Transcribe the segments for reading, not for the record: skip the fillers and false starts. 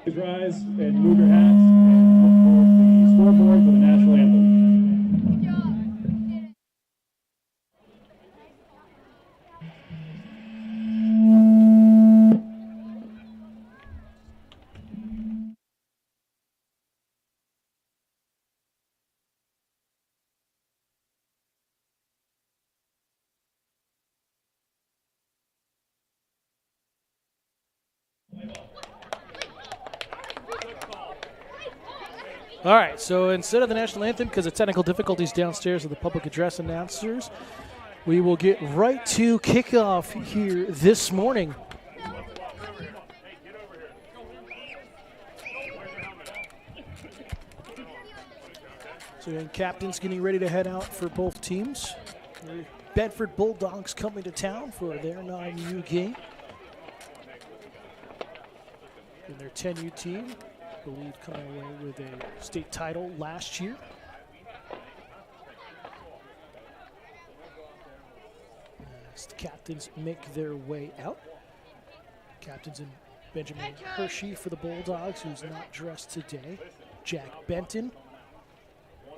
Please rise and move your hats and look towards the scoreboard for the national anthem. All right, so instead of the national anthem, because of technical difficulties downstairs with the public address announcers, we will get right to kickoff here this morning. So again, captains getting ready to head out for both teams. The Bedford Bulldogs coming to town for their 9U game. And their 10U team, I believe, coming away with a state title last year. As the captains make their way out. Captains in Benjamin Hershey for the Bulldogs, who's not dressed today. Jack Benton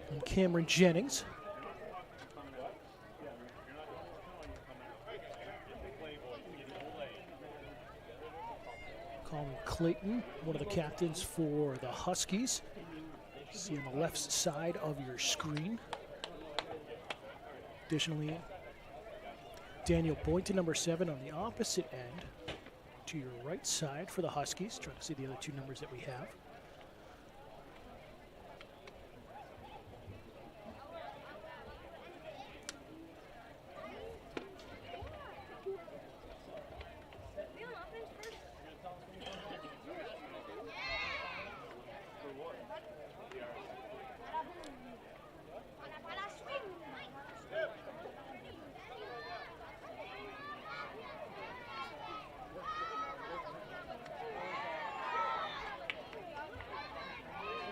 and Cameron Jennings. Colin Clayton, one of the captains for the Huskies. See on the left side of your screen. Additionally, Daniel Boynton, number 7, on the opposite end to your right side for the Huskies. Trying to see the other two numbers that we have.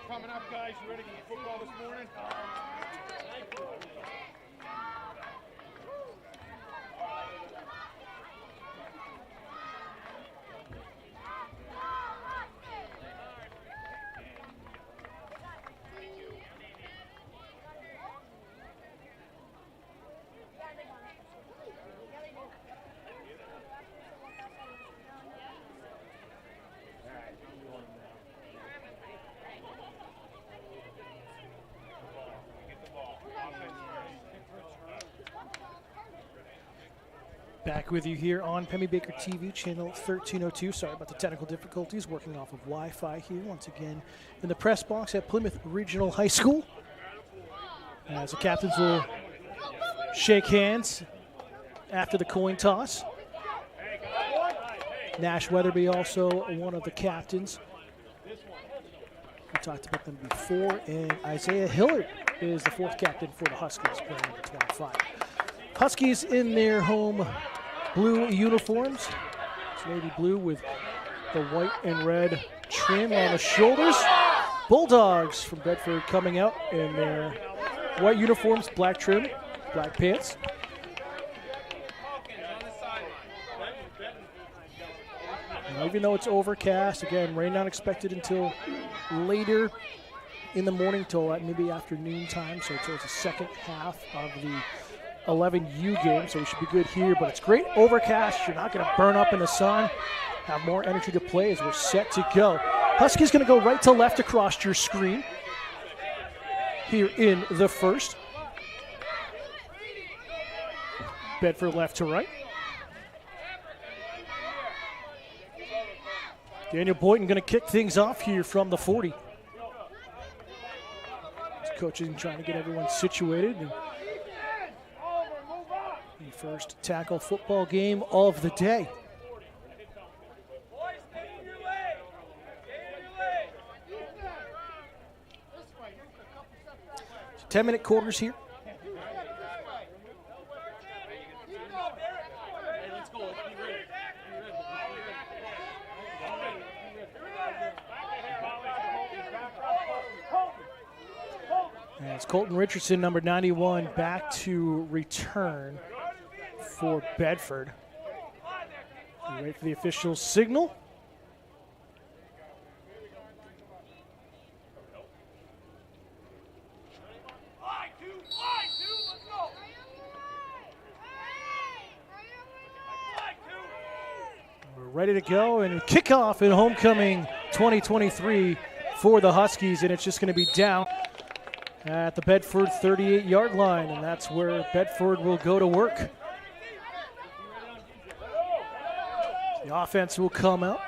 Coming up, guys. You ready for football this morning? Back with you here on Pemmy Baker TV, channel 1302. Sorry about the technical difficulties, working off of Wi-Fi here once again in the press box at Plymouth Regional High School. As the captains will shake hands after the coin toss. Nash Weatherby also one of the captains. We talked about them before, and Isaiah Hillard is the 4th captain for the Huskies, playing number 25. Huskies in their home blue uniforms. It's navy blue with the white and red trim on the shoulders. Bulldogs from Bedford coming out in their white uniforms, black trim, black pants. And even though it's overcast, again, rain not expected until later in the morning, till maybe afternoon time, so towards the second half of the 11U game, so we should be good here, but it's great overcast. You're not going to burn up in the sun. Have more energy to play as we're set to go. Huskies going to go right to left across your screen here in the first. Bedford left to right. Daniel Boynton going to kick things off here from the 40. Coaching, trying to get everyone situated. And the first tackle football game of the day. 10-minute quarters here. And it's Colton Richardson, number 91, back to return for Bedford. We wait for the official signal. ready to go, and kickoff in homecoming 2023 for the Huskies, and it's just going to be down at the Bedford 38-yard line, and that's where Bedford will go to work. The offense will come out.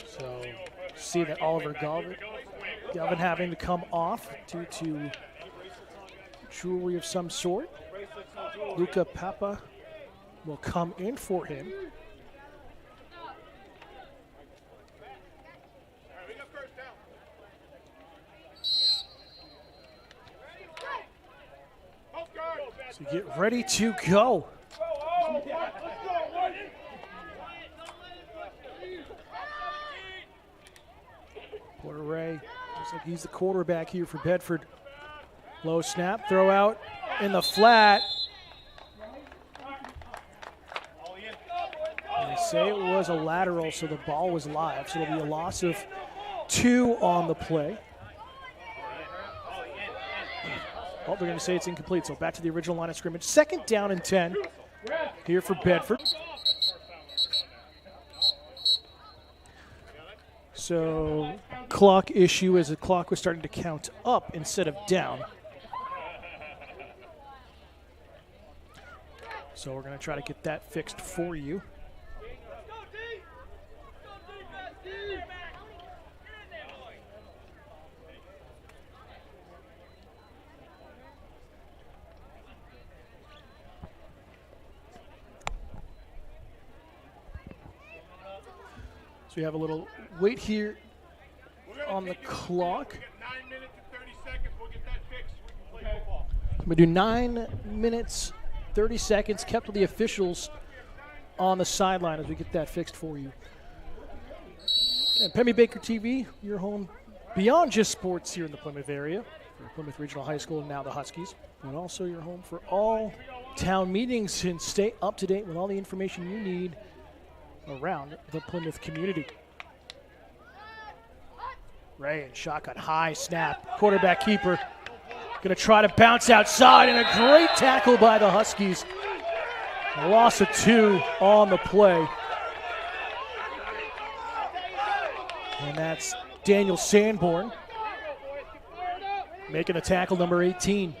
So see that Oliver Galvin having to come off due to jewelry of some sort. Luca Papa will come in for him. So get ready to go. Porter Ray looks like he's the quarterback here for Bedford. Low snap, throw out in the flat. They say it was a lateral, so the ball was live. So it'll be a loss of 2 on the play. Oh, they're going to say it's incomplete. So back to the original line of scrimmage. 2nd down and 10 here for Bedford. So clock issue as the clock was starting to count up instead of down. So we're going to try to get that fixed for you. So we have a little wait here on the clock. We do 9 minutes, 30 seconds, kept with the officials on the sideline as we get that fixed for you. And Pemmy Baker TV, your home beyond just sports here in the Plymouth area, for Plymouth Regional High School and now the Huskies, but also your home for all town meetings, and stay up to date with all the information you need around the Plymouth community. Ray and shotgun, high snap, quarterback keeper. Going to try to bounce outside, and a great tackle by the Huskies. A loss of 2 on the play. And that's Daniel Sanborn making a tackle, number 18.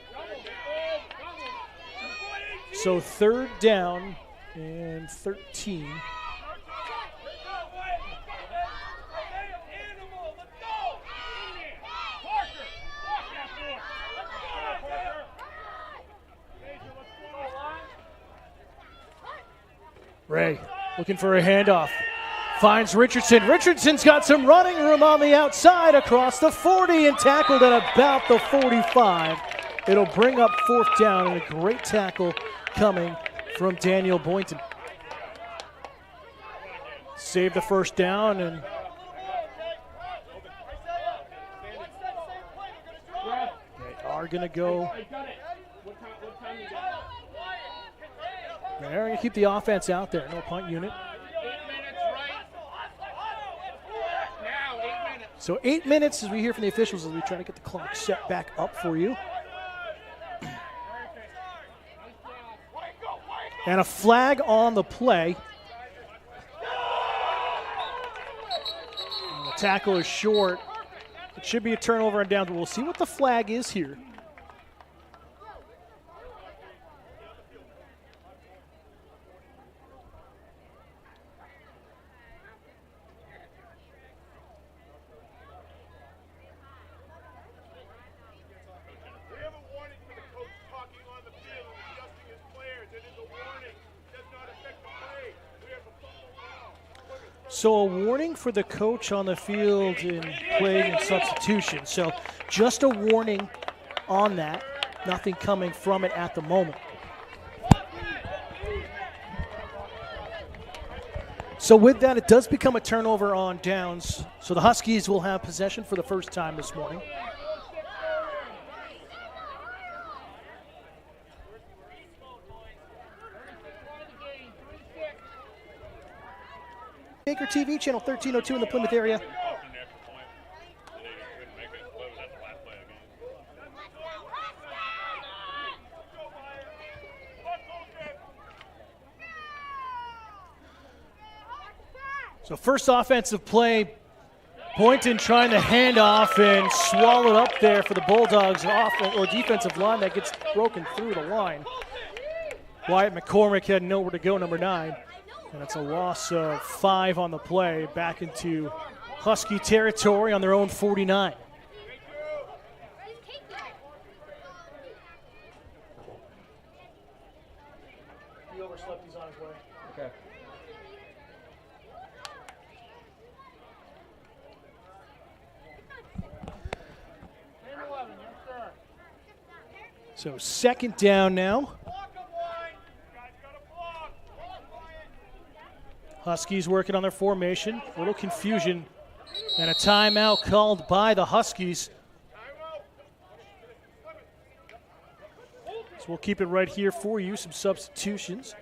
So 3rd down and 13. Ray looking for a handoff. Finds Richardson. Richardson's got some running room on the outside across the 40 and tackled at about the 45. It'll bring up 4th down, and a great tackle coming from Daniel Boynton. Save the 1st down, and they are going to go. They're going to keep the offense out there. No punt unit. So 8 minutes as we hear from the officials as we try to get the clock set back up for you. And a flag on the play. And the tackle is short. It should be a turnover and down, but we'll see what the flag is here. So a warning for the coach on the field in play and substitution. So just a warning on that. Nothing coming from it at the moment. So with that, it does become a turnover on downs. So the Huskies will have possession for the first time this morning. Baker TV, channel 1302 in the Plymouth area. So first offensive play, Boynton trying to hand off and swallow it up there for the Bulldogs or defensive line that gets broken through the line. Wyatt McCormick had nowhere to go, number 9. And it's a loss of 5 on the play, back into Husky territory on their own 49. He overslept, he's on his way. Okay. So second down now. Huskies working on their formation. A little confusion and a timeout called by the Huskies. So we'll keep it right here for you. Some substitutions.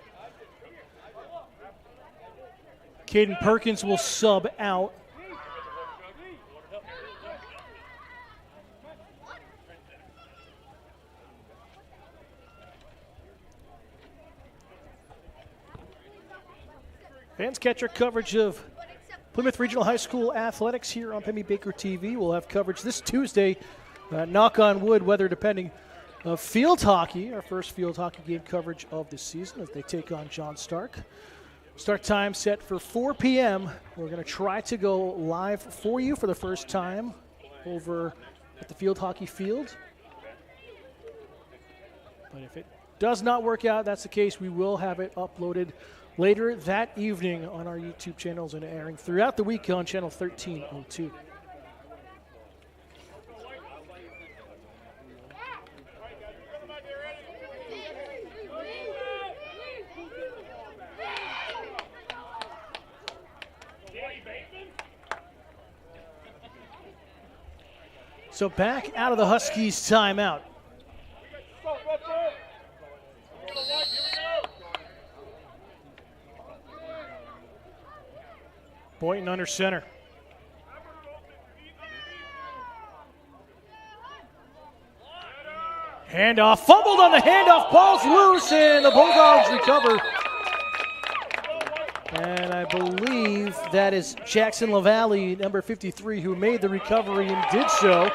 Caden Perkins will sub out. Fans catch our coverage of Plymouth Regional High School athletics here on Penny Baker TV. We'll have coverage this Tuesday, knock on wood, weather depending, of field hockey, our first field hockey game coverage of the season as they take on John Stark. Start time set for 4 p.m. We're going to try to go live for you for the first time over at the field hockey field. But if it does not work out, that's the case, we will have it uploaded later that evening on our YouTube channels and airing throughout the week on channel 1302. So back out of the Huskies timeout. Boynton under center. Handoff, fumbled on the handoff, ball's loose, and the Bulldogs recover. And I believe that is Jackson LaValle, number 53, who made the recovery and did so.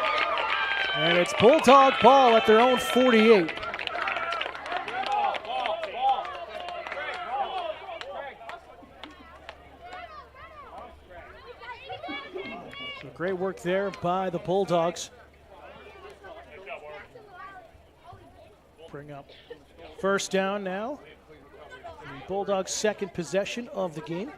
And it's Bulldog ball at their own 48. So great work there by the Bulldogs. Bring up first down now. The Bulldogs' second possession of the game.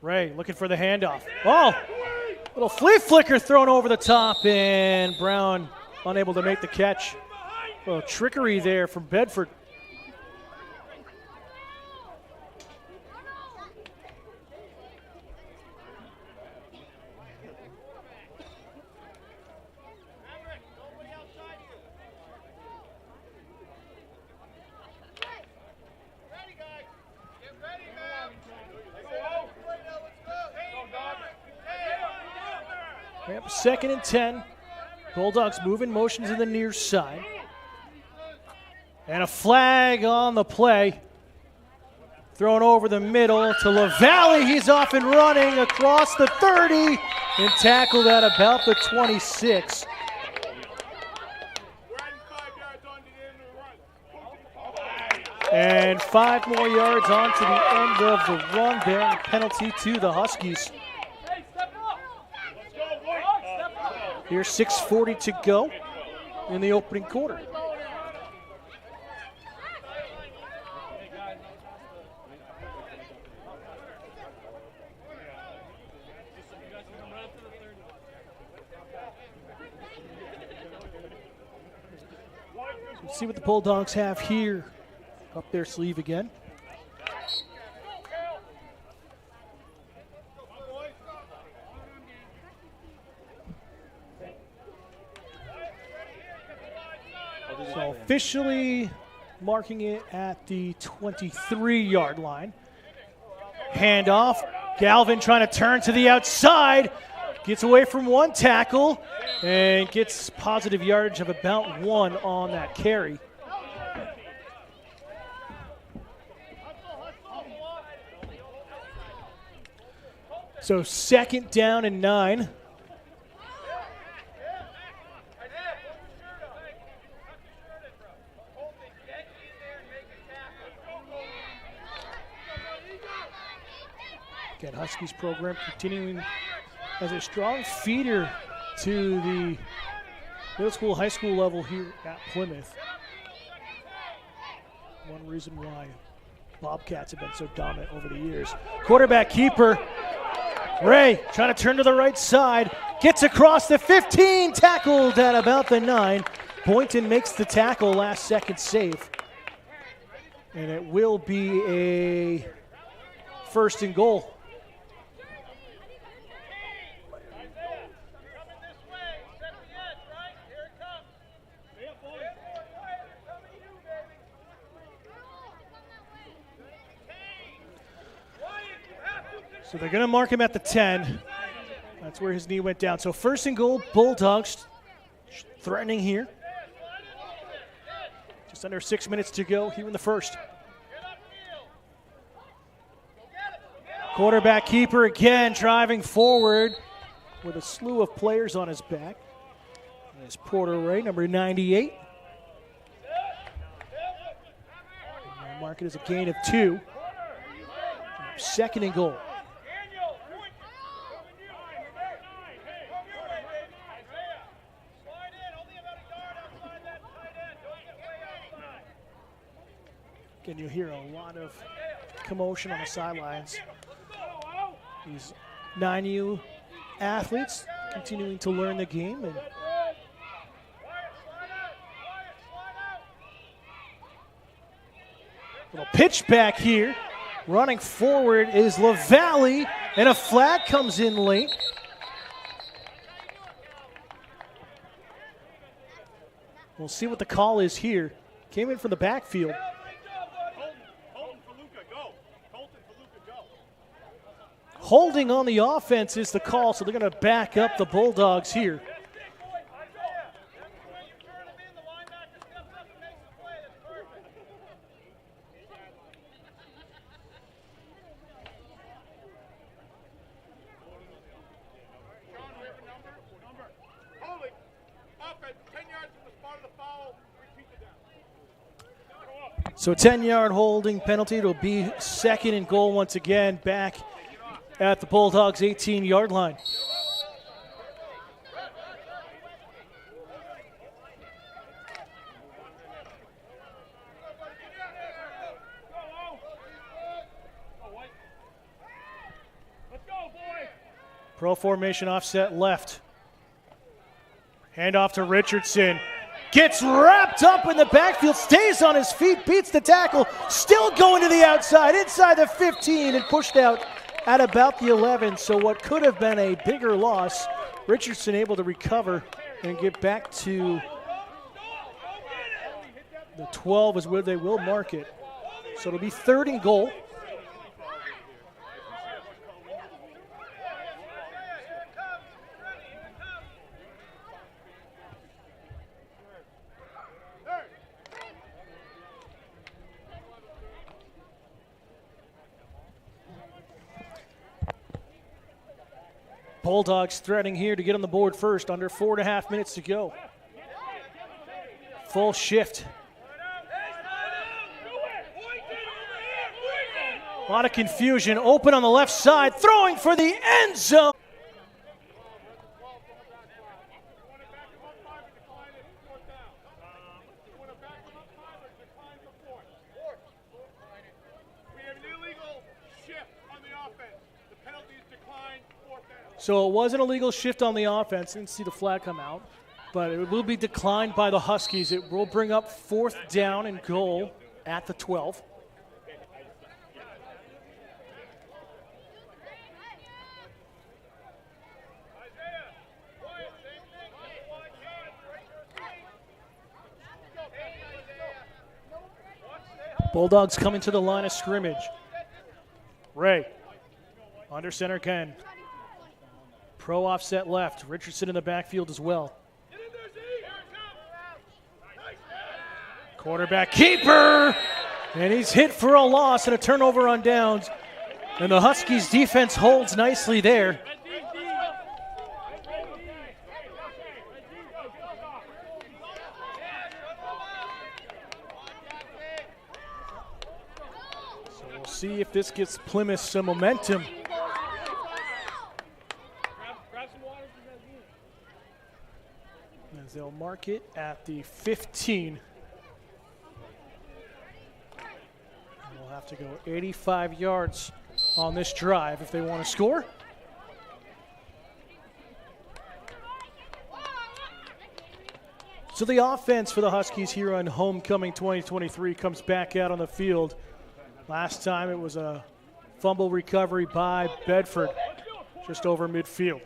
Ray looking for the handoff. Oh, little flea flicker thrown over the top, and Brown unable to make the catch. A little trickery there from Bedford. Yep, 2nd and 10. Bulldogs moving motions to the near side. And a flag on the play. Thrown over the middle to LaValle. He's off and running across the 30 and tackled at about the 26. And 5 more yards on to the end of the run, bearing penalty to the Huskies. Here's 6:40 to go in the opening quarter. Let's see what the Bulldogs have here up their sleeve again. So officially marking it at the 23-yard line. Handoff. Galvin trying to turn to the outside. Gets away from one tackle and gets positive yardage of about 1 on that carry. So 2nd down and 9. Again, Huskies program continuing as a strong feeder to the middle school, high school level here at Plymouth. One reason why Bobcats have been so dominant over the years. Quarterback keeper, Ray trying to turn to the right side, gets across the 15, tackled at about the 9. Boynton makes the tackle, last second save. And it will be a 1st and goal. So they're going to mark him at the 10. That's where his knee went down. So 1st and goal, Bulldogs threatening here. Just under 6 minutes to go here in the 1st. Quarterback keeper again driving forward with a slew of players on his back. There's Porter Ray, number 98. And mark it as a gain of 2. 2nd and goal. Again, you hear a lot of commotion on the sidelines. These 9U athletes continuing to learn the game. And little pitch back here. Running forward is LaValle, and a flag comes in late. We'll see what the call is here. Came in from the backfield. Holding on the offense is the call, so they're going to back up the Bulldogs here. So 10-yard holding penalty. It'll be 2nd and goal once again, back at the Bulldogs' 18-yard line. Pro formation offset left. Handoff to Richardson. Gets wrapped up in the backfield, stays on his feet, beats the tackle, still going to the outside, inside the 15, and pushed out at about the 11. So what could have been a bigger loss, Richardson able to recover and get back to the 12 is where they will mark it. So it'll be 3rd and goal. Bulldogs threatening here to get on the board first, under 4.5 minutes to go. Full shift. A lot of confusion, open on the left side, throwing for the end zone. So it was an illegal shift on the offense. Didn't see the flag come out, but it will be declined by the Huskies. It will bring up 4th down and goal at the 12. Bulldogs coming to the line of scrimmage. Ray, under center again. Pro offset left. Richardson in the backfield as well. Quarterback keeper, and he's hit for a loss and a turnover on downs. And the Huskies defense holds nicely there. So we'll see if this gives Plymouth some momentum. As they'll mark it at the 15. And they'll have to go 85 yards on this drive if they want to score. So the offense for the Huskies here on Homecoming 2023 comes back out on the field. Last time it was a fumble recovery by Bedford just over midfield.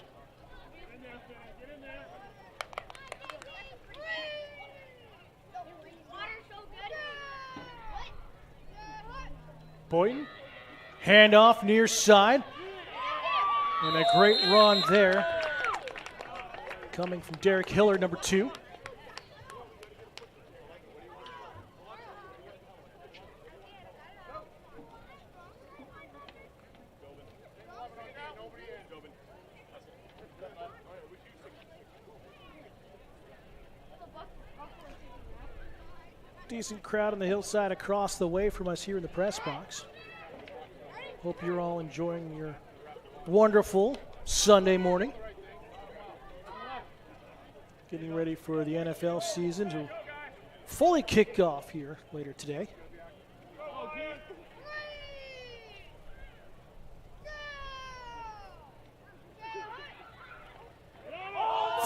Boynton, handoff near side, and a great run there coming from Derek Hillard, number 2. Decent crowd on the hillside across the way from us here in the press box. Hope you're all enjoying your wonderful Sunday morning. Getting ready for the NFL season to fully kick off here later today.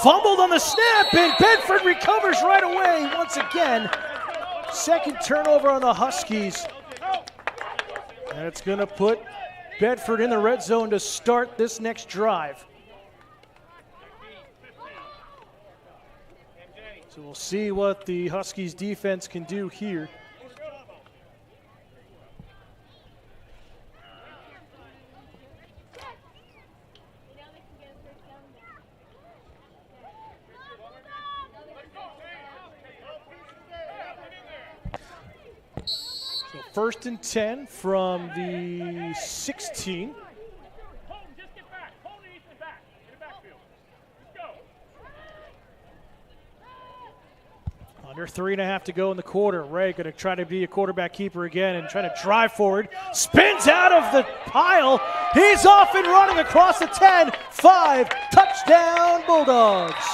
Fumbled on the snap, and Bedford recovers right away once again. Second turnover on the Huskies. And it's going to put Bedford in the red zone to start this next drive. So we'll see what the Huskies defense can do here. First and 10 from the 16. Under 3.5 to go in the quarter. Ray going to try to be a quarterback keeper again and try to drive forward. Spins out of the pile. He's off and running across the 10. 5, touchdown Bulldogs.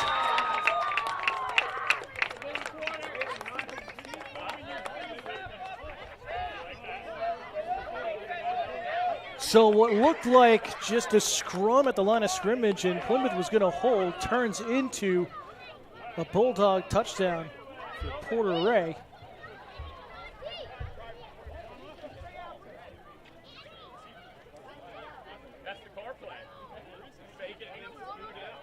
So what looked like just a scrum at the line of scrimmage and Plymouth was going to hold turns into a Bulldog touchdown for Porter Ray. That's the car play. Fake it and scoot it out.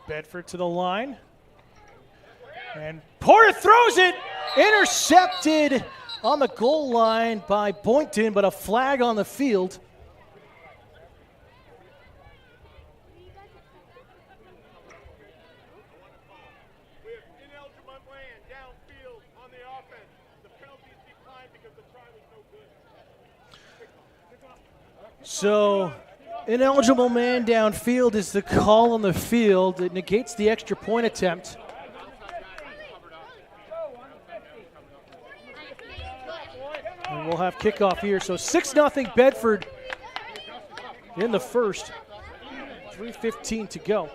Bedford to the line. And Porter throws it. Intercepted on the goal line by Boynton, but a flag on the field. We have ineligible land downfield on the offense. The penalties declined because the try was no good. So ineligible man downfield is the call on the field. It negates the extra point attempt. And we'll have kickoff here. So 6-0 Bedford in the first. 3:15 to go.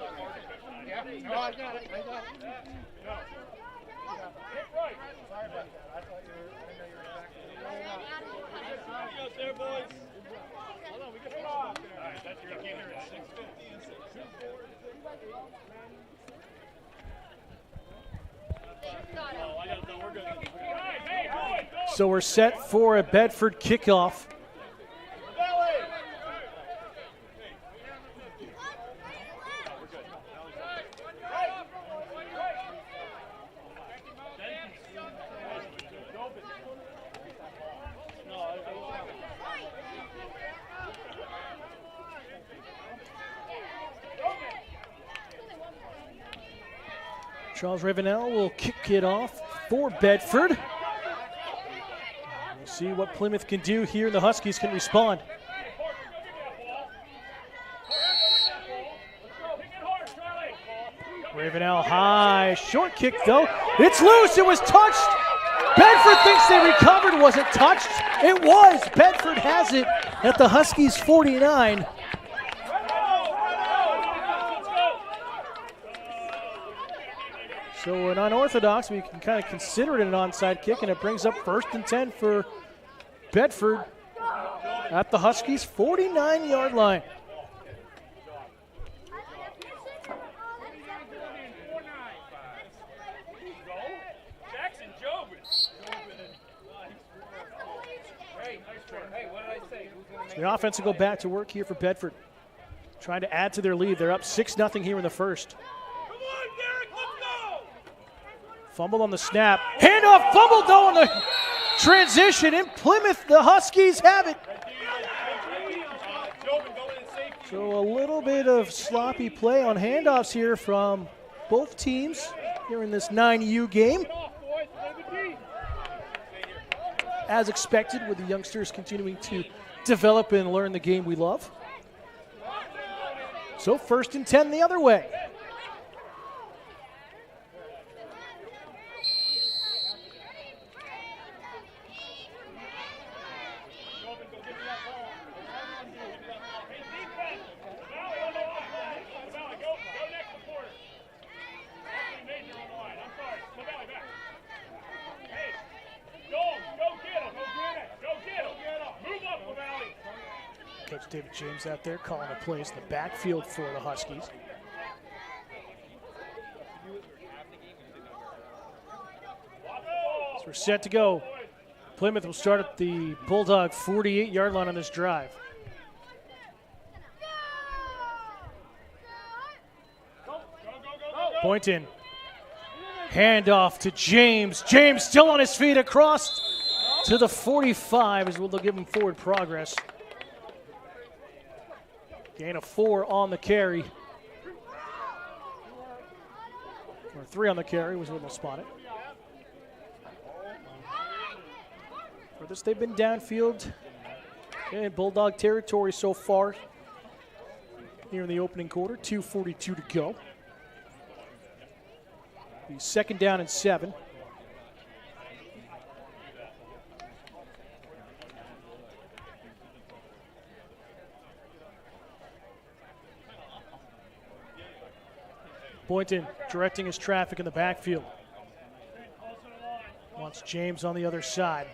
So we're set for a Bedford kickoff. Charles Ravenel will kick it off for Bedford. We'll see what Plymouth can do here, and the Huskies can respond. Ravenel high, short kick though. It's loose, it was touched. Bedford thinks they recovered. Was it touched? It was. Bedford has it at the Huskies 49. So an unorthodox, we can kind of consider it an onside kick, and it brings up 1st and 10 for Bedford at the Huskies 49-yard line. The offense will go back to work here for Bedford, trying to add to their lead. They're up 6-0 here in the first. Fumble on the snap. Handoff, fumble though on the transition. In Plymouth, the Huskies have it. So a little bit of sloppy play on handoffs here from both teams here in this 9U game. As expected, with the youngsters continuing to develop and learn the game we love. So 1st and 10 the other way. Coach David James out there calling the plays in the backfield for the Huskies. So we're set to go. Plymouth will start at the Bulldog 48-yard line on this drive. Point in. Handoff to James. James still on his feet across to the 45 as well. They'll give him forward progress. Gain of 4 on the carry. Or 3 on the carry was where they'll spot it. For this, they've been downfield in Bulldog territory so far here in the opening quarter. 2:42 to go. Be 2nd down and 7. Boynton directing his traffic in the backfield. Wants James on the other side.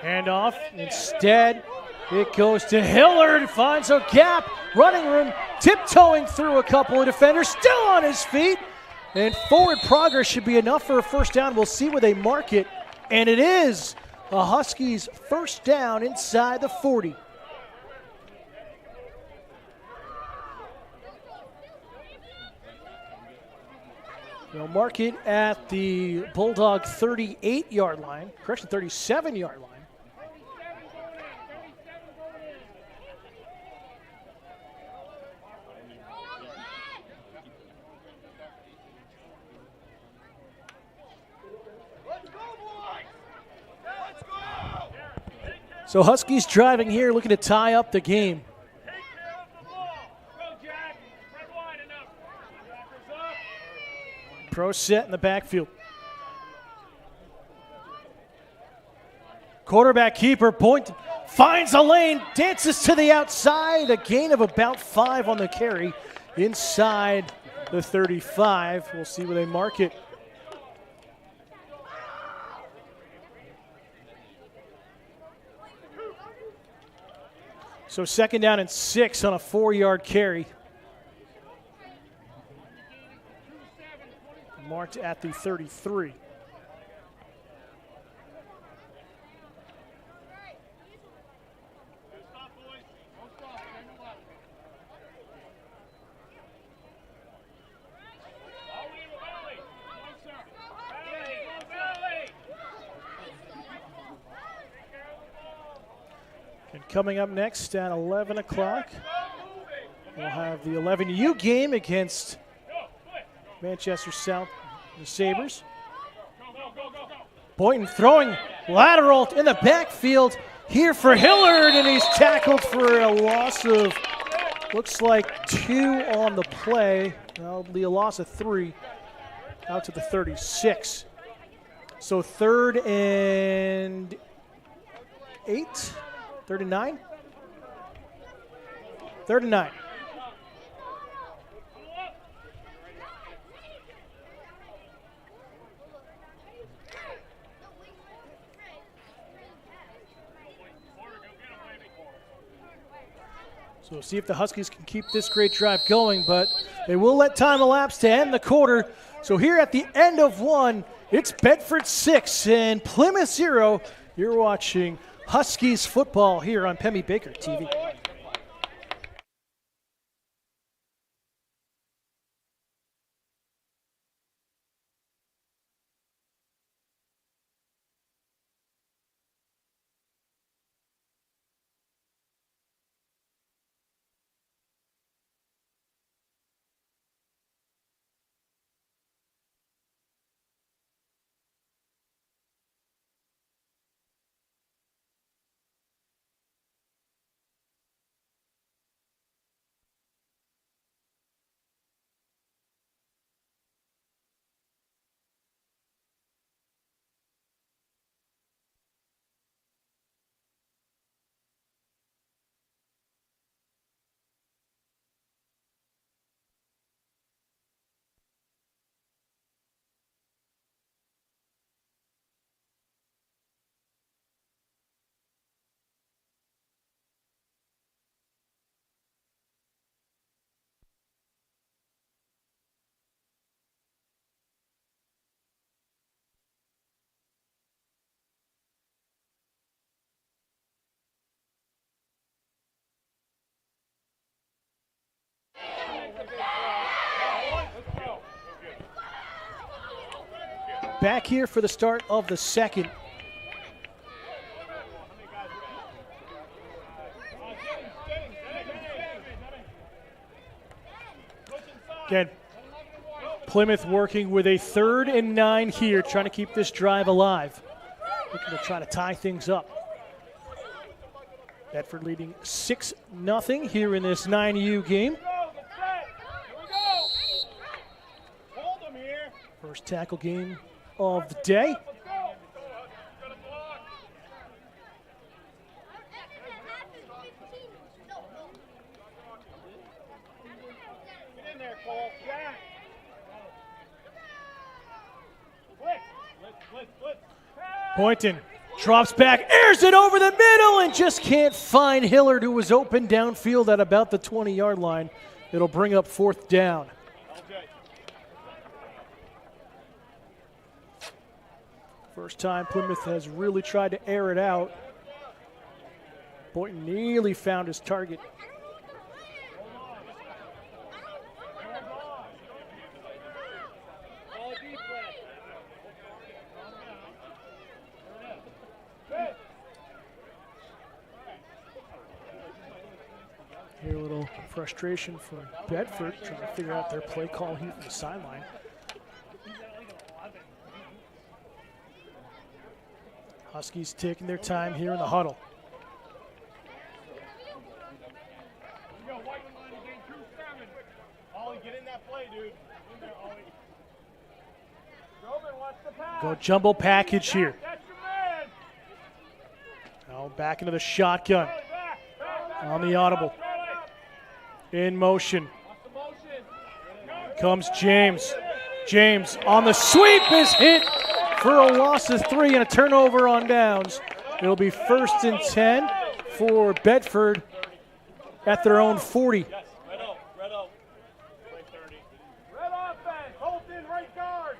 Handoff. Instead, it goes to Hillard. Finds a gap. Running room. Tiptoeing through a couple of defenders. Still on his feet. And forward progress should be enough for a 1st down. We'll see where they mark it. And it is a Huskies 1st down inside the 40. They'll mark it at the Bulldog 38-yard line. Correction, 37-yard line. So Huskies driving here, looking to tie up the game. Pro set in the backfield. Quarterback keeper point finds a lane, dances to the outside. A gain of about 5 on the carry inside the 35. We'll see where they mark it. So 2nd down and 6 on a 4-yard carry. marked at the 33. And coming up next at 11 o'clock, we'll have the 11U game against Manchester South, the Sabres. Boynton throwing lateral in the backfield here for Hillard, and he's tackled for a loss of, looks like 2 on the play. That'll be a loss of 3 out to the 36. So 3rd and 8, 3rd and 9? 3rd and 9. So we'll see if the Huskies can keep this great drive going, but they will let time elapse to end the quarter. So here at the end of 1, it's Bedford 6 and Plymouth 0. You're watching Huskies football here on Pemmy Baker TV. Back here for the start of the second. Again, Plymouth working with a 3rd and 9 here, trying to keep this drive alive. Looking to try to tie things up. Bedford leading 6-0 here in this 9U game. First tackle game of the day. Boynton drops back, airs it over the middle, and just can't find Hillard, who was open downfield at about the 20-yard line. It'll bring up 4th down. First time Plymouth has really tried to air it out. Boynton nearly found his target. Here a little frustration for Bedford, trying to figure out their play call here from the sideline. Huskies taking their time here in the huddle. Go jumbo package here. Now back into the shotgun. On the audible. In motion. Comes James. James on the sweep is hit for a loss of 3 and a turnover on downs. It'll be 1st and 10 for Bedford at their own 40. Red offense, hold in right guard.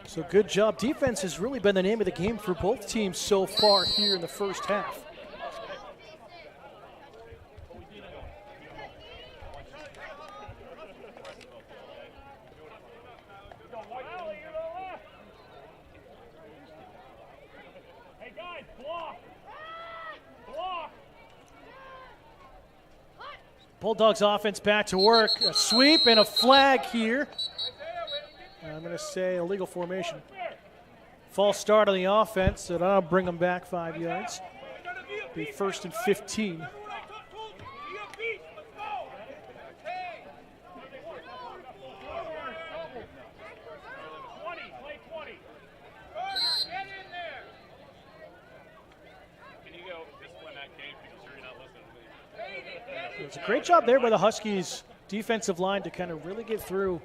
So good job. Defense has really been the name of the game for both teams so far here in the first half. Hey guys, block! Block! Bulldogs offense back to work. A sweep and a flag here. I'm going to say illegal formation. False start on the offense, so that'll bring them back 5 yards. Be 1st and 15. It's a great job there by the Huskies defensive line to kind of really get through,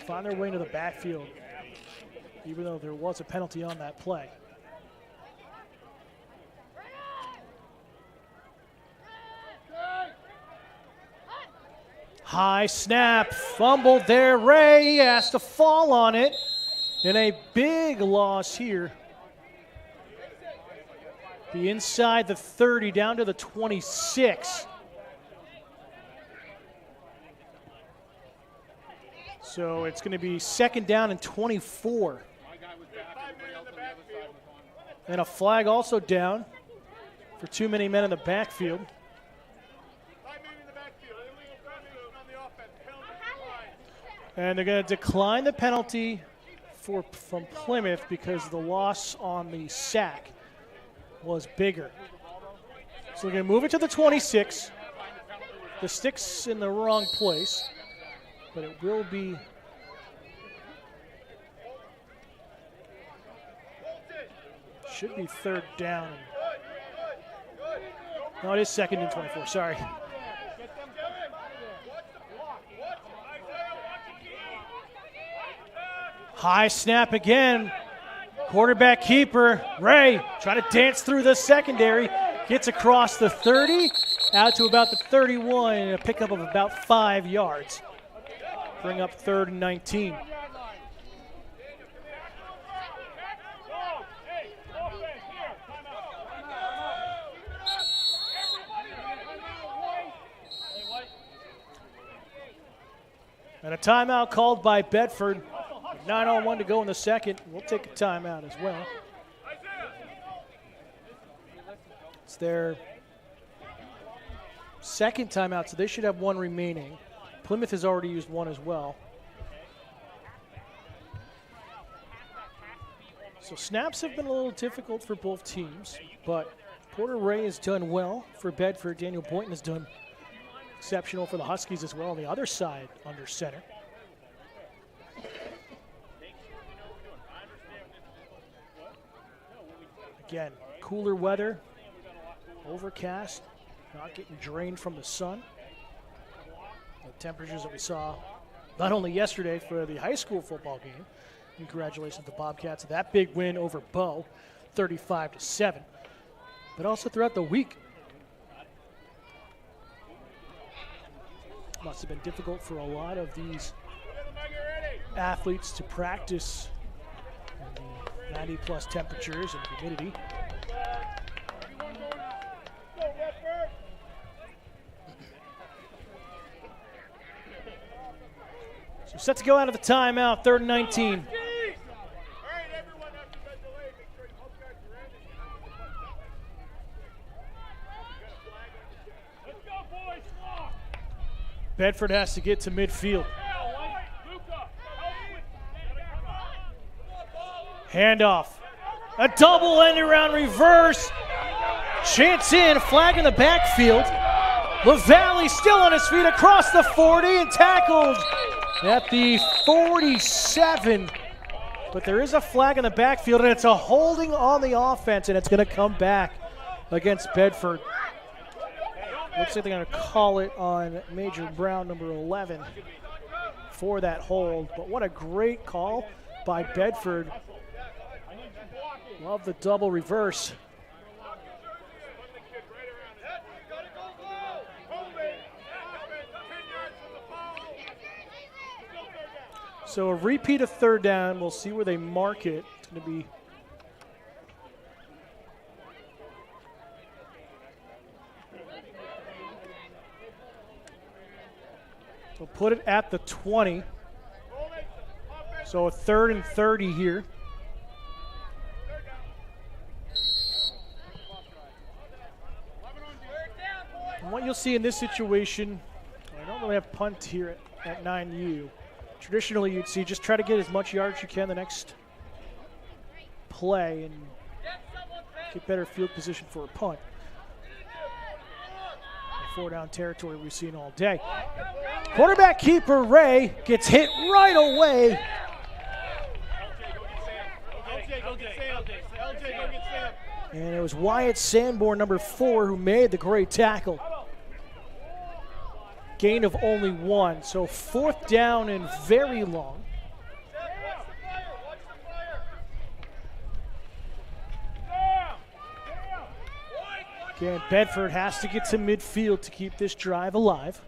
find their way into the backfield, even though there was a penalty on that play. High snap, fumbled there. Ray has to fall on it, and a big loss here. Be inside the 30, down to the 26. So it's going to be 2nd down and 24. And a flag also down for too many men in the backfield. And they're going to decline the penalty from Plymouth because the loss on the sack was bigger. So they're going to move it to the 26. The stick's in the wrong place, but it will be should be 3rd down. No, it is 2nd and 24, sorry. High snap again. Quarterback keeper, Ray, trying to dance through the secondary. Gets across the 30, out to about the 31, and a pickup of about 5 yards. Bring up 3rd and 19. And a timeout called by Bedford. 9:01 to go in the second. We'll take a timeout as well. It's their second timeout, so they should have one remaining. Plymouth has already used one as well. So snaps have been a little difficult for both teams, but Porter Ray has done well for Bedford. Daniel Boynton has done exceptional for the Huskies as well on the other side under center. Again, cooler weather, overcast, not getting drained from the sun. The temperatures that we saw not only yesterday for the high school football game. Congratulations to the Bobcats. That big win over Bow, 35-7. But also throughout the week. Must have been difficult for a lot of these athletes to practice in the 90-plus temperatures and humidity. So set to go out of the timeout, 3rd and 19. Bedford has to get to midfield. Handoff. A double end around reverse. Chance in, flag in the backfield. LaValle still on his feet across the 40 and tackled at the 47. But there is a flag in the backfield, and it's a holding on the offense, and it's going to come back against Bedford. Looks like they're going to call it on Major Brown, number 11, for that hold. But what a great call by Bedford. Love the double reverse. So a repeat of third down. We'll see where they mark it. It's going to be we'll put it at the 20. So a 3rd and 30 here. And what you'll see in this situation, I don't really have punt here at 9U. Traditionally, you'd see just try to get as much yards as you can the next play and get better field position for a punt. The 4-down territory we've seen all day. Quarterback keeper Ray gets hit right away. And it was Wyatt Sanborn, number 4, who made the great tackle. Gain of only 1, so 4th down and very long. Again, Bedford has to get to midfield to keep this drive alive.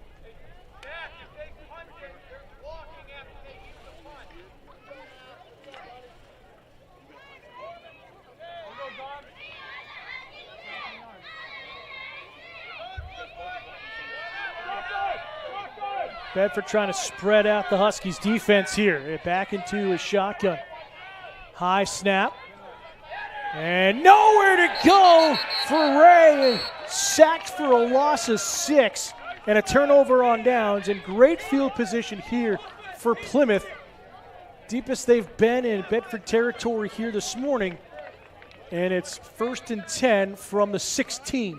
Bedford trying to spread out the Huskies defense here. Back into a shotgun. High snap. And nowhere to go for Ray. Sacked for a loss of 6 and a turnover on downs. And great field position here for Plymouth. Deepest they've been in Bedford territory here this morning. And it's 1st and 10 from the 16.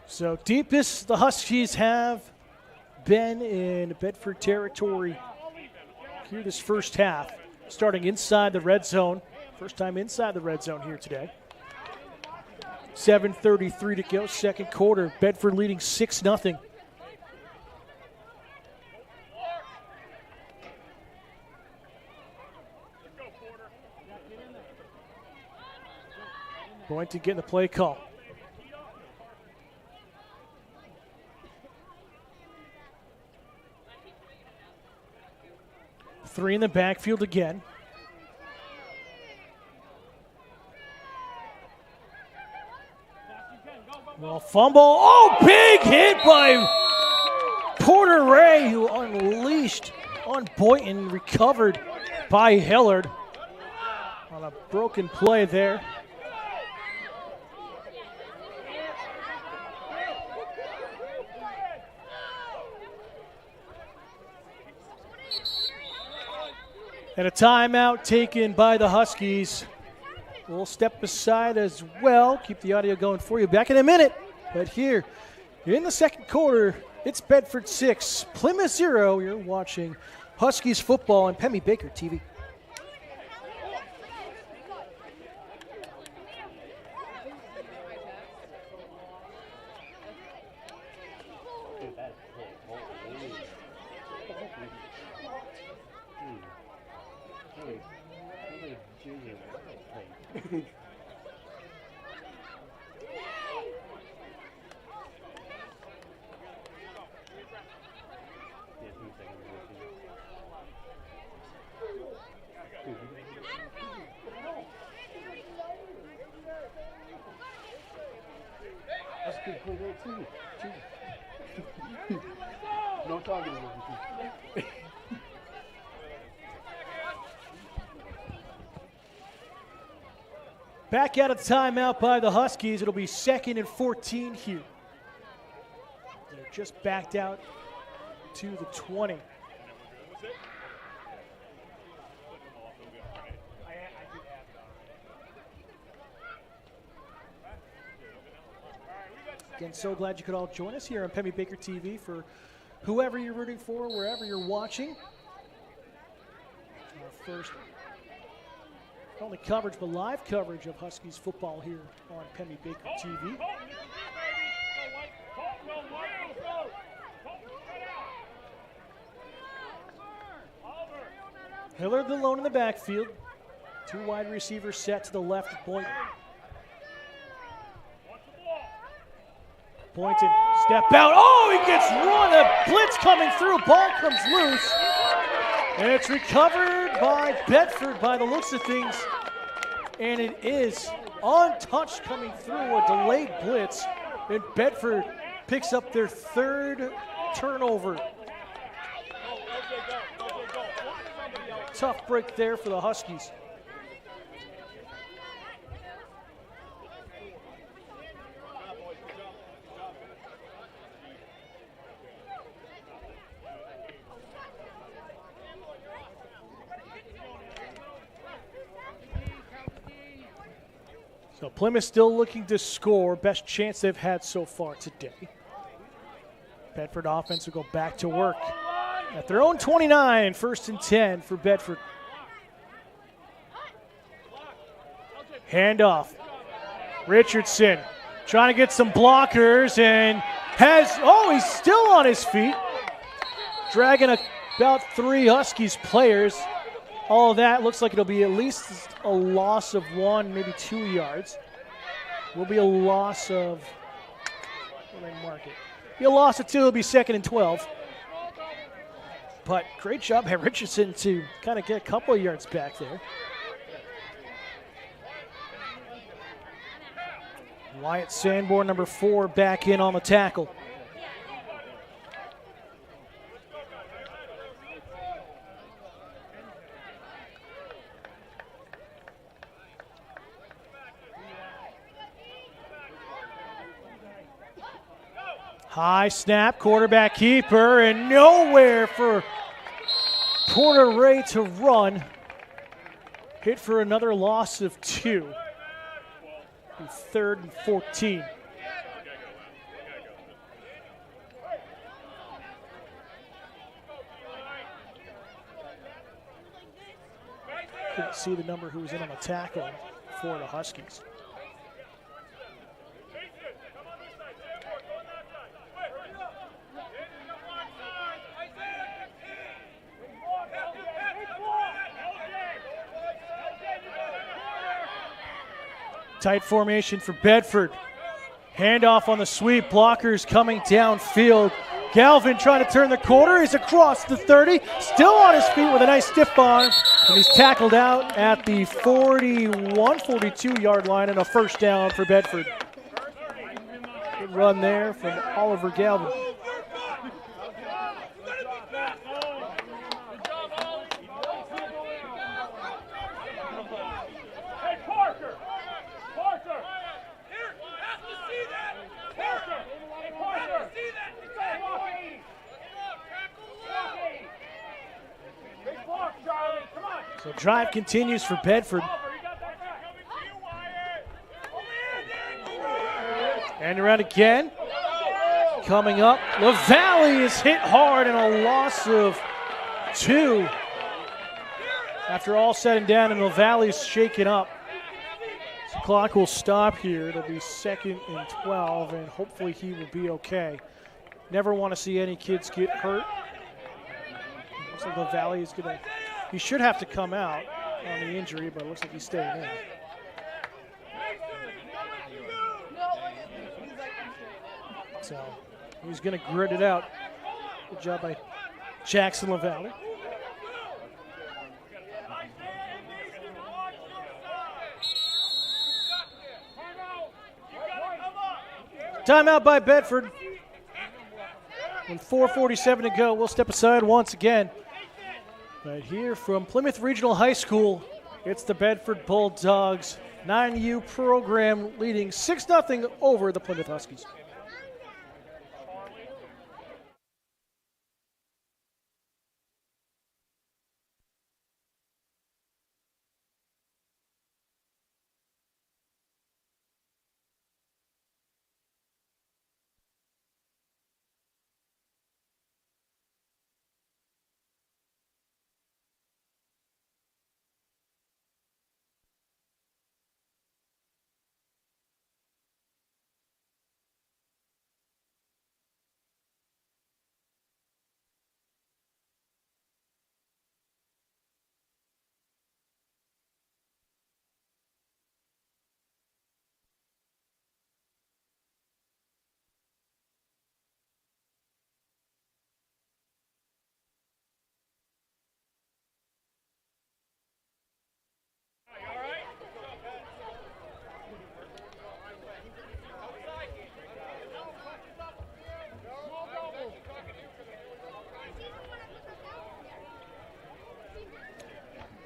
So deepest the Huskies have been in Bedford territory here this first half, starting inside the red zone. First time inside the red zone here today. 7:33 to go, second quarter. Bedford leading 6-0. Going to get the play call. Three in the backfield again. Well, fumble. Oh, big hit by Porter Ray, who unleashed on Boynton, recovered by Hillard on a broken play there. And a timeout taken by the Huskies. We'll step aside as well. Keep the audio going for you. Back in a minute. But here in the second quarter, it's Bedford 6, Plymouth 0. You're watching Huskies football on Pemmy Baker TV. No talking about it. Back out of the timeout by the Huskies. It'll be 2nd and 14 here. They're just backed out to the 20. Again, so glad you could all join us here on Pemmy Baker TV for whoever you're rooting for, wherever you're watching. first, not only coverage, but live coverage of Huskies football here on Penny Baker TV. Hillard alone in the backfield. Two wide receivers set to the left of Boynton. Boynton, step out. Oh, he gets run. A blitz coming through. Ball comes loose. And it's recovered by Bedford by the looks of things. And it is untouched coming through a delayed blitz. And Bedford picks up their third turnover. Tough break there for the Huskies. So Plymouth still looking to score. Best chance they've had so far today. Bedford offense will go back to work at their own 29, 1st and 10 for Bedford. Handoff. Richardson trying to get some blockers and he's still on his feet. Dragging about 3 Huskies players. All of that looks like it'll be at least a loss of 1, maybe 2 yards. Will be a loss of, what do they mark it? Be a loss of 2, it'll be 2nd and 12. But great job by Richardson to kind of get a couple of yards back there. Wyatt Sanborn, number 4, back in on the tackle. High snap, quarterback keeper, and nowhere for Porter Ray to run. Hit for another loss of 2. 3rd and 14. Couldn't see the number who was in on the tackle for the Huskies. Tight formation for Bedford. Handoff on the sweep. Blockers coming downfield. Galvin trying to turn the corner. He's across the 30. Still on his feet with a nice stiff arm. And he's tackled out at the 41, 42-yard line and a first down for Bedford. Good run there from Oliver Galvin. So drive continues for Bedford. And around again. Coming up, LaValle is hit hard and a loss of 2. After all said and done, and LaValle is shaken up. So clock will stop here. It'll be 2nd and 12, and hopefully he will be okay. Never want to see any kids get hurt. Looks like LaValle is going to... He should have to come out on the injury, but it looks like he's staying in. So he's going to grit it out. Good job by Jackson LaValle. Timeout by Bedford. With 4:47 to go, we'll step aside once again. But here from Plymouth Regional High School, it's the Bedford Bulldogs 9U program leading 6-0 over the Plymouth Huskies.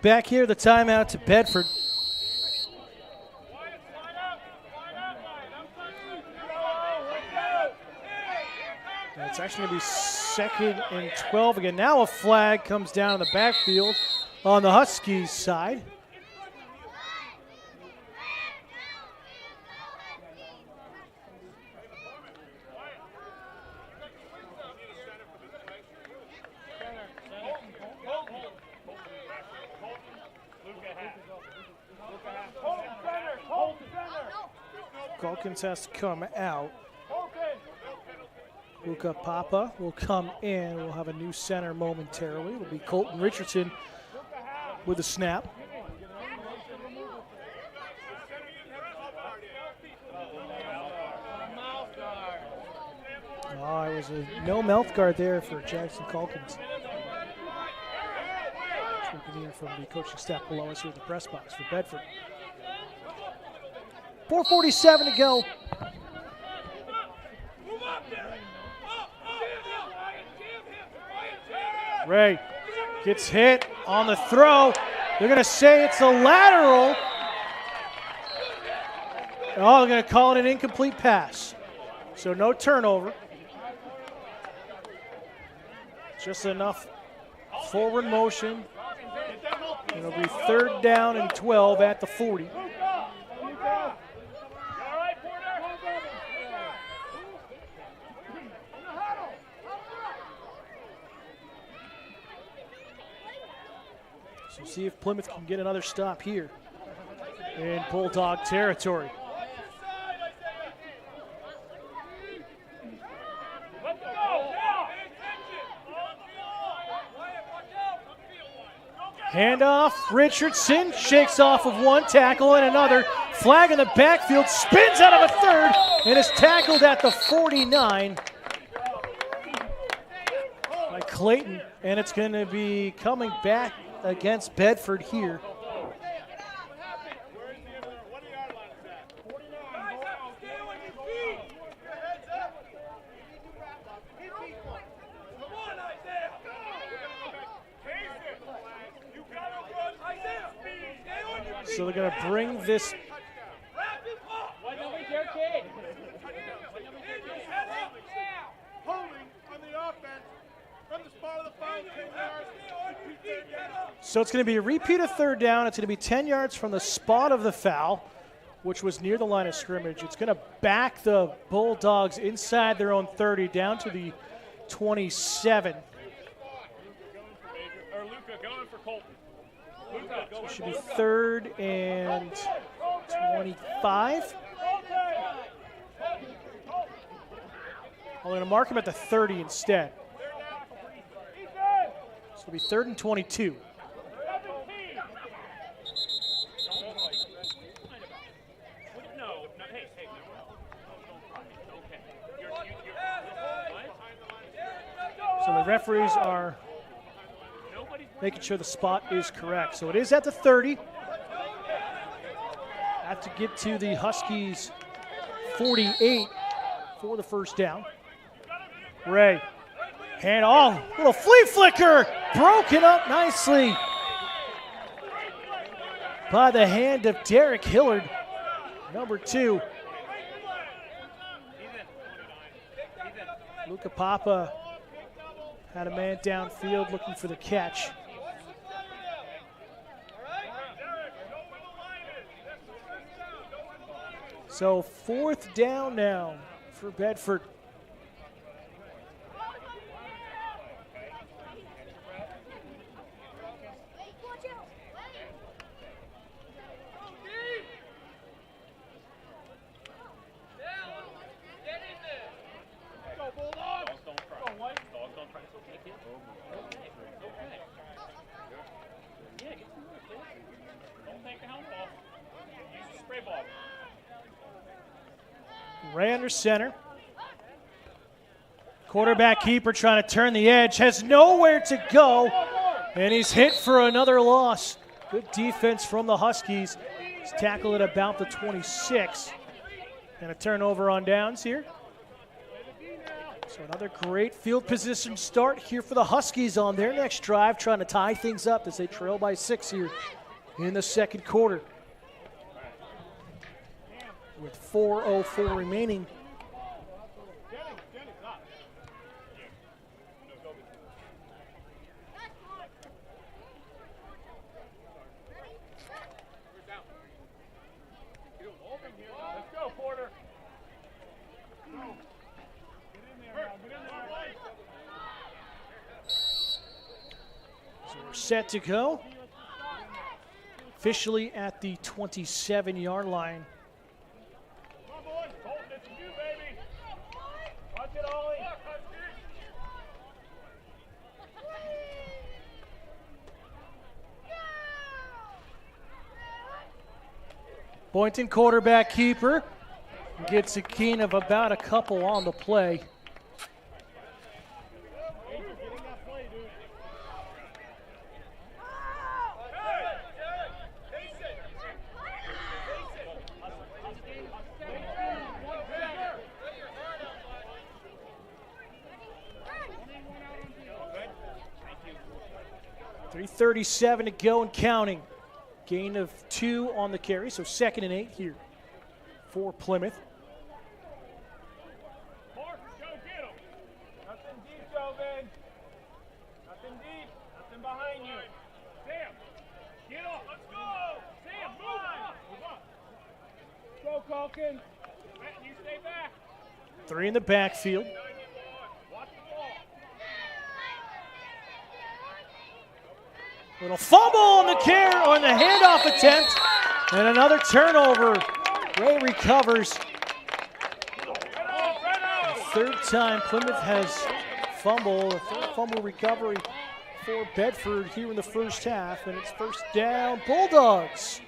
Back here, the timeout to Bedford. It's actually going to be 2nd and 12 again. Now a flag comes down in the backfield on the Huskies side. Calkins has to come out. Luca Papa will come in. We'll have a new center momentarily. It'll be Colton Richardson with a snap. Oh, it was a no mouth guard there for Jackson Calkins. We can hear from the coaching staff below us here at the press box for Bedford. 4:47 to go. Ray gets hit on the throw. They're going to say it's a lateral. Oh, they're going to call it an incomplete pass. So no turnover. Just enough forward motion. It'll be 3rd down and 12 at the 40. So see if Plymouth can get another stop here in Bulldog territory. Handoff, Richardson shakes off of one tackle and another. Flag in the backfield, spins out of a 3rd, and is tackled at the 49 by Clayton. And it's going to be coming back against Bedford here. So they're going to bring this. So it's going to be a repeat of 3rd down. It's going to be 10 yards from the spot of the foul, which was near the line of scrimmage. It's going to back the Bulldogs inside their own 30 down to the 27. So it should be 3rd and 25. I'm going to mark him at the 30 instead. So it'll be 3rd and 22. So the referees are making sure the spot is correct. So it is at the 30. Have to get to the Huskies 48 for the 1st down. Ray, hand off, little flea flicker, broken up nicely by the hand of Derek Hillard, number 2. Luca Papa had a man downfield looking for the catch. So 4th down now for Bedford. Ray under center. Quarterback keeper trying to turn the edge, has nowhere to go, and he's hit for another loss. Good defense from the Huskies. He's tackled at about the 26. And a turnover on downs here. So another great field position start here for the Huskies on their next drive, trying to tie things up as they trail by 6 here in the second quarter. With 4:04 remaining. Let's go, Porter. So we're set to go. Officially at the 27-yard line. Come on, boys. Colton, this is you, baby. Watch it, Ollie. Boynton, quarterback keeper, gets a gain of about a couple on the play. .337 to go and counting. Gain of 2 on the carry, so 2nd and 8 here for Plymouth. Mark, go get him. Nothing deep, Joven. Nothing deep. Nothing behind you. Sam, get up. Let's go. Sam, move up. Move up. Go, Calkin. Matt, you stay back. 3 in the backfield. Watch the ball. Little fumble on the handoff attempt, and another turnover. Ray recovers. Third time Plymouth has fumbled, a third fumble recovery for Bedford here in the first half, and it's first down, Bulldogs.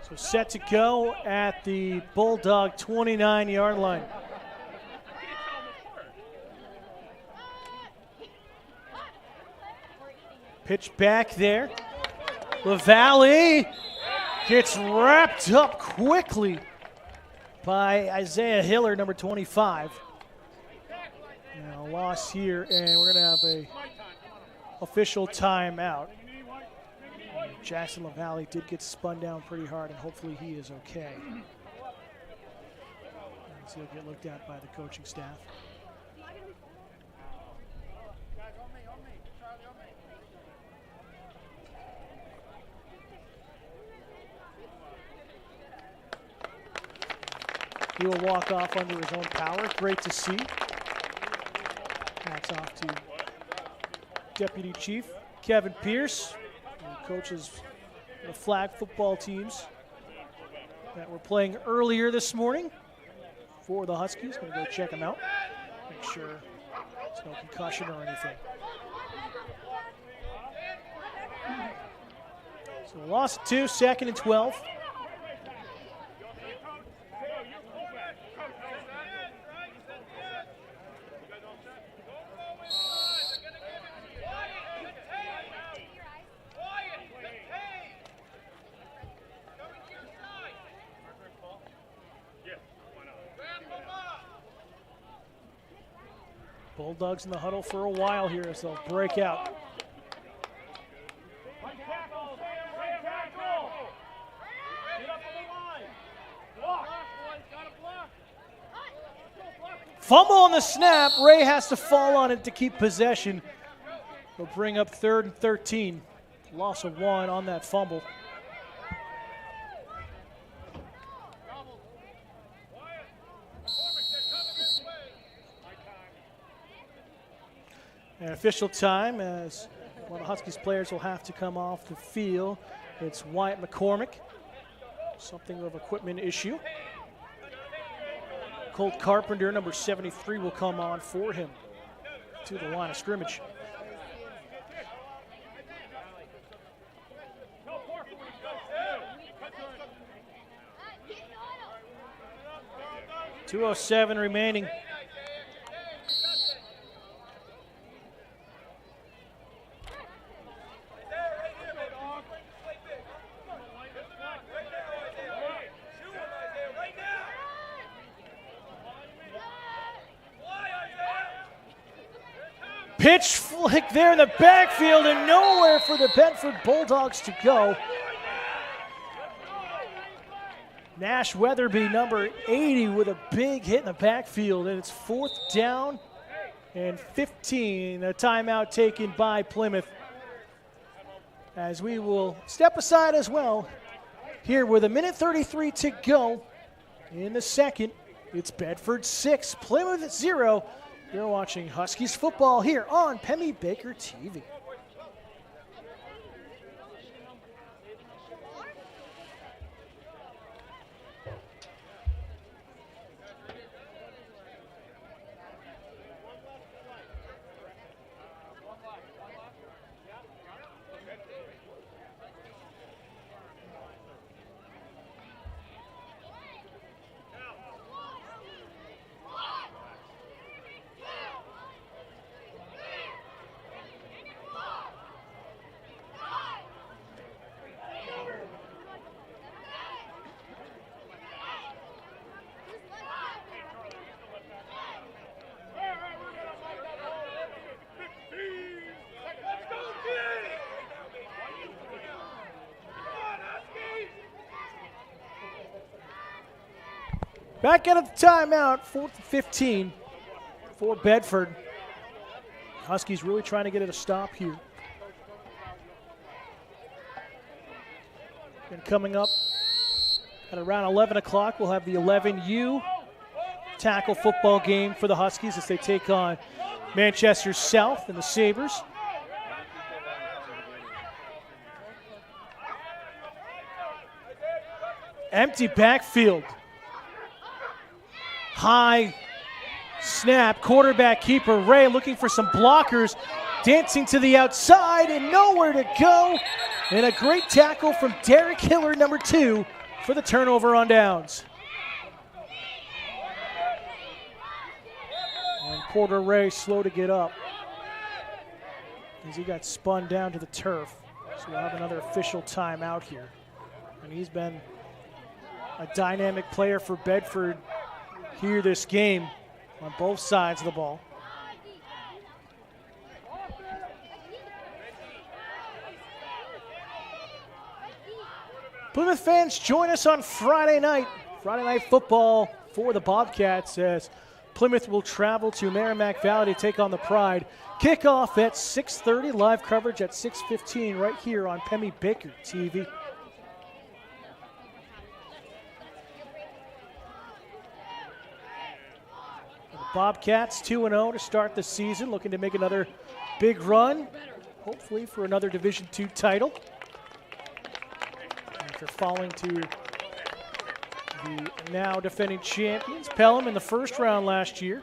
So set to go at the Bulldog 29-yard line. Pitch back there. LaValle gets wrapped up quickly by Isaiah Hiller, number 25. Now loss here, and we're going to have a official timeout. Jackson LaValle did get spun down pretty hard, and hopefully he is okay. So he'll get looked at by the coaching staff. He will walk off under his own power. Great to see. Hats off to Deputy Chief Kevin Pierce, who coaches the flag football teams that were playing earlier this morning for the Huskies. Going to go check them out, make sure there's no concussion or anything. So loss of 2, 2nd and 12. Bulldogs in the huddle for a while here as they'll break out. Fumble on the snap. Ray has to fall on it to keep possession. We'll bring up 3rd and 13. Loss of 1 on that fumble. And official time, as one of the Huskies players will have to come off the field. It's Wyatt McCormick. Something of equipment issue. Colt Carpenter, number 73, will come on for him to the line of scrimmage. 2:07 remaining. Pitch flick there in the backfield and nowhere for the Bedford Bulldogs to go. Nash Weatherby, number 80, with a big hit in the backfield, and it's 4th down and 15. A timeout taken by Plymouth, as we will step aside as well. Here with 1:33 to go in the second. It's Bedford 6, Plymouth 0. You're watching Huskies football here on Penny Baker TV. Back out of the timeout, 4th and 15 for Bedford. Huskies really trying to get it a stop here. And coming up at around 11 o'clock, we'll have the 11U tackle football game for the Huskies as they take on Manchester South and the Sabres. Empty backfield. High snap, quarterback keeper Ray looking for some blockers, dancing to the outside and nowhere to go. And a great tackle from Derek Hiller, number 2, for the turnover on downs. And Porter Ray slow to get up as he got spun down to the turf. So we'll have another official timeout here. And he's been a dynamic player for Bedford here this game on both sides of the ball. Plymouth fans, join us on Friday night football for the Bobcats as Plymouth will travel to Merrimack Valley to take on the Pride. Kickoff at 6:30, live coverage at 6:15 right here on Penny Baker TV. Bobcats 2-0 to start the season, looking to make another big run, hopefully for another Division II title. After falling to the now defending champions, Pelham, in the first round last year.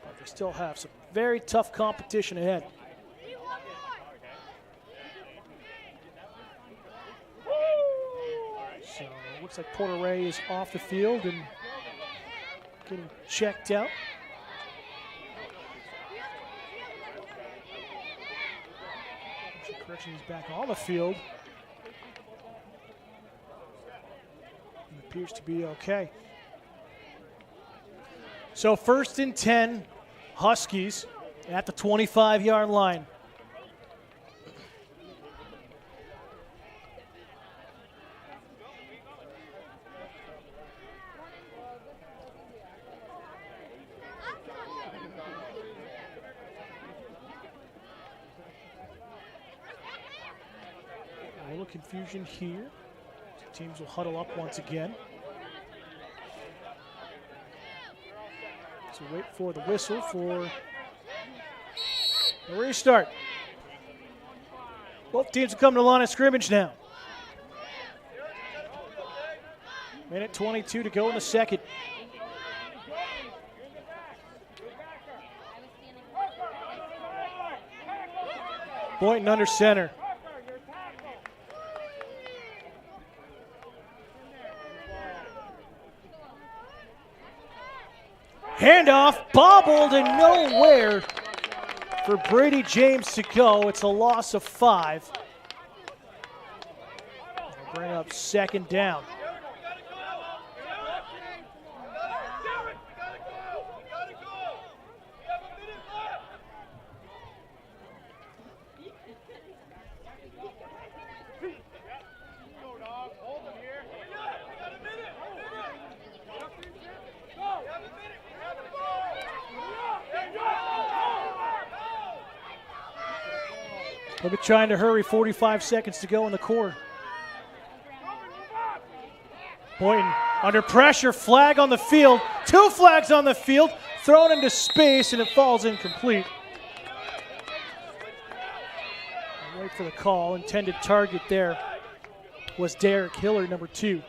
But they still have some very tough competition ahead. So it looks like Porter Ray is off the field and getting checked out. Correction, he's back on the field. It appears to be okay. So 1st and 10, Huskies at the 25-yard line. A little confusion here. Teams will huddle up once again. So wait for the whistle for the restart. Both teams will come to the line of scrimmage now. Minute 22 to go in the second. Boynton under center. Handoff, bobbled and nowhere for Brady James to go. It's a loss of 5. They'll bring up 2nd down. They'll be trying to hurry, 45 seconds to go in the quarter. Boynton under pressure, flag on the field. 2 flags on the field, thrown into space, and it falls incomplete. I'll wait for the call. Intended target there was Derek Hillard, number 2.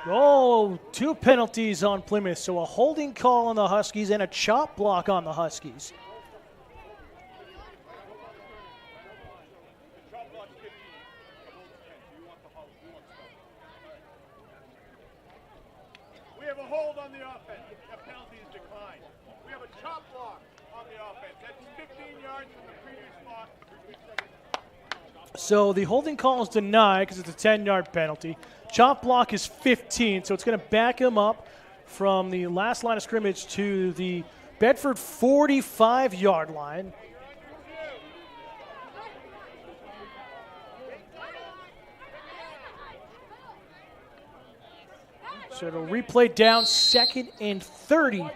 Oh, 2 penalties on Plymouth, so a holding call on the Huskies and a chop block on the Huskies. We have a hold on the offense. The penalty is declined. We have a chop block on the offense. That's 15 yards from the previous spot. So the holding call is denied because it's a 10-yard penalty. Chop block is 15, so it's going to back him up from the last line of scrimmage to the Bedford 45-yard line. So it'll replay down, 2nd and 30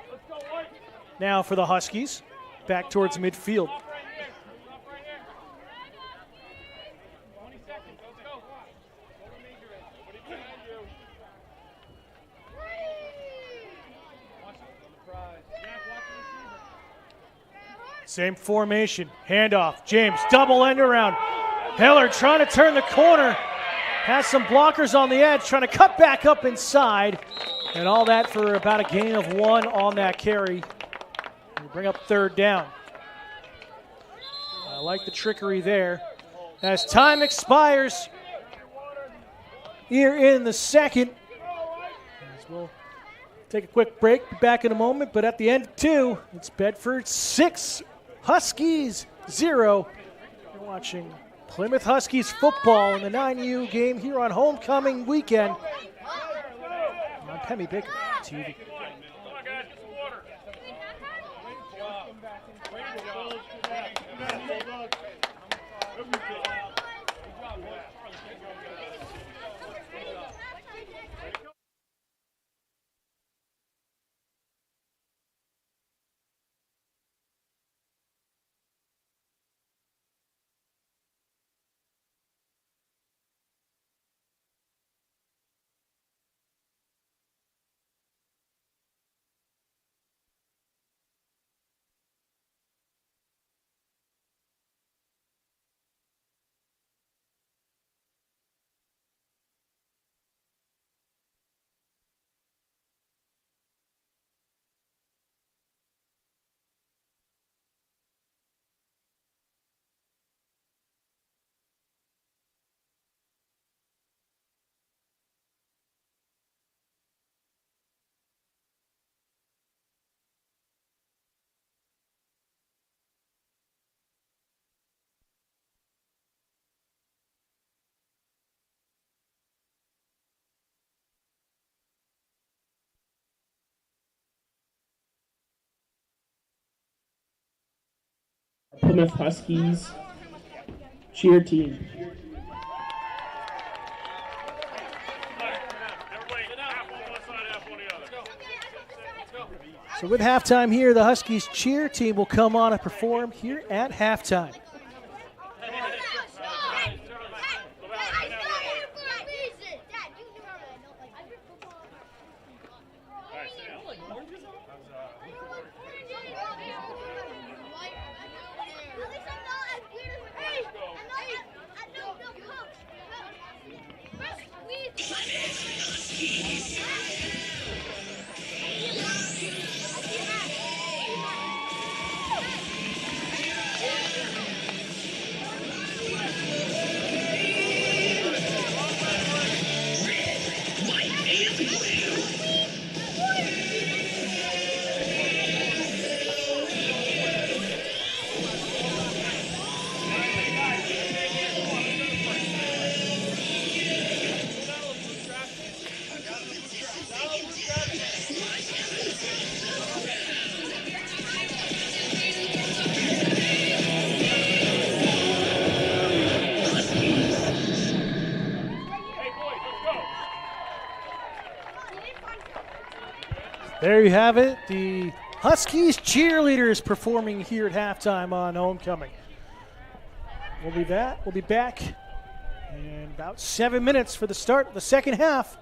now for the Huskies, back towards midfield. Same formation, handoff, James, double end around. Hillard trying to turn the corner, has some blockers on the edge, trying to cut back up inside, and all that for about a gain of 1 on that carry. We bring up 3rd down. I like the trickery there. As time expires here in the 2nd, as we'll take a quick break, be back in a moment, but at the end of 2, it's Bedford 6, Huskies 0. You're watching Plymouth Huskies football in the 9U game here on homecoming weekend. I'm Pemmy Baker, TV. Plymouth Huskies cheer team. So with halftime here, the Huskies cheer team will come on and perform here at halftime. There you have it. The Huskies cheerleaders performing here at halftime on homecoming. We'll be back in about 7 minutes for the start of the second half.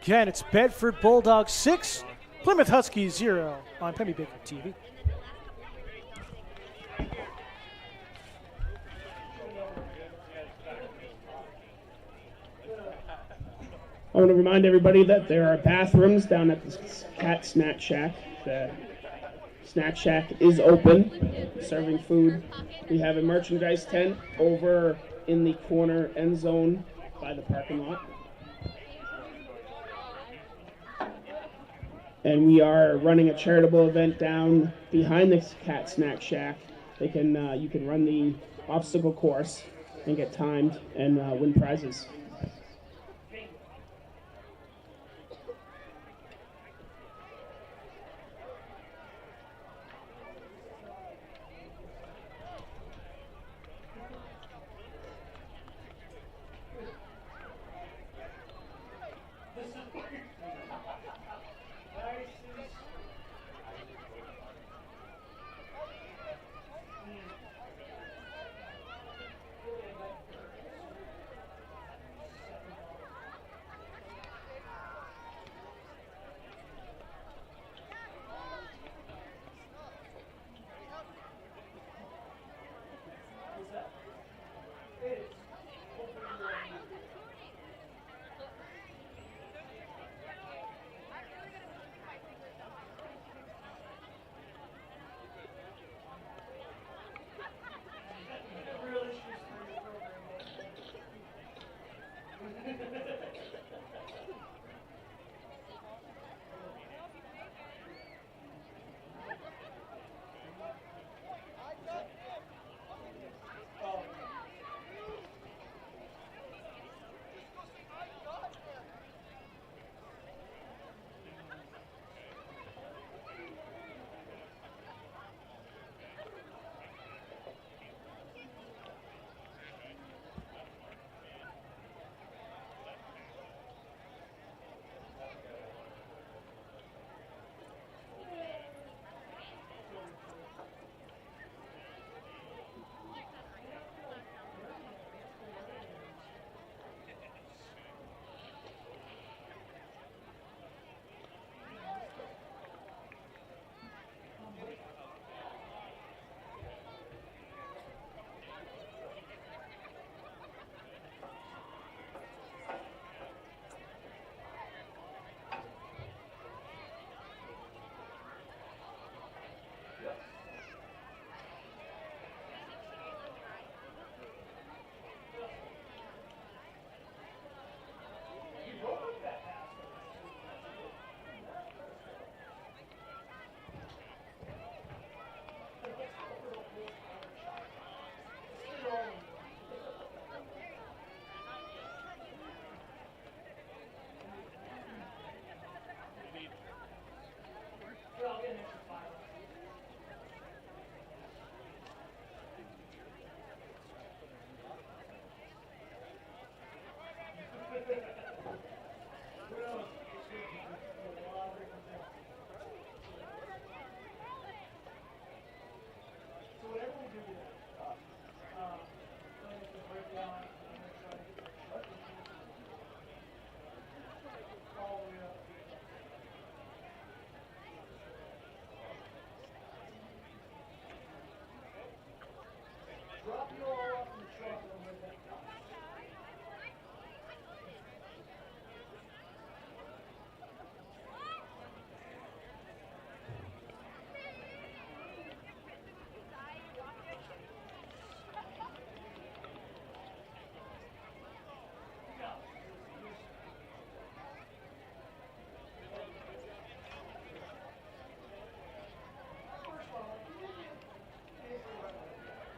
Again, it's Bedford Bulldogs 6, Plymouth Huskies 0 on Penny Baker TV. I want to remind everybody that there are bathrooms down at the Cat Snack Shack. The Snack Shack is open, serving food. We have a merchandise tent over in the corner end zone by the parking lot. And we are running a charitable event down behind the Cat Snack Shack. You can run the obstacle course and get timed and win prizes.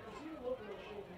Does he look real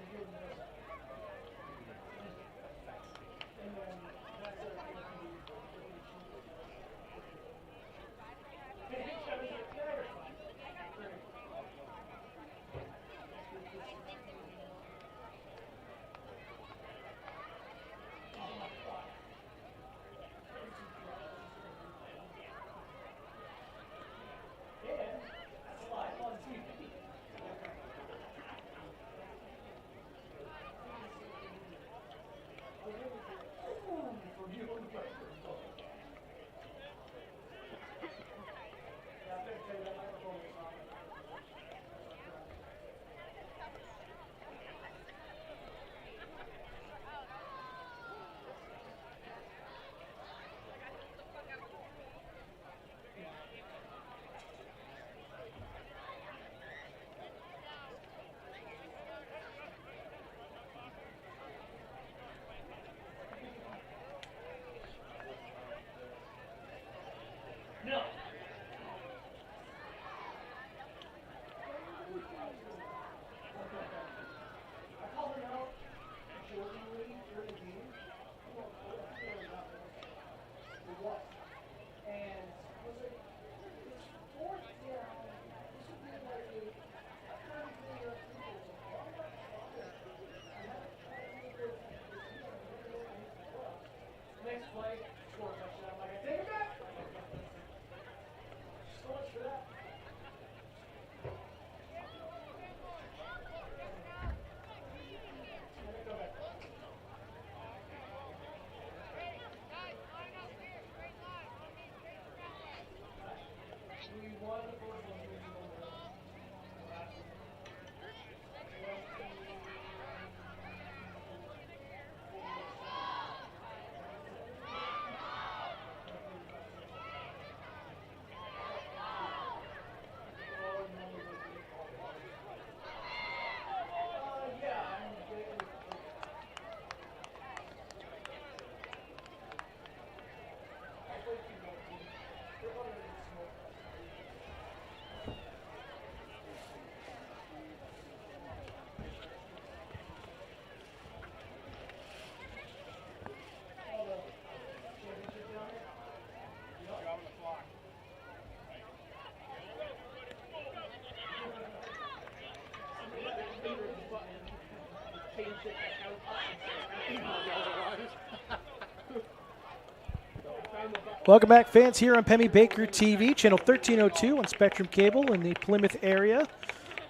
Welcome back, fans, here on Pemmy Baker TV, channel 1302 on Spectrum Cable in the Plymouth area.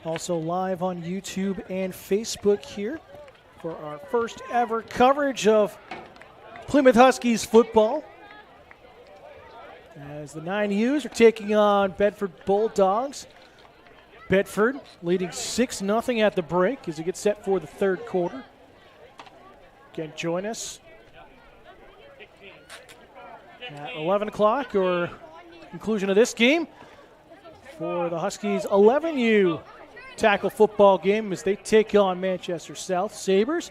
Also live on YouTube and Facebook here for our first ever coverage of Plymouth Huskies football. As the 9U's are taking on Bedford Bulldogs. Bedford leading 6-0 at the break as we get set for the third quarter. Again, join us at 11 o'clock or conclusion of this game for the Huskies 11U tackle football game as they take on Manchester South Sabres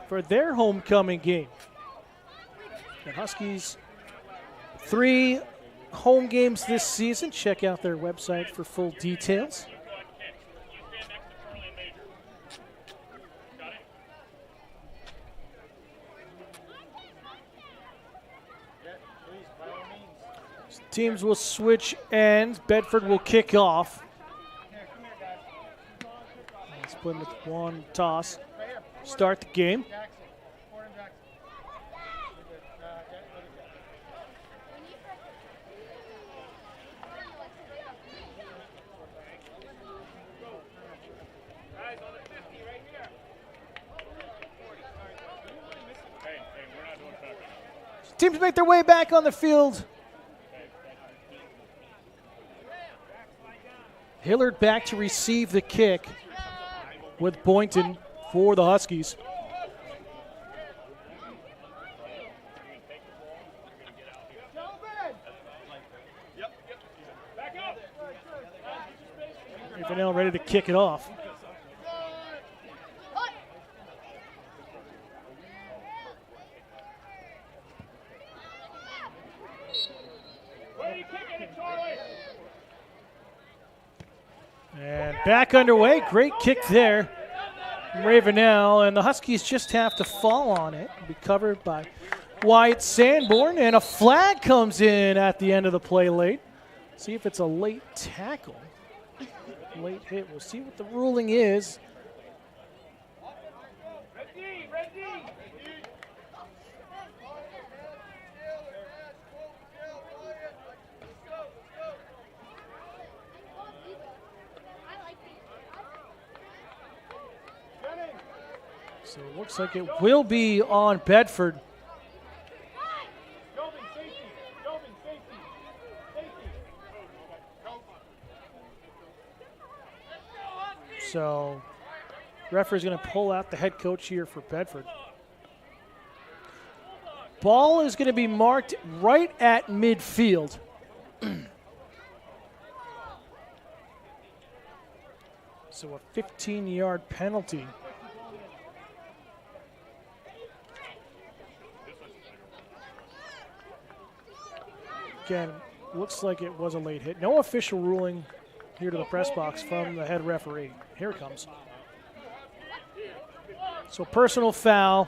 for their homecoming game. The Huskies 3 home games this season. Check out their website for full details. Teams will switch ends. Bedford will kick off. Split with one toss. Start the game. Teams make their way back on the field. Hillard back to receive the kick with Boynton for the Huskies. Vanell ready to kick it off. And back underway. Great kick there. Ravenel, and the Huskies just have to fall on it. Be covered by Wyatt Sanborn, and a flag comes in at the end of the play late. See if it's a late tackle. Late hit. We'll see what the ruling is. So it looks like it will be on Bedford. So referee's going to pull out the head coach here for Bedford. Ball is going to be marked right at midfield. So a 15-yard penalty. Again, looks like it was a late hit. No official ruling here to the press box from the head referee. Here it comes. So personal foul,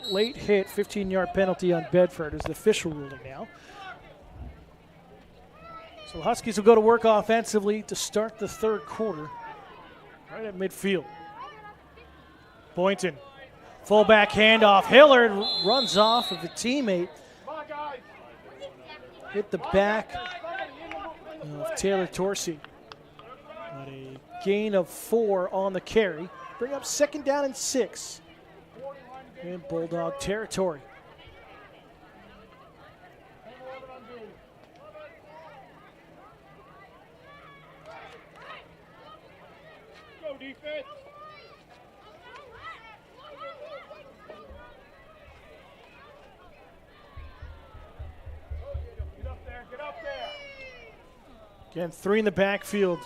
late hit, 15-yard penalty on Bedford is the official ruling now. So the Huskies will go to work offensively to start the third quarter, right at midfield. Boynton, fullback handoff. Hillard runs off of a teammate. Hit the back of Taylor Torsey. But a gain of 4 on the carry. Bring up 2nd down and 6 in Bulldog territory. Go defense. Get up there. Again, 3 in the backfield.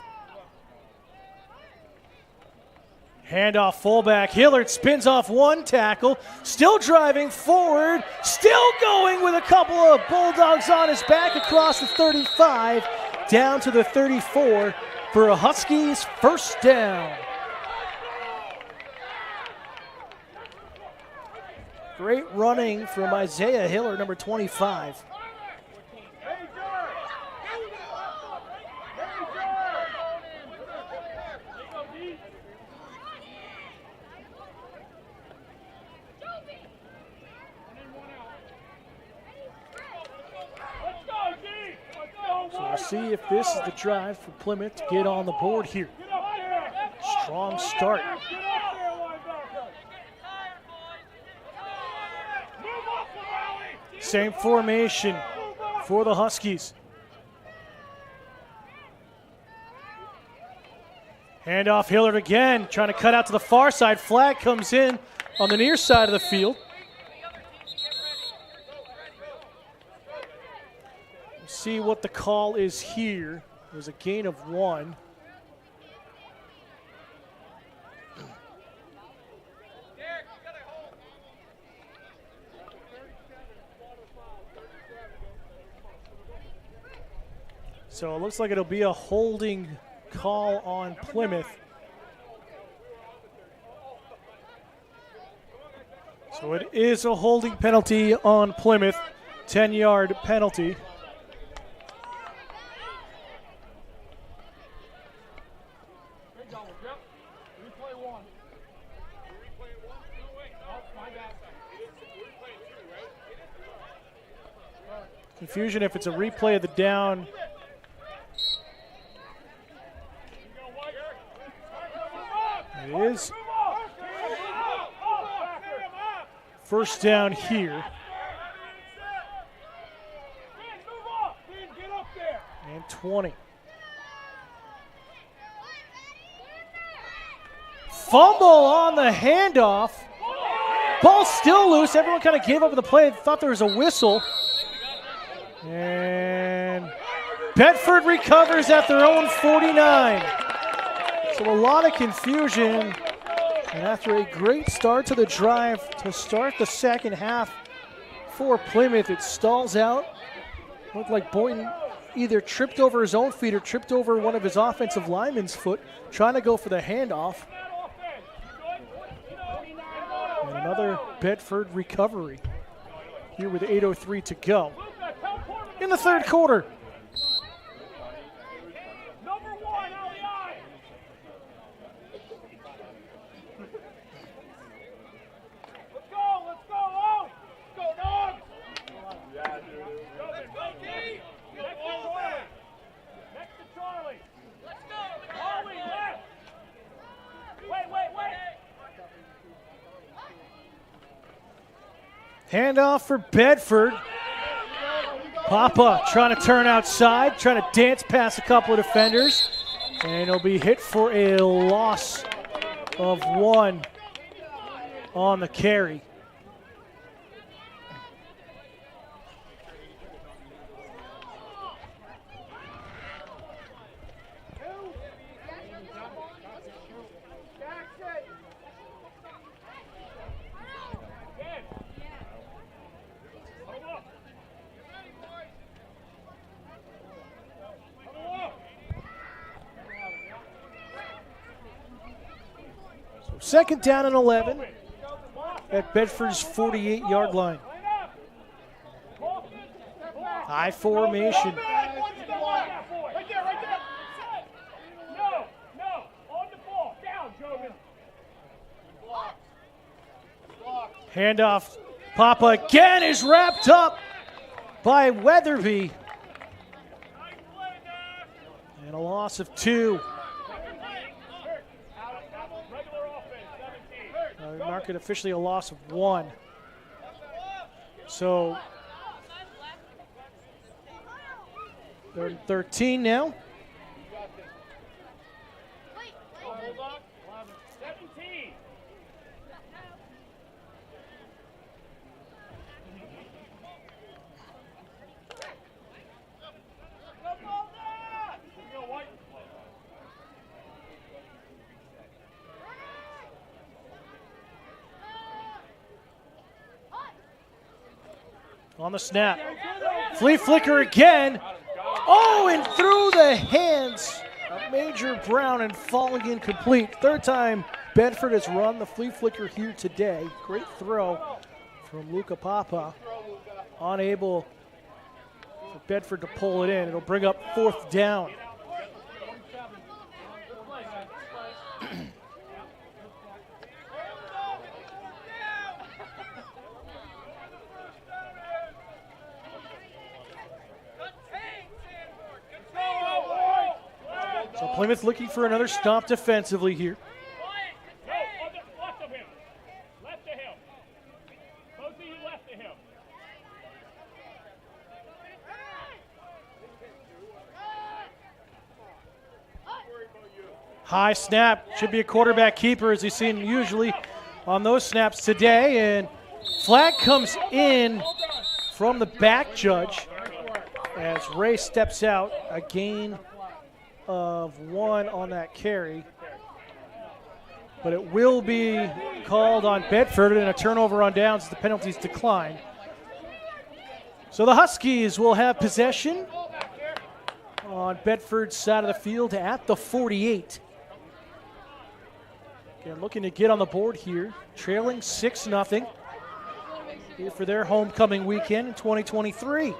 Handoff fullback. Hillard spins off one tackle. Still driving forward. Still going with a couple of Bulldogs on his back across the 35 down to the 34 for a Huskies first down. Great running from Isaiah Hillard, number 25. see if this is the drive for Plymouth to get on the board here. Strong start. Same formation for the Huskies. Handoff Hillard again, trying to cut out to the far side. Flag comes in on the near side of the field. Let's see what the call is here. It was a gain of 1. So it looks like it'll be a holding call on Plymouth. So it is a holding penalty on Plymouth, 10-yard penalty. Confusion if it's a replay of the down. It is. First down here. And 20. Fumble on the handoff. Ball still loose. Everyone kind of gave up the play. Thought there was a whistle. And Bedford recovers at their own 49. So a lot of confusion. And after a great start to the drive to start the second half for Plymouth, it stalls out. Looked like Boynton either tripped over his own feet or tripped over one of his offensive linemen's foot, trying to go for the handoff. And another Bedford recovery here with 8:03 to go in the third quarter. Handoff for Bedford. Papa trying to turn outside, trying to dance past a couple of defenders. And he'll be hit for a loss of 1 on the carry. Second down and 11 at Bedford's 48-yard line. High formation. Handoff. Papa again is wrapped up by Weatherby. And a loss of 2. Mark it officially a loss of 1. So they're in 13 now. On the snap. Flea flicker again. Oh, and through the hands of Major Brown and falling incomplete. Third time Bedford has run the flea flicker here today. Great throw from Luca Papa. Unable for Bedford to pull it in. It'll bring up 4th down. Plymouth looking for another stop defensively here. Go, left of him. Left of him. Both of you left of him. High snap. Should be a quarterback keeper, as he's seen usually on those snaps today. And flag comes in from the back judge as Ray steps out. A gain of 1 on that carry. But it will be called on Bedford, and a turnover on downs as the penalties decline. So the Huskies will have possession on Bedford's side of the field at the 48. Again, looking to get on the board here, trailing 6-0 here for their homecoming weekend in 2023.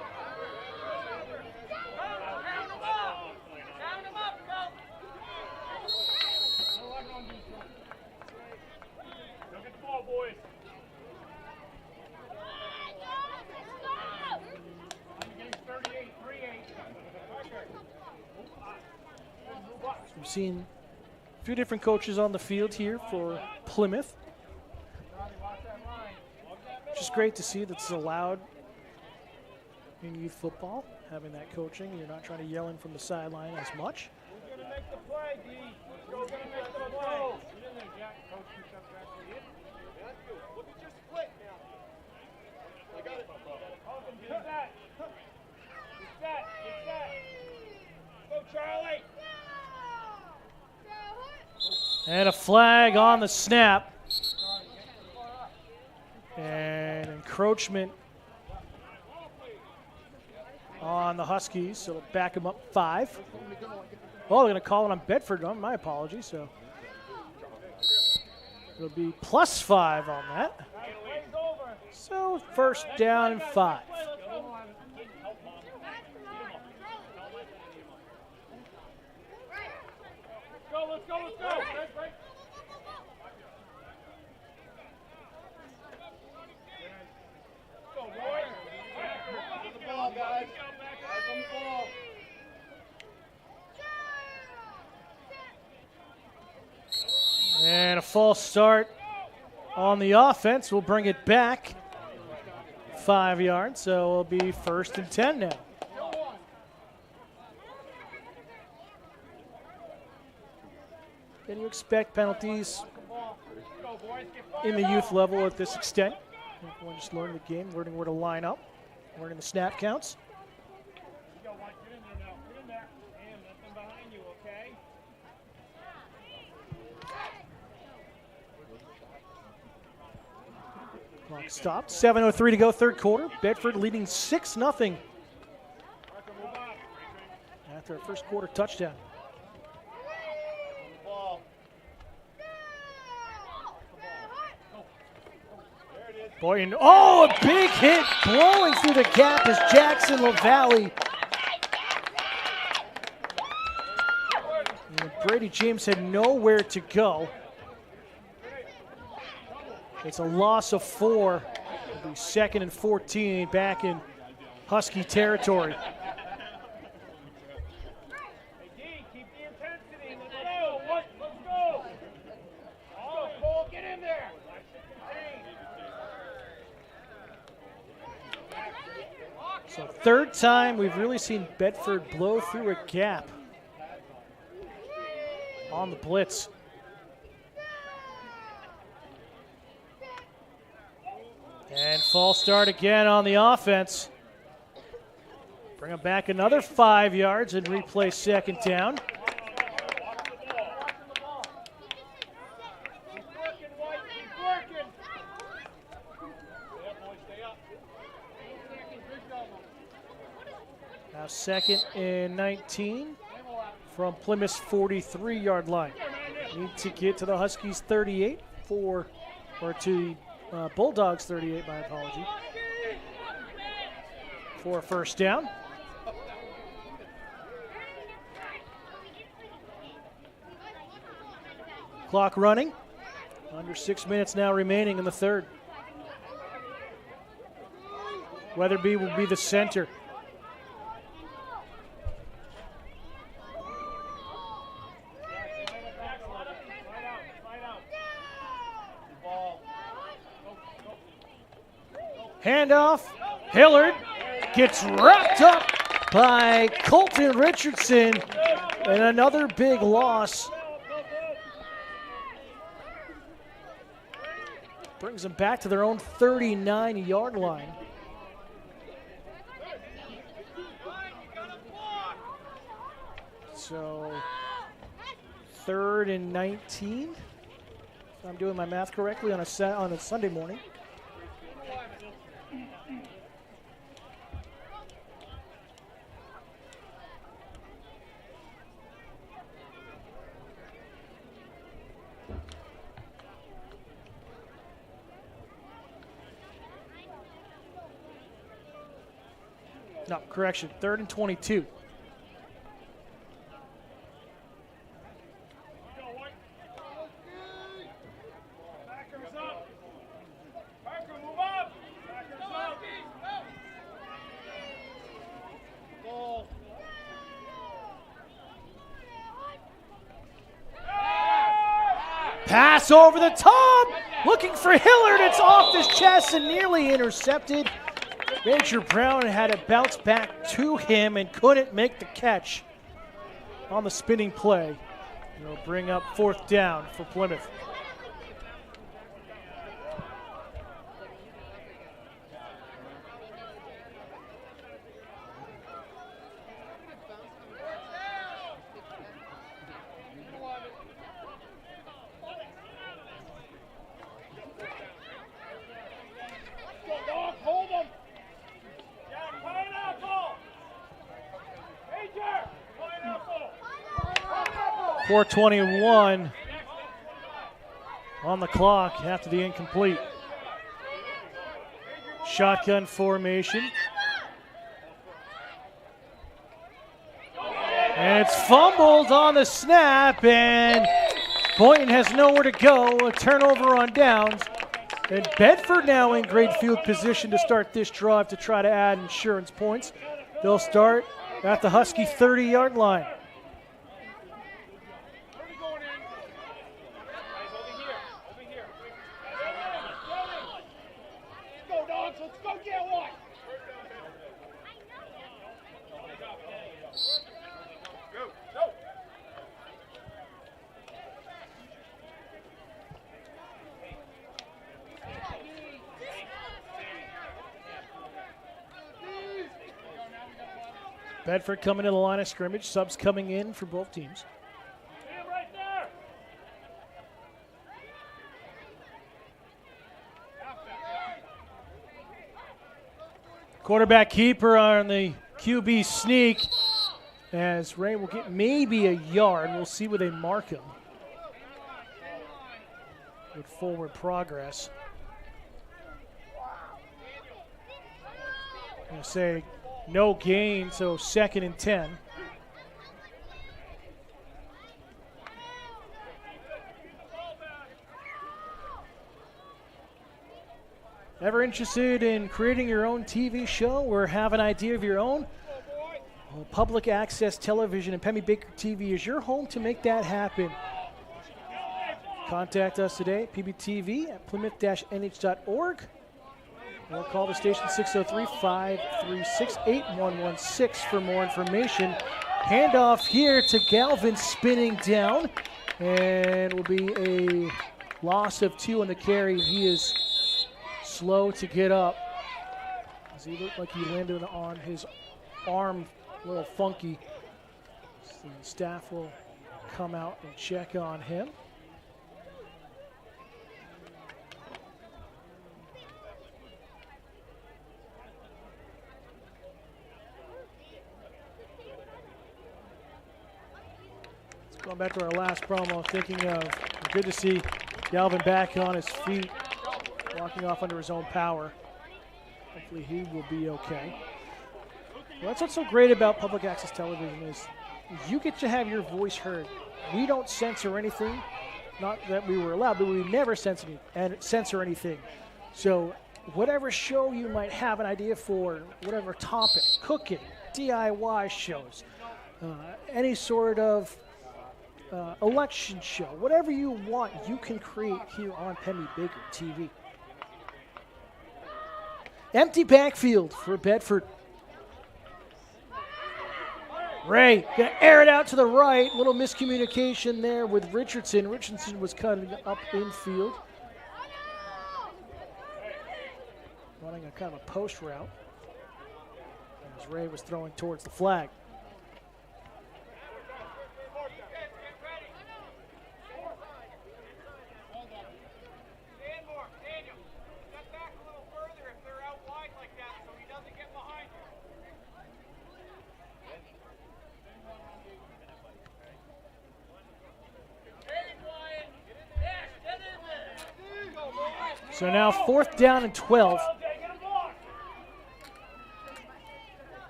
We've seen a few different coaches on the field here for Plymouth. Which is great to see that's allowed in youth football, having that coaching. You're not trying to yell in from the sideline as much. Who's going to make the play, D? Who's going to make the play? Get in there, Jack. Coach, you step back for you. That's good. Look at your split now. I got it. Get that. Get that. Get that. Go, Charlie. And a flag on the snap. And encroachment on the Huskies, so it'll back them up 5. Oh, they're going to call it on Bedford. Oh, my apologies. So it'll be +5 on that. So first down and 5. Let's go. Go, boys. On the ball, guys. Guys on the ball. And a false start on the offense. We'll bring it back 5 yards, so it'll be 1st and 10 now. Can you expect penalties in the youth level at this extent? Everyone just learning the game, learning where to line up, learning the snap counts. Get in there now. Get in there. And nothing behind you, okay? Clock stopped. 7:03 to go, third quarter. Bedford leading 6-0 after a first quarter touchdown. Boy, and oh, a big hit blowing through the gap is Jackson LaValle. And Brady James had nowhere to go. It's a loss of 4. It'll be 2nd and 14 back in Husky territory. Hey, D, keep the intensity. Let's go. Let's go. Oh, Cole, get in there. So third time we've really seen Bedford blow through a gap on the blitz. And false start again on the offense. Bring them back another 5 yards and replay 2nd down. Now 2nd and 19 from Plymouth's 43-yard line. Need to get to the Huskies 38 or to Bulldogs 38, my apology, for a first down. Clock running. Under 6 minutes now remaining in the third. Weatherby will be the center. Handoff. Hillard gets wrapped up by Colton Richardson, and another big loss. Brings them back to their own 39-yard line. So 3rd and 19. If I'm doing my math correctly on a Sunday morning. No, correction, 3rd and 22. Pass over the top, looking for Hillard. It's off his chest and nearly intercepted. Major Brown had it bounce back to him and couldn't make the catch on the spinning play. It'll bring up 4th down for Plymouth. Hold him. 4:21 on the clock after the incomplete. Shotgun formation. And it's fumbled on the snap, and Boynton has nowhere to go. A turnover on downs. And Bedford now in great field position to start this drive to try to add insurance points. They'll start at the Husky 30-yard line. Bedford coming to the line of scrimmage. Subs coming in for both teams. Right there. Quarterback keeper on the QB sneak, as Ray will get maybe a yard. We'll see where they mark him with forward progress. I'm going to say no gain, so 2nd and 10. Ever interested in creating your own TV show or have an idea of your own? Well, Public Access Television and Pemmy Baker TV is your home to make that happen. Contact us today, pbtv at plymouth-nh.org. Or call the station 603-536-8116 for more information. Handoff here to Galvin, spinning down, and will be a loss of 2 on the carry. He is slow to get up, as he looked like he landed on his arm a little funky. So the staff will come out and check on him. Going back to our last promo, thinking of good to see Galvin back on his feet, walking off under his own power. Hopefully he will be okay. Well, that's what's so great about public access television is you get to have your voice heard. We don't censor anything. Not that we were allowed, but we never censor anything. So whatever show you might have an idea for, whatever topic, cooking, DIY shows, any sort of election show, whatever you want, you can create here on Pemmy Baker TV. Empty backfield for Bedford. Ray gonna air it out to the right. Little miscommunication there with Richardson. Richardson was cutting up infield. Running a kind of a post route. As Ray was throwing towards the flag. So now 4th down and 12.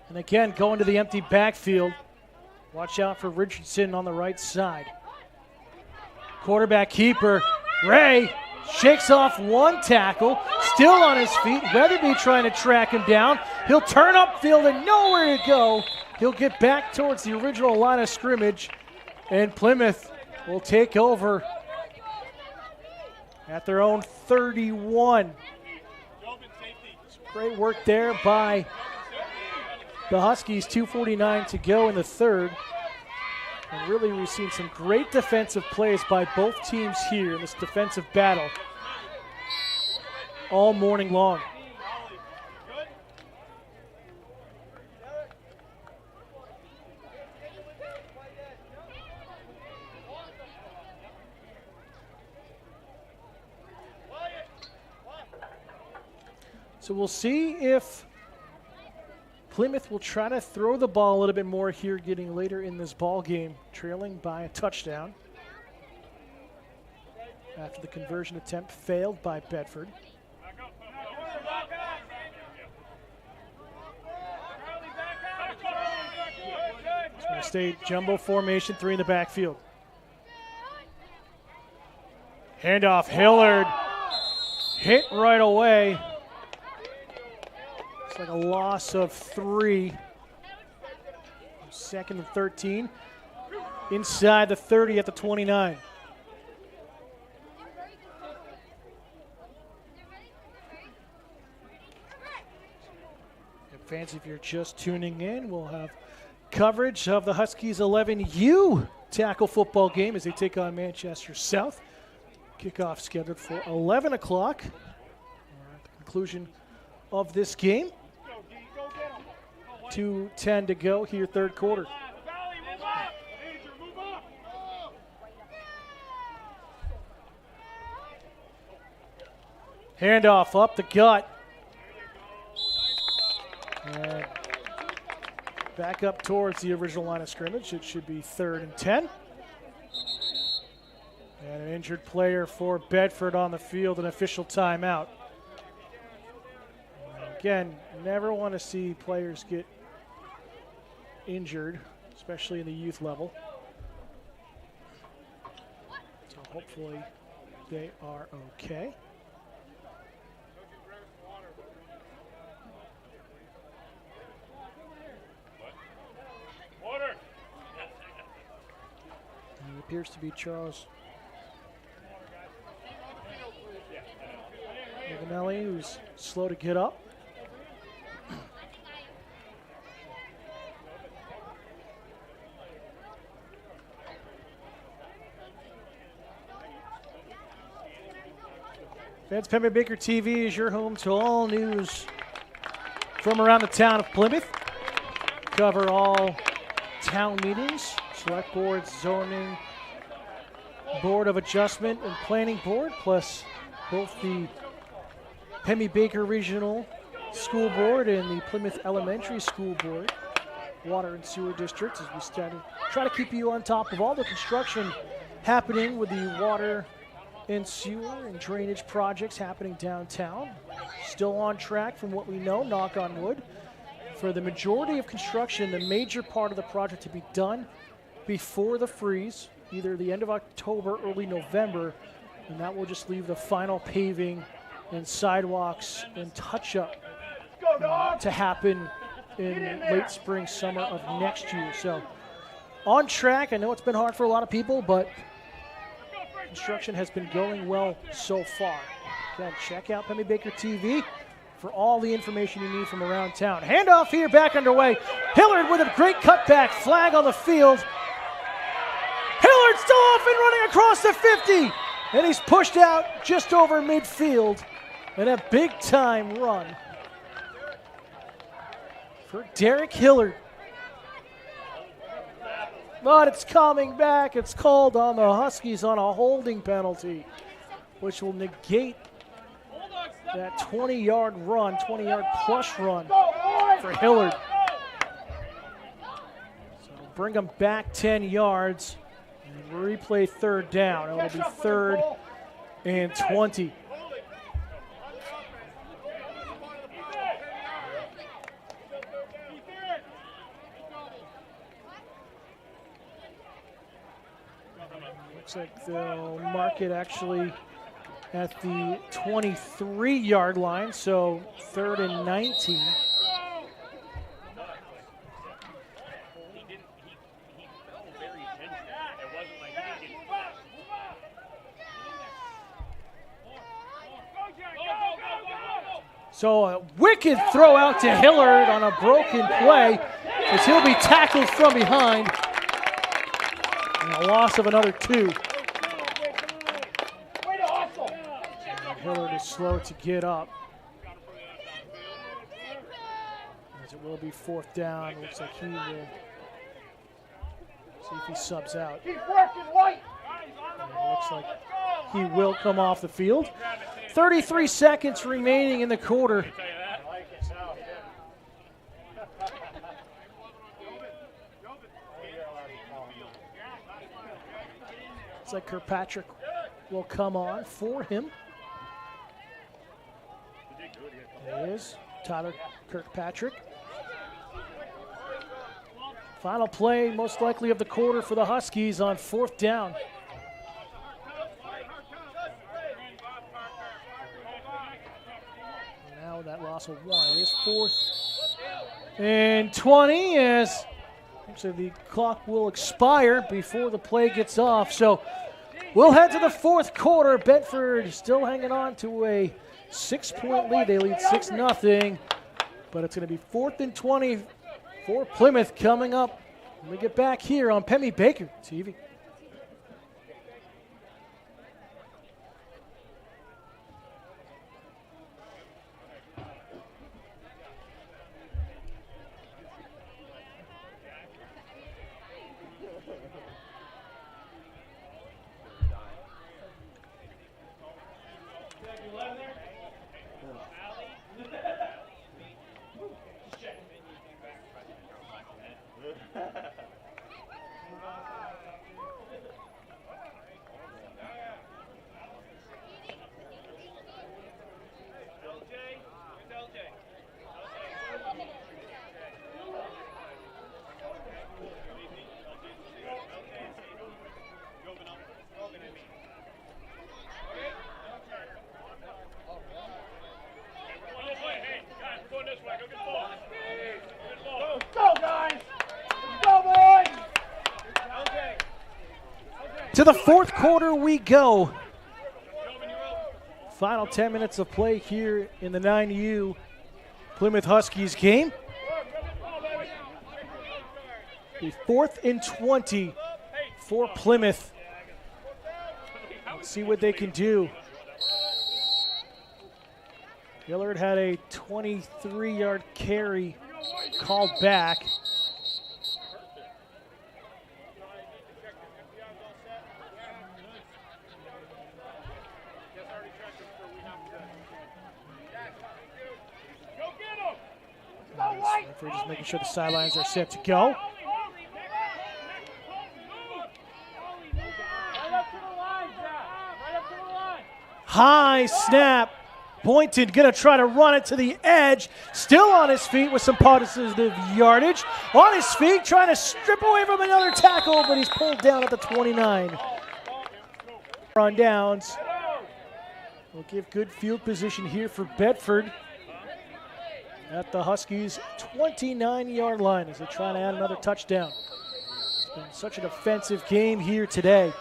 And again, going to the empty backfield. Watch out for Richardson on the right side. Quarterback keeper, Ray, shakes off one tackle, still on his feet. Weatherby trying to track him down. He'll turn upfield and nowhere to go. He'll get back towards the original line of scrimmage, and Plymouth will take over at their own 31. Great work there by the Huskies. 2:49 to go in the third. And really, we've seen some great defensive plays by both teams here in this defensive battle all morning long. So we'll see if Plymouth will try to throw the ball a little bit more here, getting later in this ball game, trailing by a touchdown after the conversion attempt failed by Bedford. It's going to stay jumbo formation, 3 in the backfield. Handoff, Hillard hit right away. It's like a loss of 3. 2nd and 13. Inside the 30 at the 29. And fans, if you're just tuning in, we'll have coverage of the Huskies 11U tackle football game as they take on Manchester South. Kickoff scheduled for 11 o'clock. At the conclusion of this game. 2:10 to go here, third quarter. Handoff up the gut. And back up towards the original line of scrimmage. It should be 3rd and 10. And an injured player for Bedford on the field, an official timeout. Again, never want to see players get injured, especially in the youth level. So hopefully they are okay. Water. And it appears to be Charles Ravenelli, who's slow to get up. Fans, Pemmy Baker TV is your home to all news from around the town of Plymouth. Cover all town meetings, select board, zoning, board of adjustment, and planning board, plus both the Pemmy Baker Regional School Board and the Plymouth Elementary School Board, water and sewer districts, as we try to keep you on top of all the construction happening with the water and sewer and drainage projects happening downtown. Still on track from what we know, knock on wood. For the majority of construction, the major part of the project to be done before the freeze, either the end of October, early November, and that will just leave the final paving and sidewalks and touch-up to happen in late spring, summer of next year. So on track. I know it's been hard for a lot of people, but construction has been going well so far. Again, check out Pemmy Baker TV for all the information you need from around town. Handoff here, back underway. Hillard with a great cutback, flag on the field. Hillard still off and running across the 50, and he's pushed out just over midfield. And a big-time run for Derek Hillard. But it's coming back. It's called on the Huskies on a holding penalty, which will negate that 20-yard run, 20-yard plus run for Hillard. So bring them back 10 yards and replay third down. It'll be 3rd and 20. Looks like they'll mark it actually at the 23-yard line, so 3rd and 19. So a wicked throw out to Hillard on a broken play as he'll be tackled from behind. And a loss of another 2. Hillard is slow to get up. As it will be 4th down. Looks like he will see if he subs out. And it looks like he will come off the field. 33 seconds remaining in the quarter. Looks like Kirkpatrick will come on for him. There he is, Tyler Kirkpatrick. Final play, most likely of the quarter for the Huskies on 4th down. Now that loss of 1. It is 4th and 20 as actually the clock will expire before the play gets off. So we'll head to the 4th quarter. Bedford still hanging on to a 6-point lead. They lead 6-0, but it's going to be 4th and 20 for Plymouth coming up when we get back here on Pemmy Baker TV. To the 4th quarter we go. Final 10 minutes of play here in the 9U Plymouth Huskies game. The 4th and 20 for Plymouth. Let's see what they can do. Hillard had a 23-yard carry called back. We're just making sure the sidelines are set to go. High snap. Boynton gonna try to run it to the edge. Still on his feet with some positive yardage. On his feet, trying to strip away from another tackle, but he's pulled down at the 29. On downs. We'll give good field position here for Bedford at the Huskies' 29-yard line as they try to add another touchdown. It's been such an offensive game here today.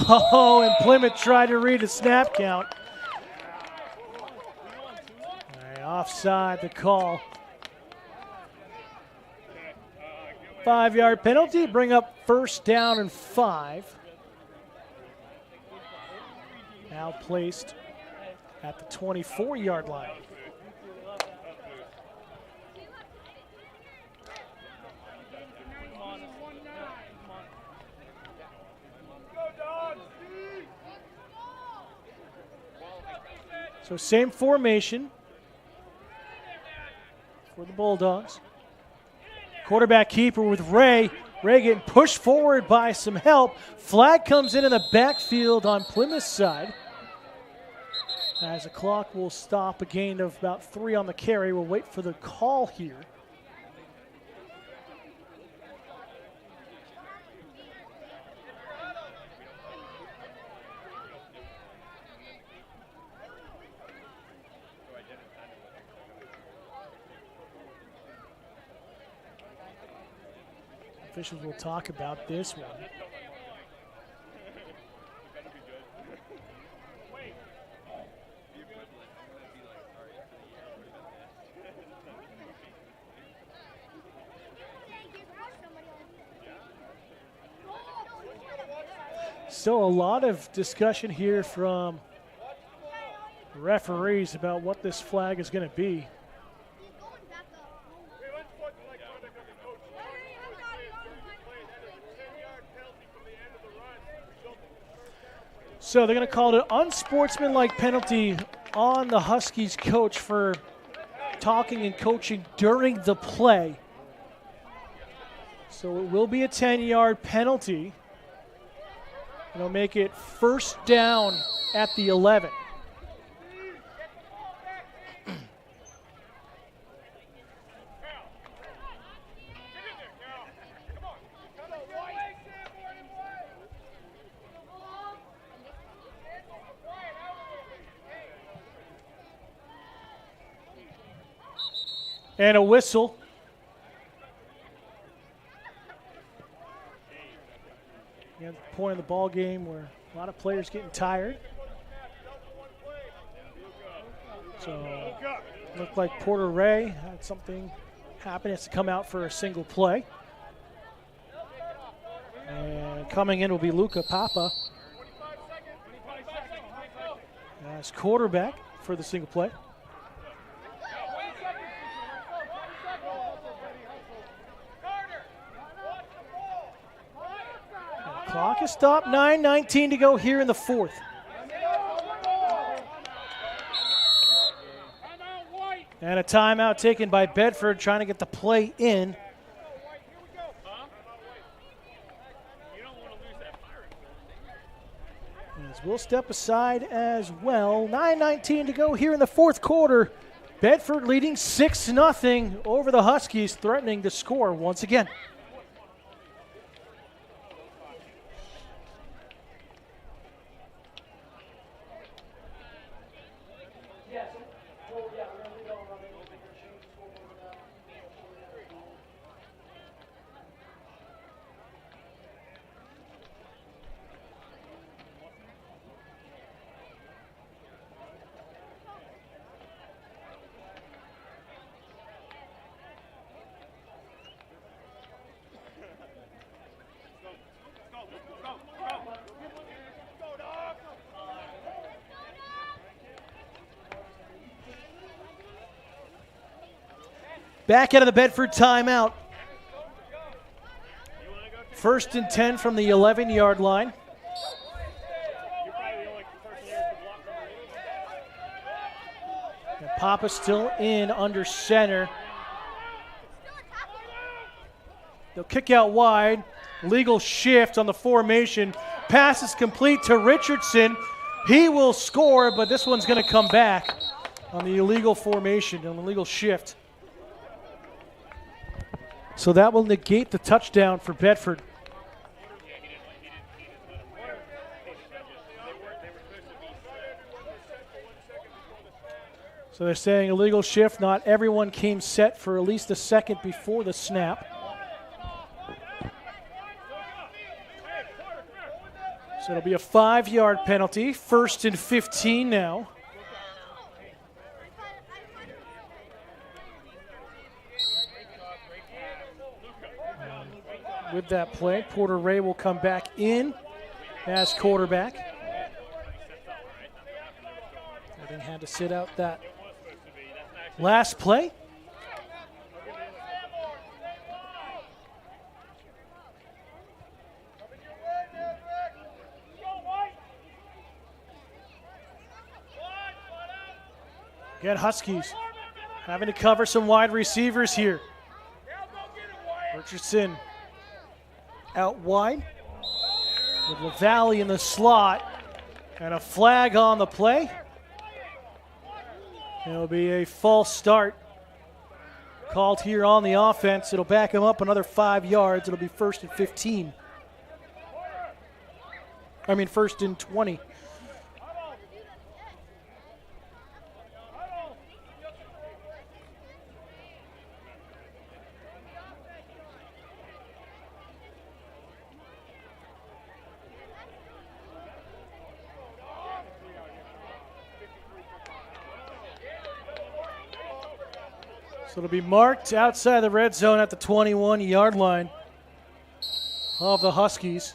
Oh, and Plymouth tried to read the snap count. All right, offside the call. 5-yard penalty, bring up first down and 5. Now placed at the 24-yard line. So same formation for the Bulldogs. Quarterback keeper with Ray. Ray getting pushed forward by some help. Flag comes in the backfield on Plymouth's side. As the clock will stop, a gain of about 3 on the carry. We'll wait for the call here. Officials will talk about this one. Still a lot of discussion here from referees about what this flag is going to be. So they're going to call it an unsportsmanlike penalty on the Huskies coach for talking and coaching during the play. So it will be a 10-yard penalty. It'll make it first down at the 11. And a whistle. At the point of the ball game where a lot of players getting tired. So looked like Porter Ray had something happen. He has to come out for a single play. And coming in will be Luca Papa as quarterback for the single play. Clock is stopped, 9:19 to go here in the 4th. And a timeout taken by Bedford trying to get the play in. As we'll step aside as well. 9:19 to go here in the 4th quarter. Bedford leading 6-0 over the Huskies, threatening to score once again. Back out of the Bedford timeout. 1st and 10 from the 11-yard line. And Papa still in under center. They'll kick out wide. Legal shift on the formation. Pass is complete to Richardson. He will score, but this one's going to come back on the illegal formation, on the illegal shift. So that will negate the touchdown for Bedford. So they're saying illegal shift. Not everyone came set for at least a second before the snap. So it'll be a 5-yard penalty. 1st and 15 now. With that play, Porter Ray will come back in as quarterback. Having had to sit out that last play. Again, Huskies having to cover some wide receivers here. Richardson out wide with LaValle in the slot and a flag on the play. It'll be a false start called here on the offense. It'll back him up another 5 yards. It'll be 1st and 15. 1st and 20. So it'll be marked outside the red zone at the 21-yard line of the Huskies.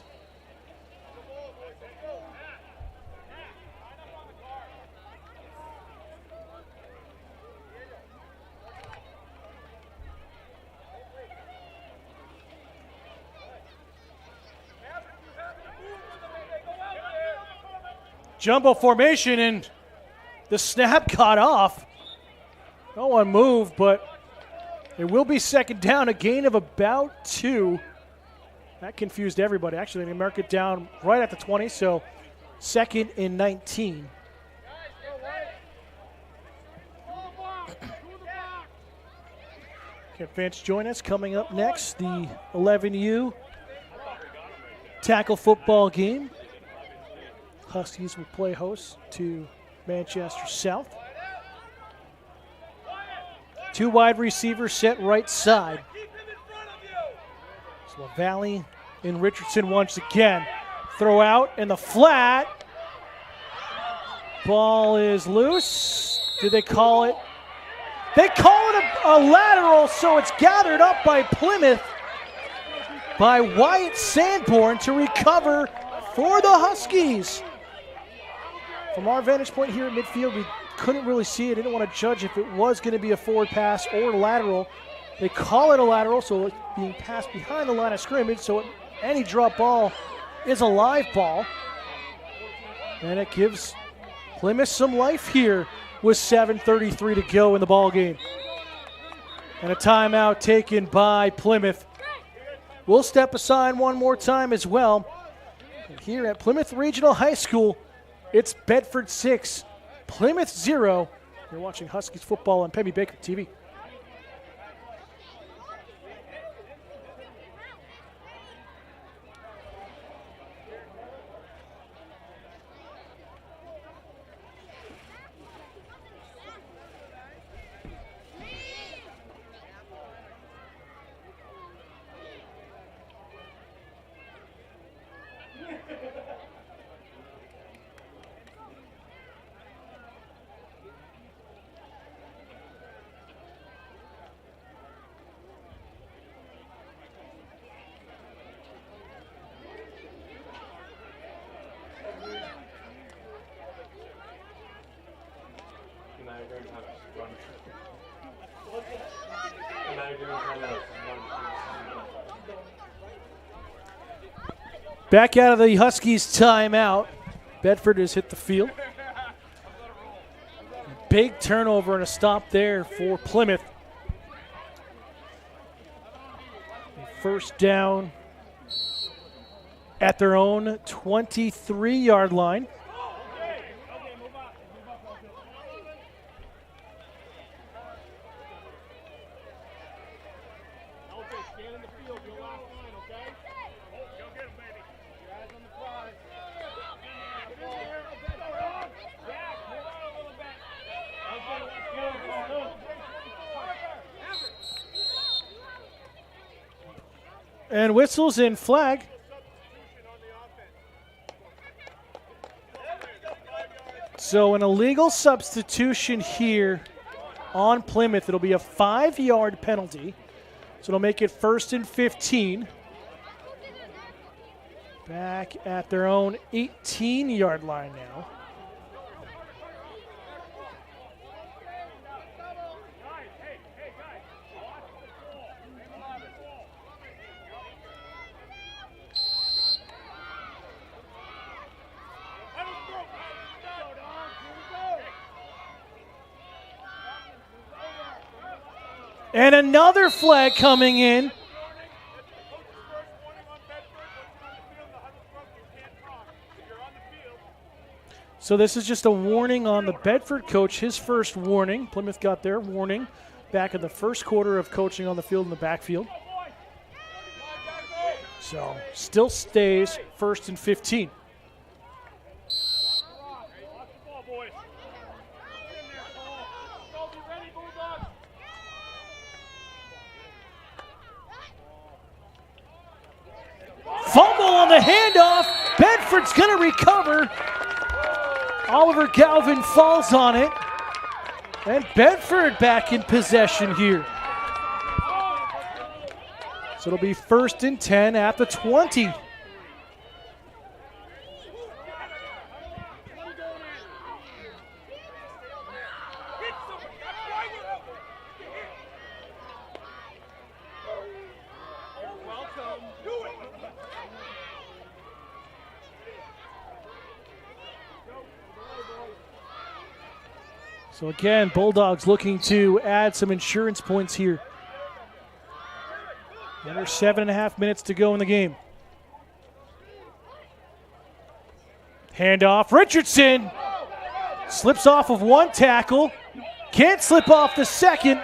Jumbo formation, and the snap got off. No one moved, but it will be 2nd down, a gain of about 2. That confused everybody. Actually, they mark it down right at the 20, so 2nd and 19. Can Vance join us? Coming up next, the 11U tackle football game. Huskies will play host to Manchester South. 2 wide receivers set right side. So LaValle and Richardson once again. Throw out in the flat. Ball is loose. Did they call it? They call it a lateral, so it's gathered up by Plymouth by Wyatt Sanborn to recover for the Huskies. From our vantage point here at midfield, we couldn't really see it. Didn't want to judge if it was going to be a forward pass or a lateral. They call it a lateral, so it's being passed behind the line of scrimmage, so any drop ball is a live ball. And it gives Plymouth some life here with 7:33 to go in the ball game. And a timeout taken by Plymouth. We'll step aside one more time as well. And here at Plymouth Regional High School, it's Bedford 6, Plymouth 0. You're watching Huskies football on Pemmy Baker TV. Back out of the Huskies timeout. Bedford has hit the field. Big turnover and a stop there for Plymouth. First down at their own 23-yard line. And whistles and flag. So an illegal substitution here on Plymouth. It'll be a 5-yard penalty. So it'll make it 1st and 15. Back at their own 18-yard line now. And another flag coming in. So this is just a warning on the Bedford coach, his first warning. Plymouth got their warning back in the first quarter of coaching on the field in the backfield. So still stays 1st and 15. Fumble on the handoff. Bedford's going to recover. Oliver Galvin falls on it. And Bedford back in possession here. So it'll be 1st and 10 at the 20. So again, Bulldogs looking to add some insurance points here. Under 7.5 minutes to go in the game. Handoff, Richardson slips off of one tackle. Can't slip off the second.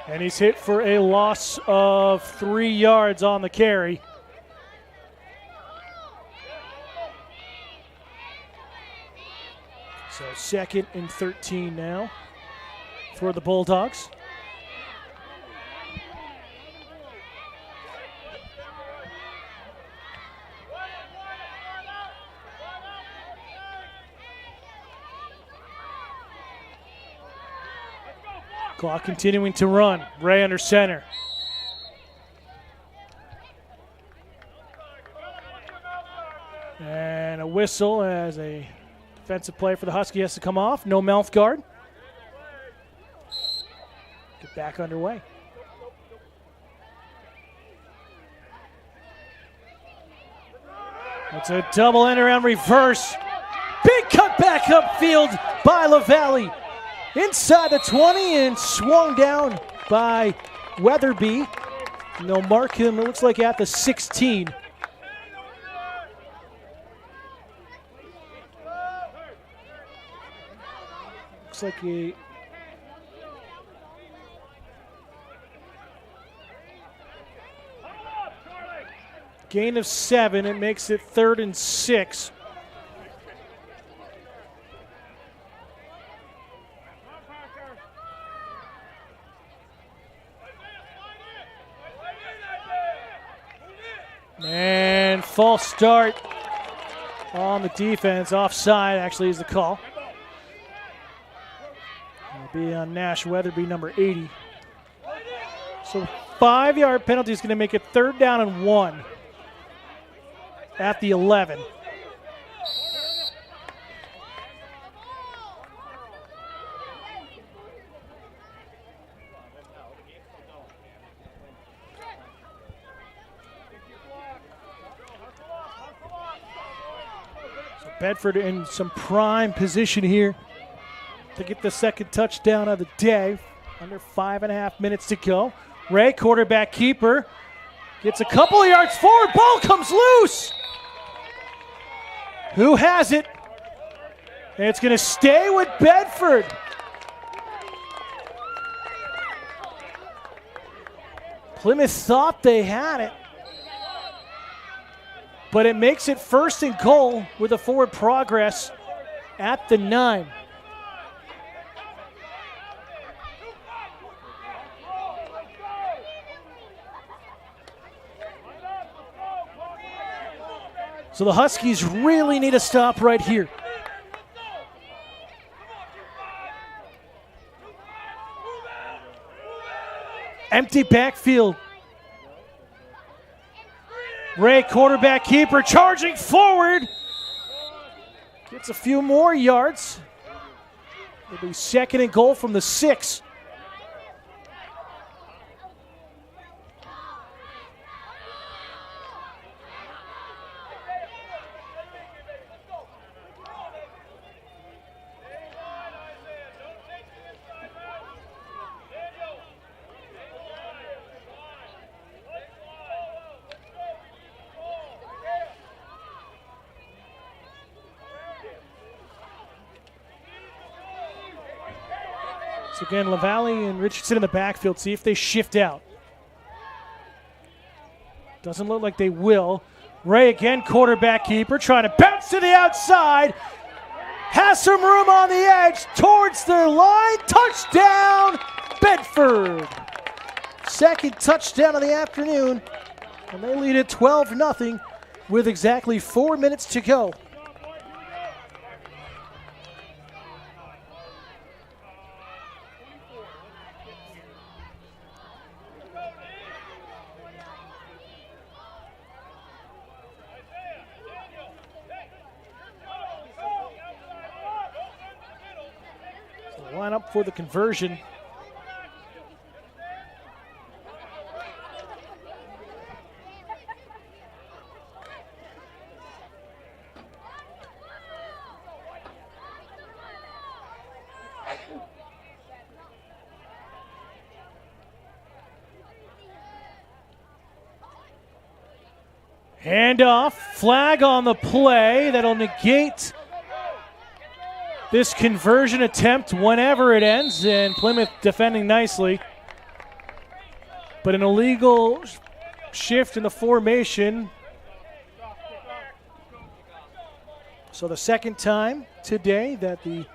And he's hit for a loss of 3 yards on the carry. So 2nd and 13 now for the Bulldogs. Clock continuing to run. Ray under center. And a whistle as a defensive play for the Husky has to come off. No mouth guard. Get back underway. It's a double end around reverse. Big cut back upfield by LaValle. Inside the 20 and swung down by Weatherby. And they'll mark him, it looks like, at the 16. Looks like a gain of 7. It makes it 3rd and 6. And false start on the defense. Offside actually is the call. It'll be on Nash Weatherby, number 80. So 5-yard penalty is going to make it 3rd down and 1 at the 11. Bedford in some prime position here to get the 2nd touchdown of the day. Under 5.5 minutes to go. Ray, quarterback keeper, gets a couple of yards forward. Ball comes loose. Who has it? And it's going to stay with Bedford. Plymouth thought they had it. But it makes it 1st and goal with a forward progress at the 9. So the Huskies really need a stop right here. Empty backfield. Ray, quarterback keeper, charging forward. Gets a few more yards. It'll be 2nd and goal from the 6. So again, LaValle and Richardson in the backfield. See if they shift out. Doesn't look like they will. Ray again, quarterback keeper, trying to bounce to the outside. Has some room on the edge, towards the line. Touchdown, Bedford. 2nd touchdown of the afternoon. And they lead it 12-0 with exactly 4 minutes to go. Line up for the conversion. Handoff, flag on the play. That'll negate this conversion attempt whenever it ends, and Plymouth defending nicely. But an illegal shift in the formation. So the 2nd time today that the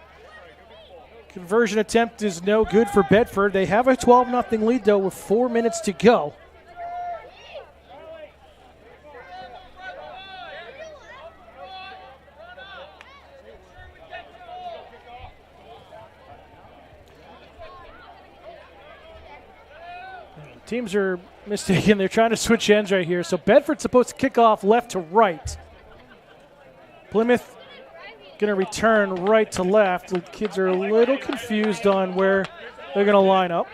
conversion attempt is no good for Bedford. They have a 12-0 lead, though, with 4 minutes to go. Teams are mistaken. They're trying to switch ends right here. So Bedford's supposed to kick off left to right. Plymouth going to return right to left. The kids are a little confused on where they're going to line up.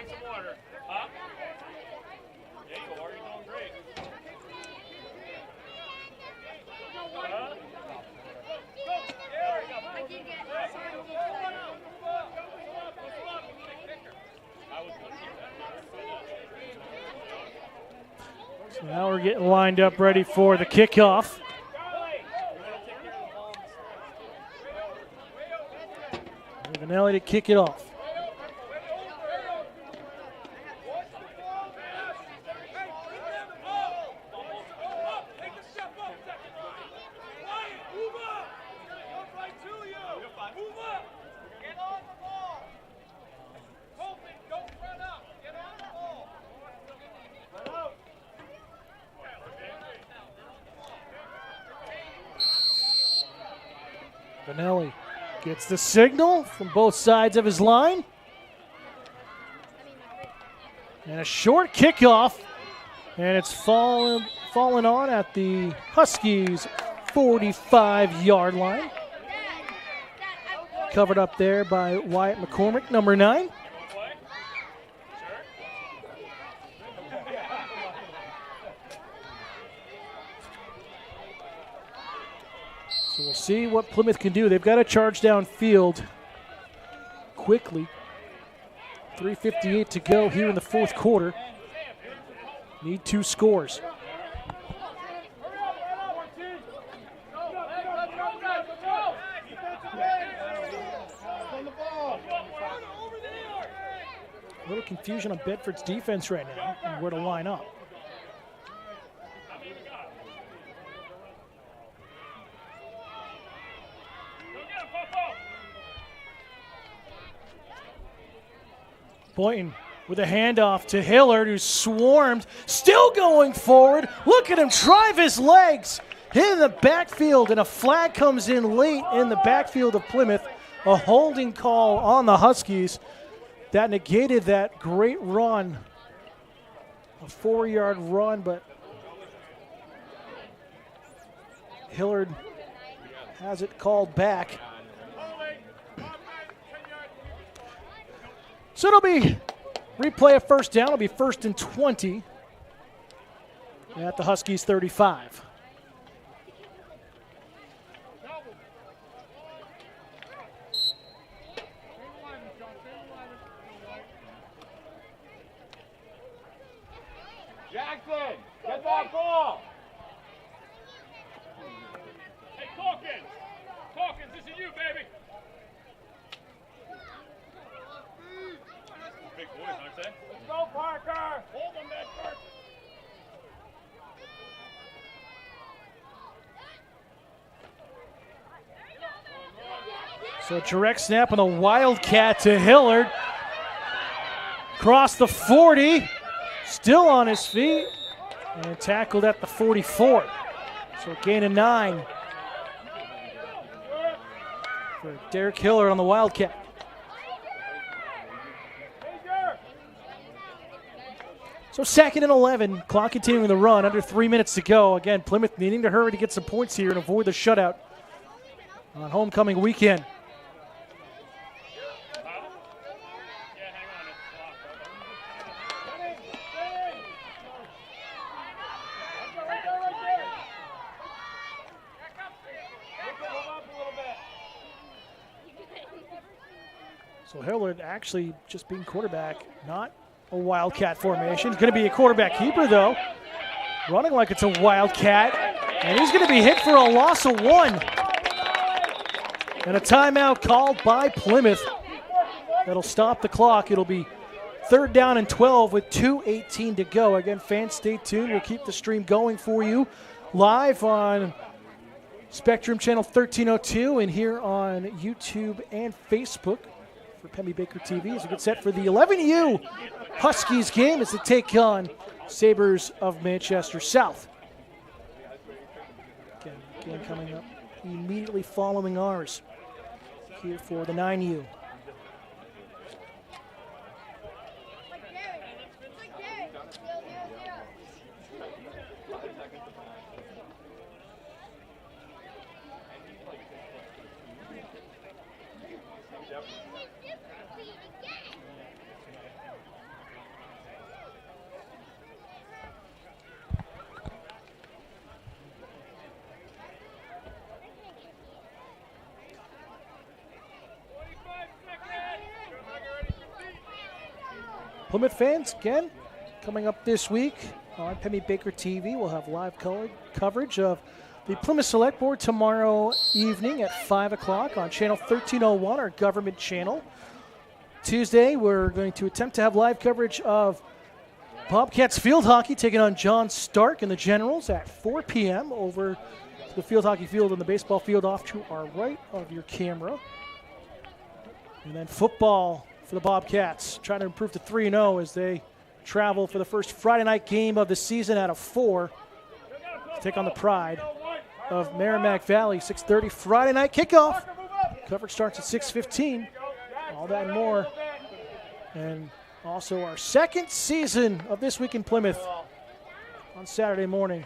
Now we're getting lined up ready for the kickoff. Vanelli to kick it off. Vanelli gets the signal from both sides of his line. And a short kickoff. And it's fallen on at the Huskies' 45-yard line. Covered up there by Wyatt McCormick, number 9. So we'll see what Plymouth can do. They've got to charge downfield quickly. 3:58 to go here in the 4th quarter. Need 2 scores. A little confusion on Bedford's defense right now and where to line up. Boynton with a handoff to Hillard, who's swarmed, still going forward. Look at him drive his legs. hit in the backfield, and a flag comes in late in the backfield of Plymouth. A holding call on the Huskies that negated that great run. A 4-yard run, but Hillard has it called back. So it'll be replay of first down. It'll be 1st and 20 at the Huskies 35. Jackson, get that ball. Hey, Calkins, this is you, baby. Big boys, aren't they? Let's go, Parker. Hold them, Bedford. So direct snap on the Wildcat to Hillard. Across the 40. Still on his feet. And tackled at the 44. So a gain of 9 for Derek Hillard on the Wildcat. So 2nd and 11. Clock continuing the run. Under 3 minutes to go. Again, Plymouth needing to hurry to get some points here and avoid the shutout on homecoming weekend. So Hillard actually just being quarterback, not a Wildcat formation. He's going to be a quarterback keeper, though. Running like it's a Wildcat. And he's going to be hit for a loss of 1. And a timeout called by Plymouth. That'll stop the clock. It'll be 3rd down and 12 with 2:18 to go. Again, fans, stay tuned. We'll keep the stream going for you live on Spectrum Channel 1302 and here on YouTube and Facebook for Pemmy Baker TV as we get set for the 11U Huskies game as they take on Sabres of Manchester South. Again, game coming up immediately following ours here for the 9U. Plymouth fans, again, coming up this week on Pemmy Baker TV, we'll have live coverage of the Plymouth Select Board tomorrow evening at 5 o'clock on Channel 1301, our government channel. Tuesday, we're going to attempt to have live coverage of Bobcats field hockey taking on John Stark and the Generals at 4 p.m. over to the field hockey field and the baseball field off to our right of your camera. And then football for the Bobcats, trying to improve to 3-0 as they travel for the first Friday night game of the season out of 4 to take on the Pride of Merrimack Valley. 6:30 Friday night kickoff. Coverage starts at 6:15. All that and more. And also our second season of This Week in Plymouth on Saturday morning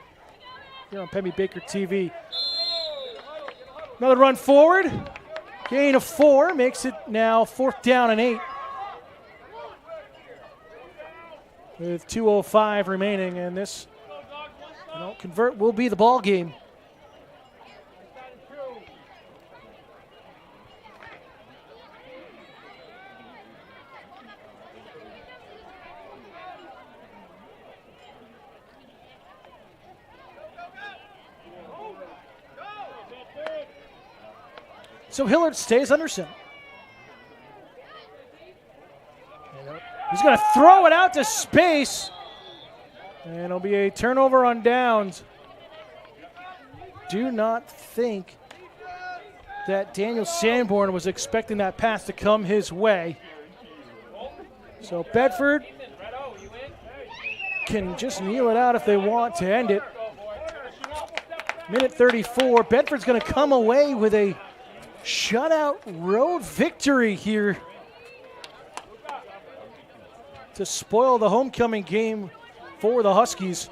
here on Pemmy Baker TV. Another run forward. Gain of 4 makes it now 4th down and 8. With 2:05 remaining, and this convert will be the ball game. So Hillard stays under center. He's going to throw it out to space. And it'll be a turnover on downs. Do not think that Daniel Sanborn was expecting that pass to come his way. So Bedford can just kneel it out if they want to end it. Minute 34. Bedford's going to come away with a shutout road victory here to spoil the homecoming game for the Huskies.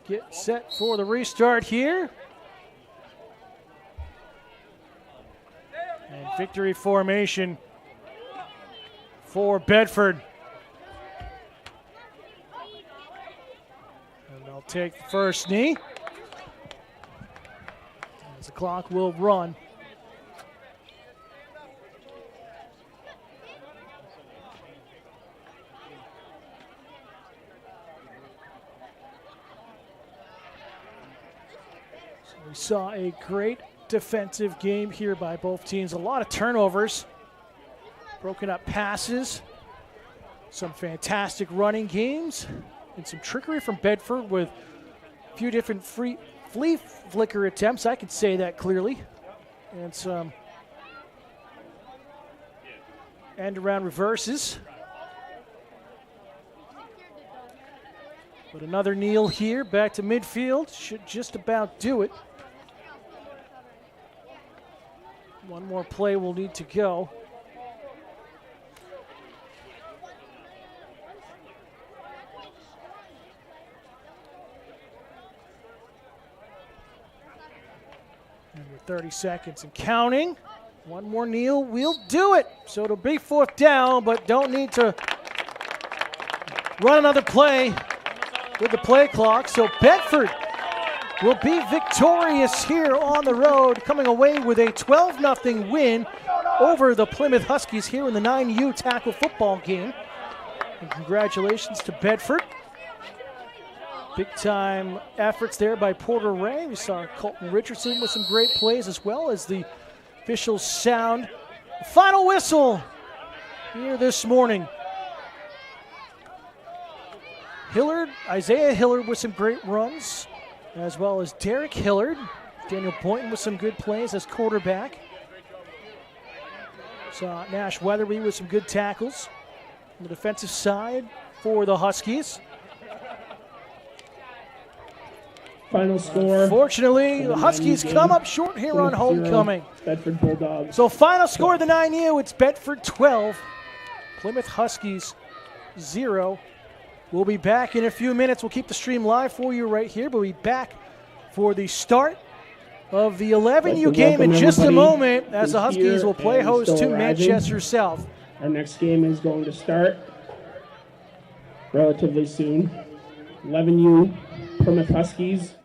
Get set for the restart here. And victory formation for Bedford. And they'll take the first knee as the clock will run. We saw a great defensive game here by both teams. A lot of turnovers, broken up passes, some fantastic running games, and some trickery from Bedford with a few different flea flicker attempts. I could say that clearly. And some end around reverses. But another kneel here, back to midfield. Should just about do it. One more play will need to go. And we're 30 seconds and counting. One more kneel, we'll do it. So it'll be 4th down, but don't need to run another play with the play clock. So Bedford will be victorious here on the road, coming away with a 12-0 win over the Plymouth Huskies here in the 9U tackle football game. And congratulations to Bedford. Big-time efforts there by Porter Ray. We saw Colton Richardson with some great plays, as well as the official sound. Final whistle here this morning. Isaiah Hillard with some great runs, as well as Derek Hillard. Daniel Boynton with some good plays as quarterback. Saw Nash Weatherby with some good tackles on the defensive side for the Huskies. Final score. Fortunately, the Huskies come up short here on homecoming. Bedford Bulldogs. So final score of the 9U, it's Bedford 12, Plymouth Huskies 0. We'll be back in a few minutes. We'll keep the stream live for you right here. We'll be back for the start of the 11U game in just a moment, as the Huskies will play host to Manchester South. Our next game is going to start relatively soon. 11U Plymouth Huskies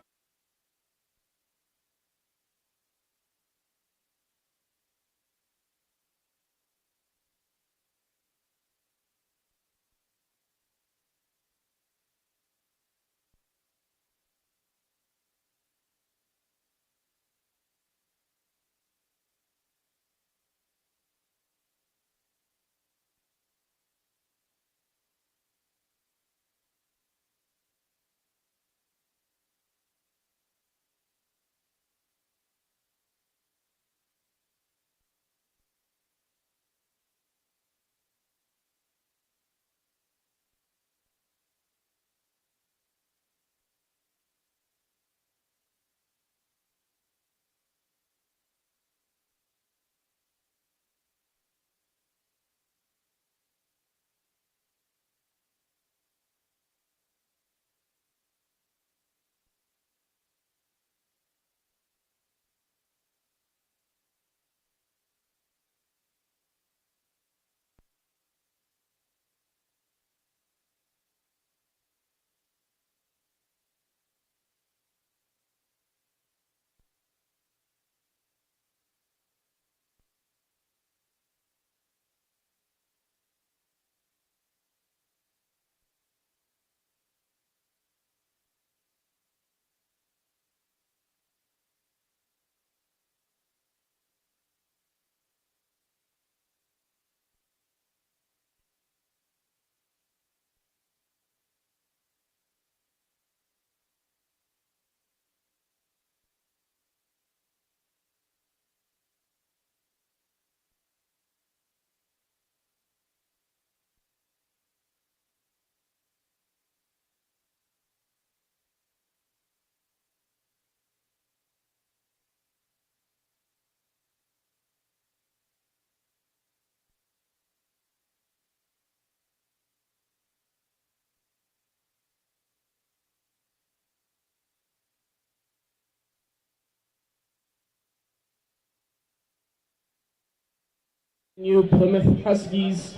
Plymouth Huskies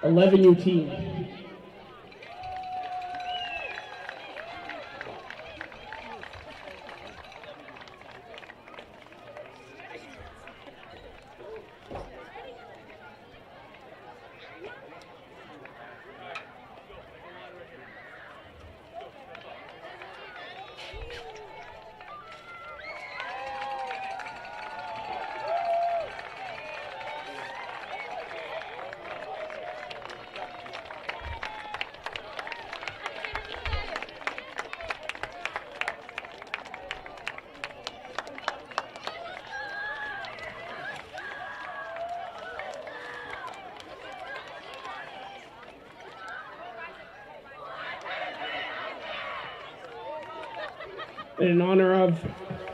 11U team. In honor of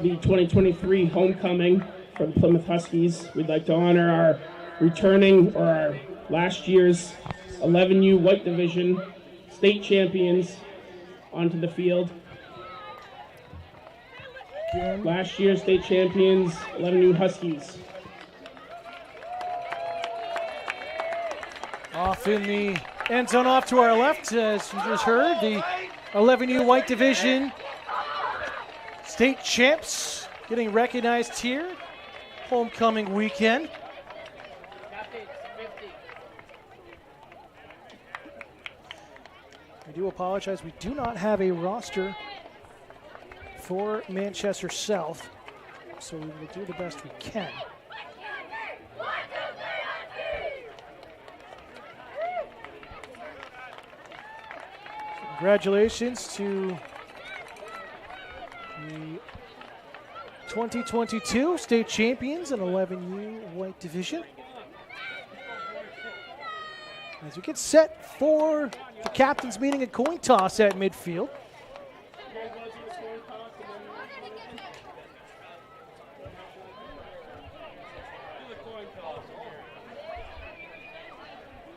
the 2023 homecoming for the Plymouth Huskies, we'd like to honor our returning, or our last year's 11U White Division state champions onto the field. Last year's state champions, 11U Huskies. Off in the end zone, off to our left, as you just heard, the 11U White Division state champs getting recognized here. Homecoming weekend. I do apologize. We do not have a roster for Manchester South, so we will do the best we can. Congratulations to the 2022 state champions in 11U White Division. As we get set for the captain's meeting and coin toss at midfield.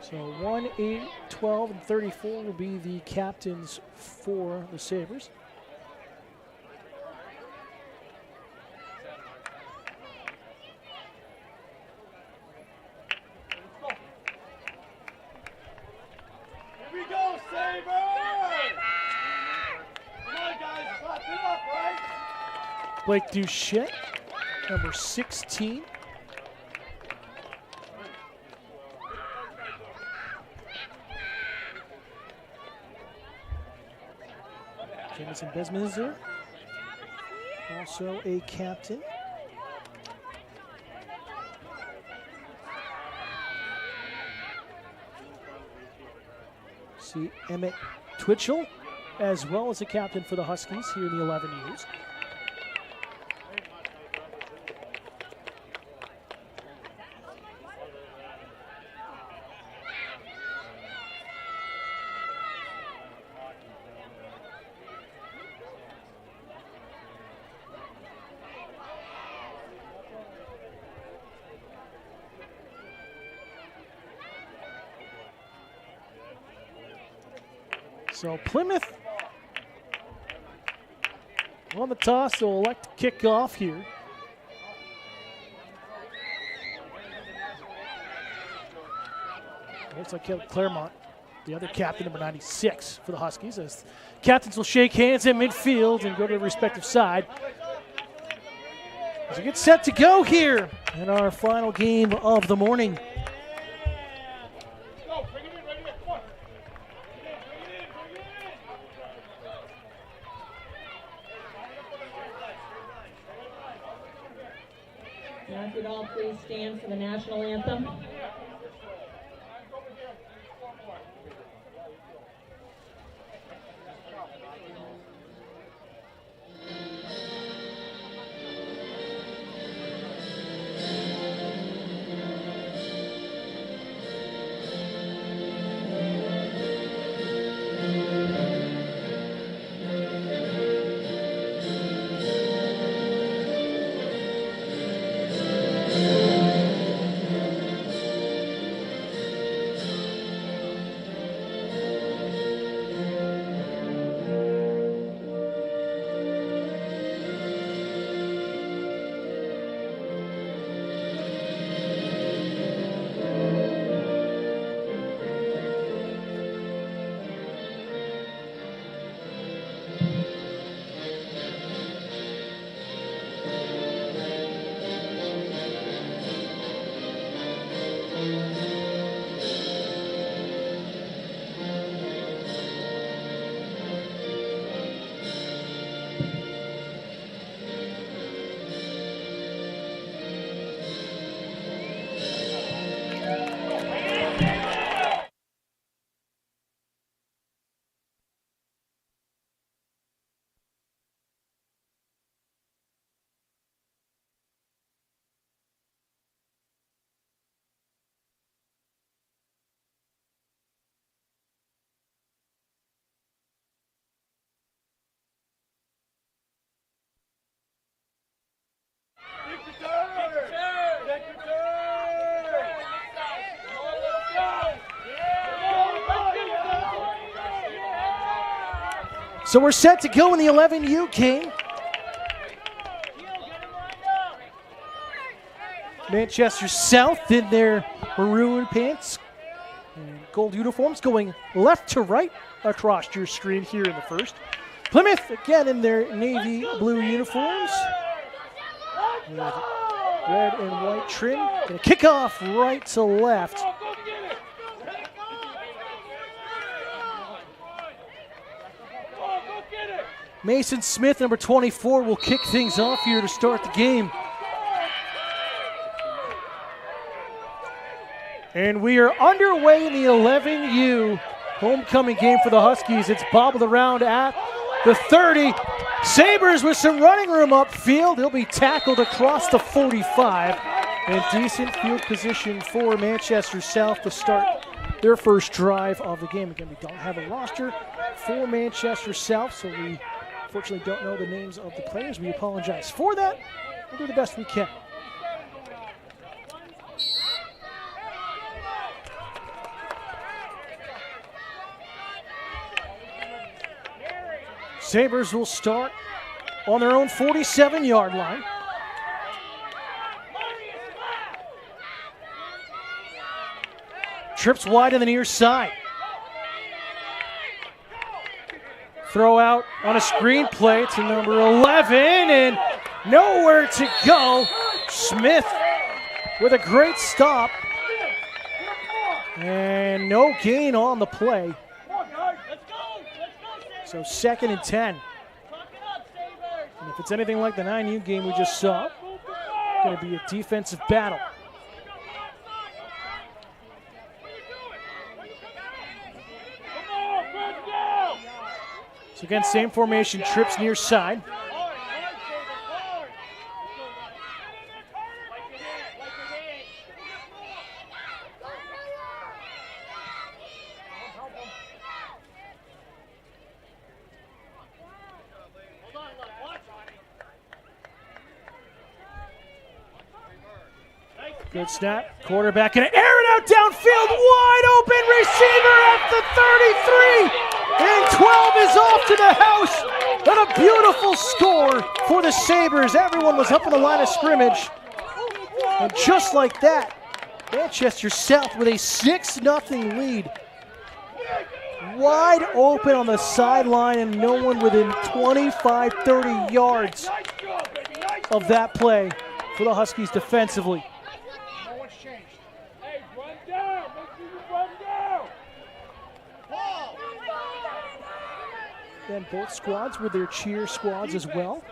So 1, 8, 12, and 34 will be the captains for the Sabres. Blake Duchette, number 16. Jamison Besminster, also a captain. See Emmett Twitchell, as well as a captain for the Huskies here in the 11Us. So Plymouth on the toss, they'll elect to kick off here. Looks like Claremont, the other captain, number 96 for the Huskies, as captains will shake hands at midfield and go to their respective side. As we get set to go here in our final game of the morning. Now, if you'd all please stand for the national anthem. So we're set to go in the 11U game. Manchester South in their maroon pants and gold uniforms going left to right across your screen here in the first. Plymouth again in their navy blue uniforms with red and white trim. Gonna kick off right to left. Mason Smith, number 24, will kick things off here to start the game. And we are underway in the 11U homecoming game for the Huskies. It's bobbled around at the 30. Sabres with some running room upfield. He'll be tackled across the 45. And decent field position for Manchester South to start their first drive of the game. Again, we don't have a roster for Manchester South, so we unfortunately don't know the names of the players. We apologize for that. We'll do the best we can. Sabres will start on their own 47-yard line. Trips wide on the near side. Throw out on a screen play to number 11 and nowhere to go. Smith with a great stop and no gain on the play. So 2nd and 10. And if it's anything like the 9U game we just saw, it's going to be a defensive battle. So again, same formation, trips near side. Good snap, quarterback gonna air it out downfield, wide open receiver at the 33, and 12 is off to the house, and a beautiful score for the Sabres. Everyone was up in the line of scrimmage, and just like that, Manchester South with a 6-0 lead. Wide open on the sideline, and no one within 25, 30 yards of that play for the Huskies defensively. And both squads with their cheer squads as well.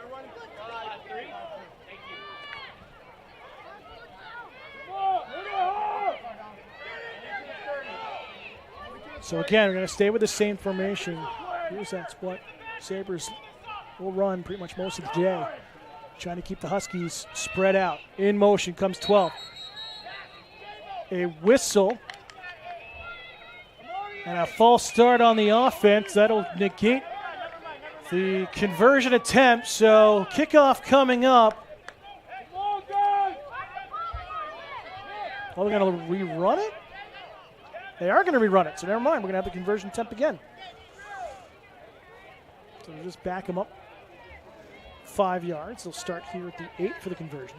So again, we're going to stay with the same formation. Here's that's what Sabres will run pretty much most of the day. Trying to keep the Huskies spread out. In motion comes 12. A whistle. And a false start on the offense. That'll negate the conversion attempt. So kickoff coming up. Are we going to rerun it? They are going to rerun it, so never mind. We're going to have the conversion attempt again. So we'll just back them up 5 yards. They'll start here at the 8 for the conversion.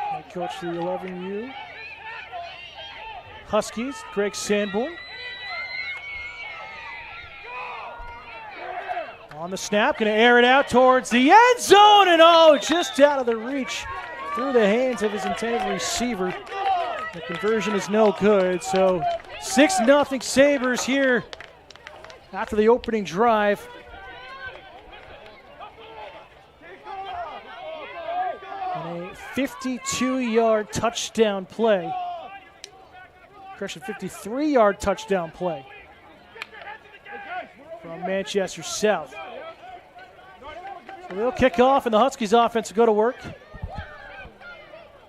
Head coach for the 11U Huskies, Greg Sanborn. On the snap, going to air it out towards the end zone, and oh, just out of the reach through the hands of his intended receiver. The conversion is no good, so 6-0 Sabres here after the opening drive. And a 52-yard touchdown play. Correction, 53-yard touchdown play from Manchester South. So they'll kick off, and the Huskies offense will go to work.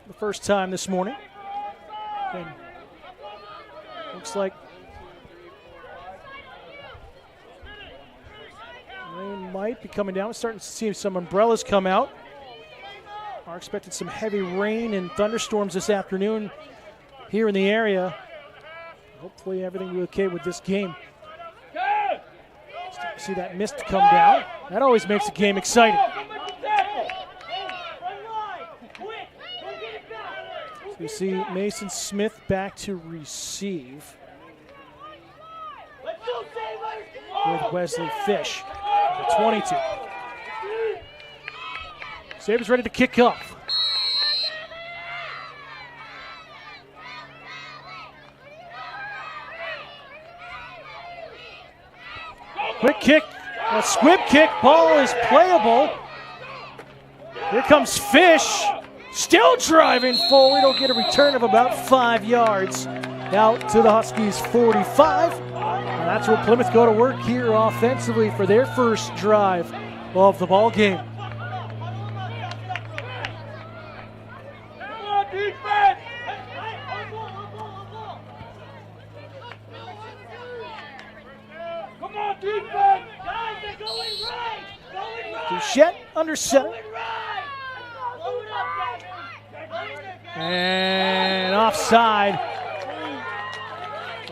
The first time this morning. And looks like Rain might be coming down. We're starting to see some umbrellas come out. Are expecting some heavy rain and thunderstorms this afternoon here in the area. Hopefully everything will be okay with this game. See that mist come down. That always makes the game exciting. So you see Mason Smith back to receive with Wesley Fish, the 22. Sabres ready to kick off. Quick kick, a squib kick, ball is playable. Here comes Fish, still driving forward. He'll get a return of about 5 yards out to the Huskies 45. And that's where Plymouth go to work here offensively for their first drive of the ball game. Duchette under center. And offside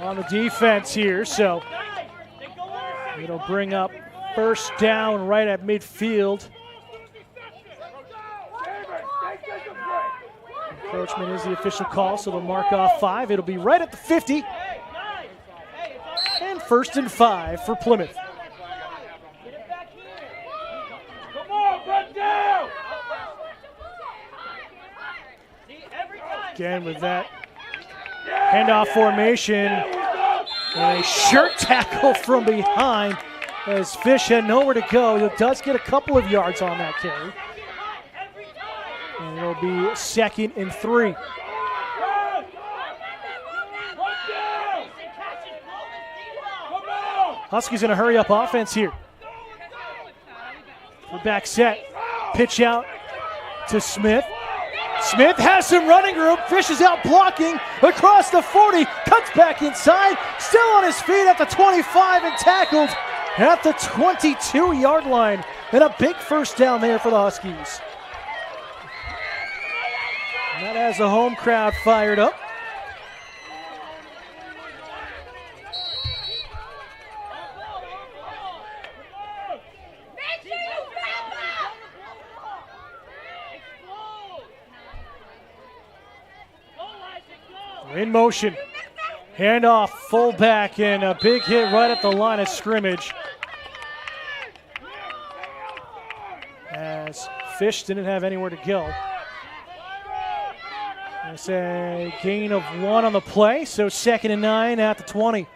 on the defense here, so it'll bring up first down right at midfield. Encroachment is the official call, so they'll mark off 5. It'll be right at the 50. And 1st and 5 for Plymouth. Again with that handoff formation and a shirt tackle from behind as Fish had nowhere to go. He does get a couple of yards on that carry. And it'll be 2nd and 3. Huskies in a hurry up offense here. We're back set. Pitch out to Smith. Smith has some running room. Fish is out blocking across the 40. Cuts back inside. Still on his feet at the 25 and tackled at the 22-yard line. And a big first down there for the Huskies. And that has the home crowd fired up. In motion, handoff, fullback, and a big hit right at the line of scrimmage. As Fish didn't have anywhere to go. It's a gain of 1 on the play, so 2nd and 9 at the 20.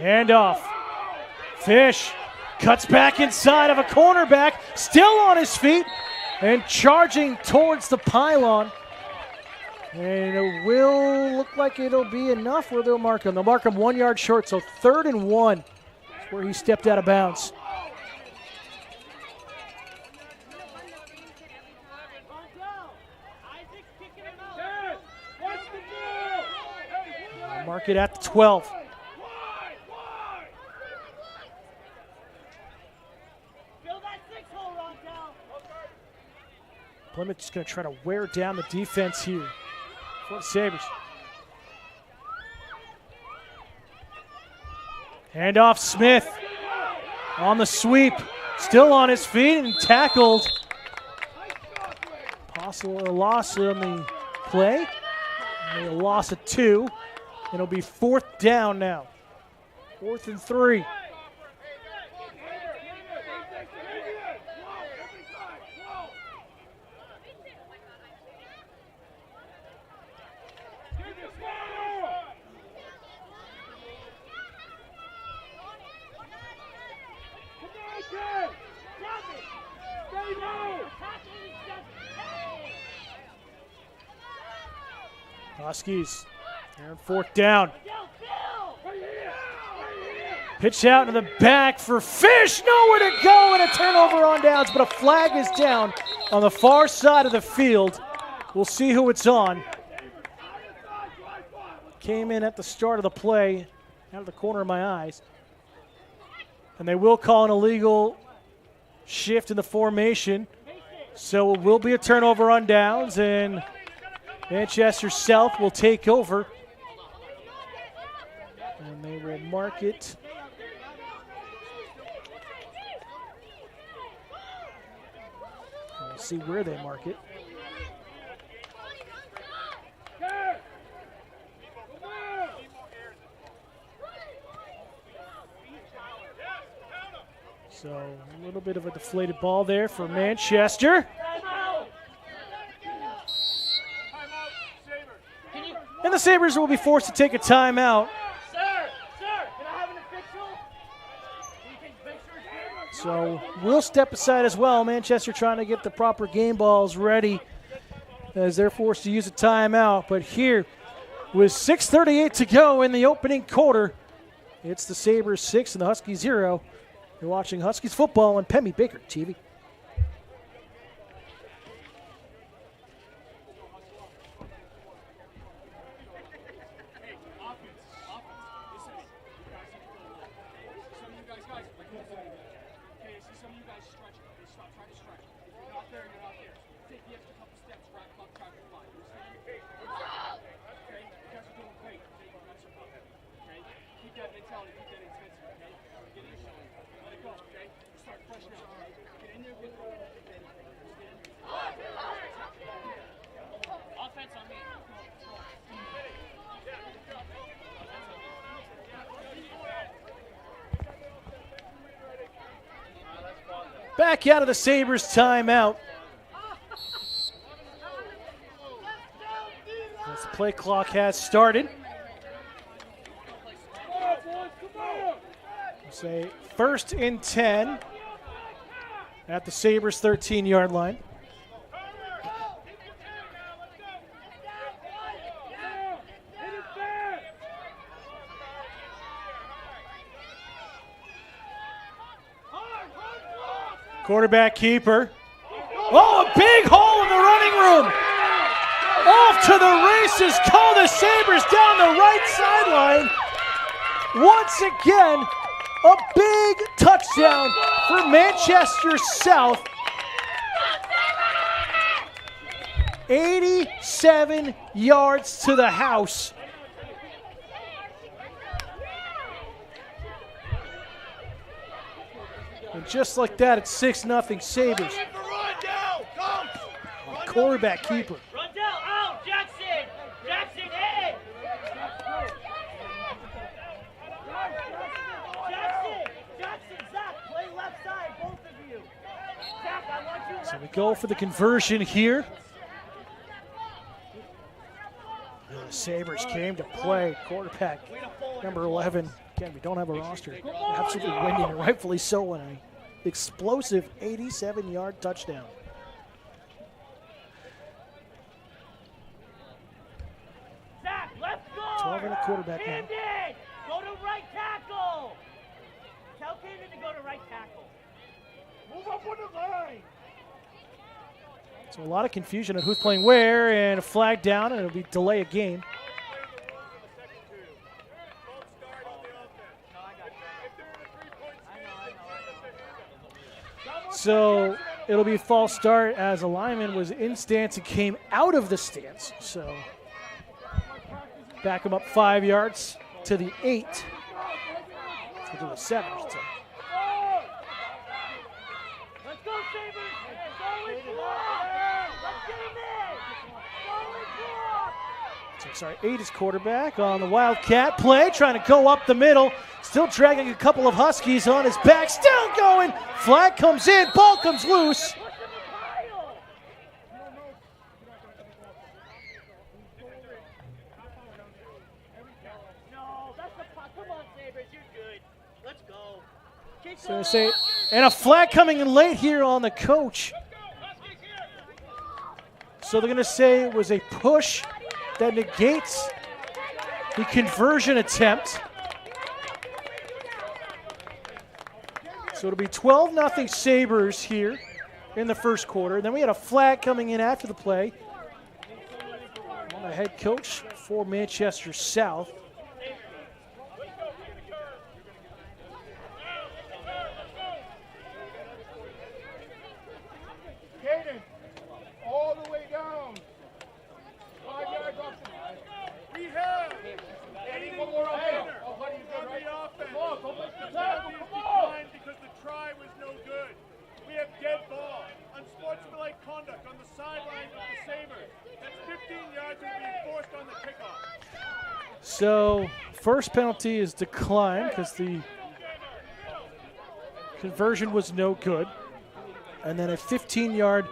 Handoff. Fish cuts back inside of a cornerback, still on his feet and charging towards the pylon. And it will look like it'll be enough where they'll mark him. They'll mark him 1 yard short, so 3rd and 1 is where he stepped out of bounds. They'll mark it at the 12. Plymouth just going to try to wear down the defense here for the Sabres. Handoff Smith on the sweep. Still on his feet and tackled. Possible loss on the play. And a loss of 2. And it'll be 4th down now. 4th and 3. Huskies, they're in 4th down. Pitch out to the back for Fish. Nowhere to go, and a turnover on downs, but a flag is down on the far side of the field. We'll see who it's on. Came in at the start of the play, out of the corner of my eyes. And they will call an illegal shift in the formation. So it will be a turnover on downs, and Manchester South will take over. And they will mark it. We'll see where they mark it. So a little bit of a deflated ball there for Manchester. And the Sabres will be forced to take a timeout. So we'll step aside as well. Manchester trying to get the proper game balls ready as they're forced to use a timeout. But here, with 6:38 to go in the opening quarter, it's the Sabres 6 and the Huskies 0. You're watching Huskies football on Pemmy Baker TV. Back out of the Sabres timeout. As the play clock has started. We'll say 1st and 10 at the Sabres 13-yard line. Quarterback keeper. Oh, a big hole in the running room. Off to the races. Call the Sabres down the right sideline. Once again, a big touchdown for Manchester South. 87 yards to the house. And just like that, it's 6-0 Sabres. Quarterback keeper. Run down, out, Jackson! Jackson, in! Jackson, Zach, play left side, both of you. Zach, I want you left. So we go for the conversion here. The Sabres came to play. Quarterback number 11. Again, we don't have a roster. Absolutely winning, and rightfully so, in an explosive 87-yard touchdown. Zach, let's go! 12 and a quarterback now. Camden, go to right tackle! Tell Camden to go to right tackle. Move up on the line! So a lot of confusion on who's playing where, and a flag down, and it'll be delay a game. So it'll be a false start as a lineman was in stance and came out of the stance. So back him up 5 yards to the 8. To the 7. So. Let's go, Sabres! Solid block! Let's get him in! Solid block! So, sorry, 8 is quarterback on the Wildcat play, trying to go up the middle. Still dragging a couple of Huskies on his back. Still going. Flag comes in. Ball comes loose. No, that's the puck. Come on, Sabres, you're good. Let's go. So they say, and a flag coming in late here on the coach. So they're going to say it was a push that negates the conversion attempt. So it'll be 12-0 Sabres here in the first quarter. Then we had a flag coming in after the play on the head coach for Manchester South. Caden, all the way down. 5 yards off the We have. Any one more offense. Oh, what are you doing, right? Come on, go make the tackle. Come on. Because the try was no good. We have dead ball. Unsportsmanlike conduct on the sidelines of the Sabres. That's 15 yards and being forced on the kickoff. So first penalty is declined because the conversion was no good. And then a 15-yard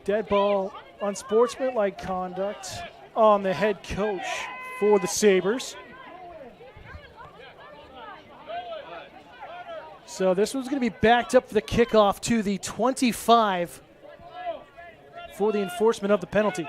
dead ball, unsportsmanlike conduct on the head coach for the Sabres. So this one's going to be backed up for the kickoff to the 25 for the enforcement of the penalty.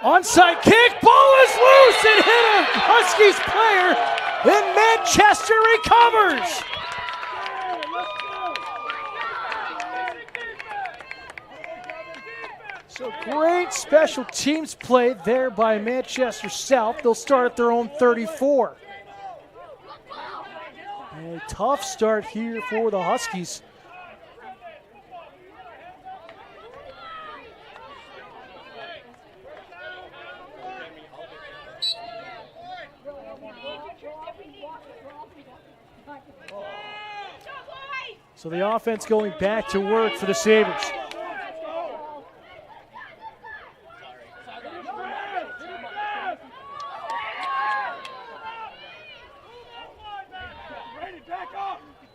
Onside kick, ball is loose and hit a Huskies player, and Manchester recovers. So great special teams play there by Manchester South. They'll start at their own 34. A tough start here for the Huskies. So the offense going back to work for the Sabres.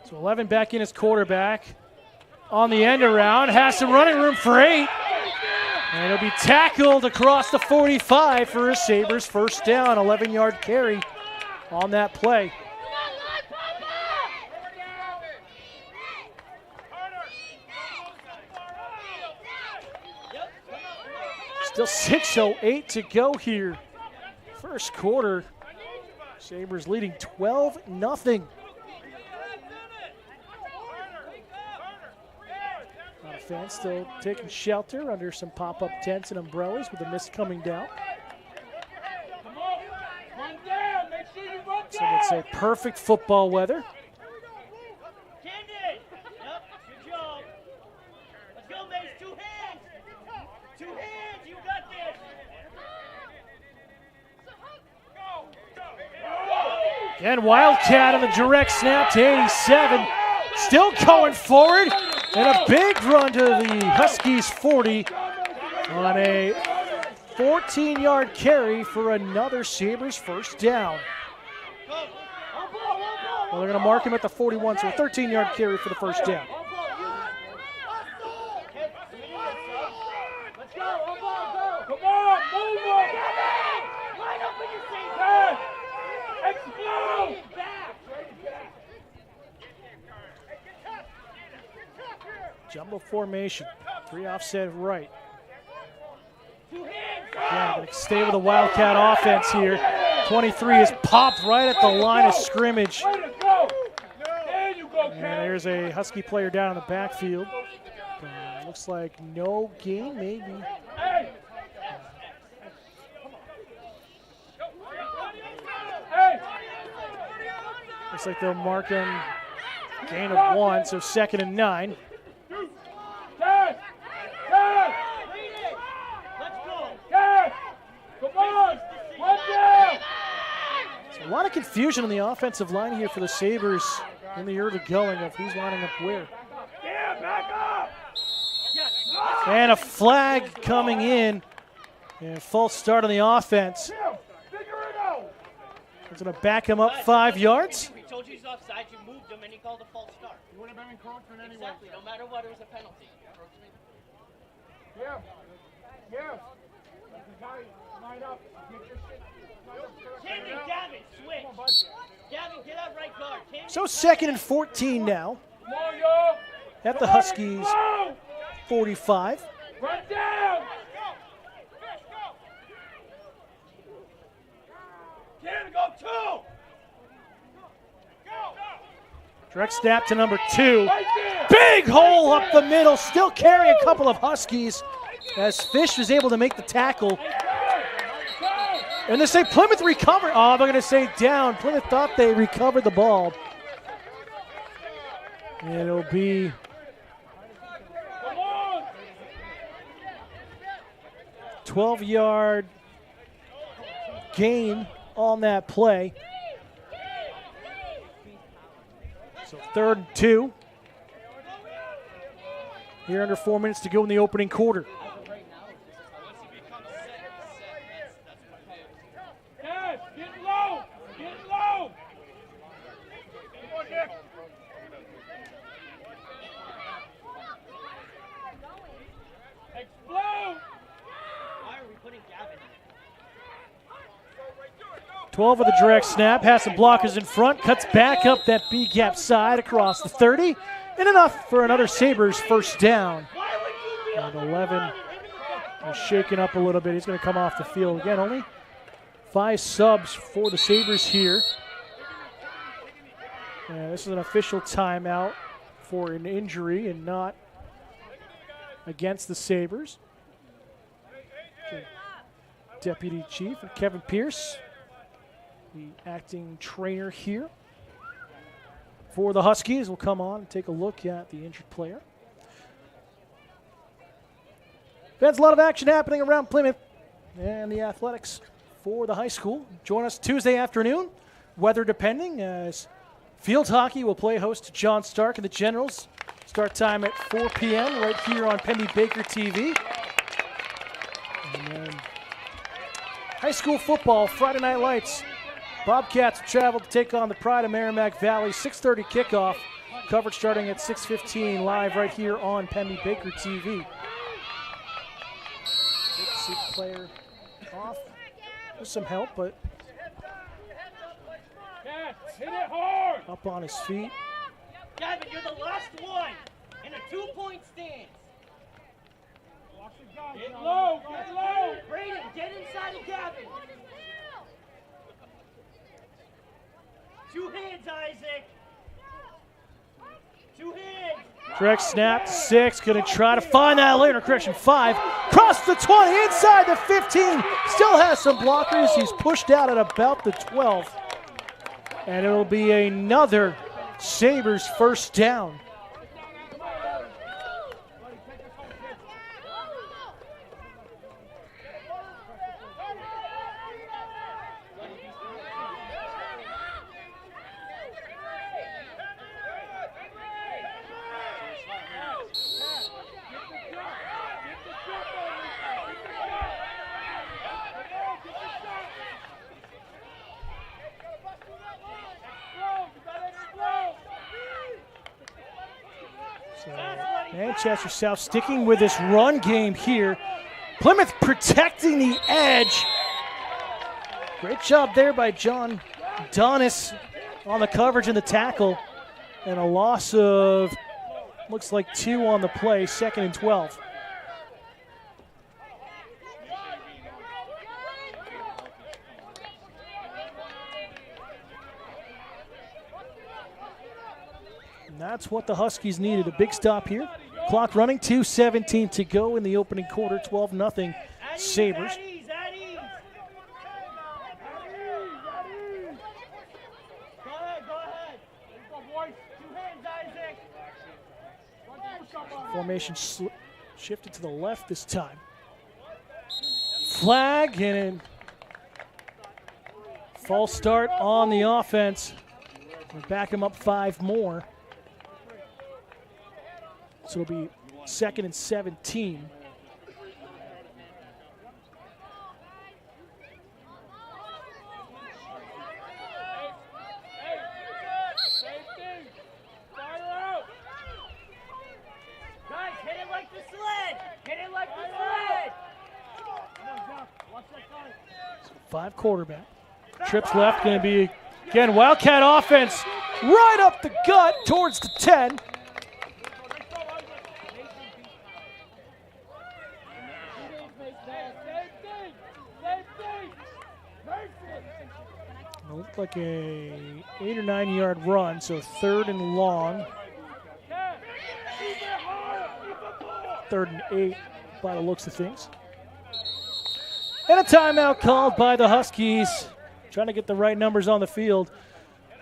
So 11 back in as quarterback. On the end around, has some running room for 8. And he'll be tackled across the 45 for a Sabres first down, 11-yard carry on that play. Still 6:08 to go here. First quarter, Sabres leading 12-0. A lot of fans still taking shelter under some pop-up tents and umbrellas with the mist coming down. Some would say perfect football weather. And Wildcat on the direct snap to 87. Still going forward. And a big run to the Huskies 40 on a 14-yard carry for another Sabres first down. Well, they're going to mark him at the 41, so a 13-yard carry for the first down. Jumbo formation, 3 offset right. Yeah, going to stay with the Wildcat offense here. 23 is popped right at the line of scrimmage. And there's a Husky player down in the backfield. Looks like no gain, maybe. Looks like they'll mark him gain of 1, so 2nd and 9. A lot of confusion on the offensive line here for the Sabres in the early going of who's lining up where. And a flag coming in. And false start on the offense. He's going to back him up 5 yards. We told you he's offside, you moved him, and he called a false start. You would have been encroachment anyway. Exactly, no matter what, it was a penalty. Yeah. Yeah. The guy line up. Get your shit. Camden, Gavin, switch. Come on, bud. Gavin, get out right guard. Camden, So 2nd and 14 now Come on, yo. at the Huskies' Go. 45. Run down. Camden, go 2. Direct snap to number 2. Right there. Big hole up the middle, still carrying a couple of Huskies as Fish was able to make the tackle. And they say Plymouth recovered. Oh, they're going to say down. Plymouth thought they recovered the ball. And it'll be Come on. 12-yard gain on that play. So 3rd and 2. Here under 4 minutes to go in the opening quarter. Yes, get low. Get low. Come on, Nick. Explode. why are we putting Gavin in? 12 with the direct snap, has some blockers in front, cuts back up that B-gap side across the 30, and enough for another Sabres first down. And 11 is shaken up a little bit. He's going to come off the field again. Only 5 subs for the Sabres here. And this is an official timeout for an injury and not against the Sabres. Deputy Chief and Kevin Pierce, the acting trainer here for the Huskies, will come on and take a look at the injured player. There's a lot of action happening around Plymouth and the athletics for the high school. Join us Tuesday afternoon, weather depending, as field hockey will play host to John Stark and the Generals. Start time at 4 p.m. right here on Pendy Baker TV. And then high school football, Friday Night Lights. Bobcats travel to take on the Pride of Merrimack Valley. 6:30 kickoff. Coverage starting at 6:15 live right here on Pendy Baker TV. See the player off with some help, but Yes, hit it hard. up on his feet. Gavin, you're the last one in a 2-point stance. Get low, get low. Brayden, get inside of Gavin. 2 hands, Isaac. 2 hands. Direct snap to 6. Going to try to find that later. Correction, 5. Cross the 20, inside the 15. Still has some blockers. He's pushed out at about the 12. And it'll be another Sabres first down. Manchester South sticking with this run game here. Plymouth protecting the edge. Great job there by John Donis on the coverage and the tackle. And a loss of, looks like 2 on the play, 2nd and 12. And that's what the Huskies needed, a big stop here. Clock running, 2:17 to go in the opening quarter, 12-0 Sabres. At ease, at ease. Go ahead, go ahead. 2 hands, Isaac. Formation shifted to the left this time. Flag and false start on the offense. We back him up 5 more. So it'll be 2nd and 17. 5 quarterback. Trips left, going to be, again, Wildcat offense right up the gut towards the 10. It looked like a 8 or 9 yard run, so 3rd and long. 3rd and 8 by the looks of things. And a timeout called by the Huskies, trying to get the right numbers on the field.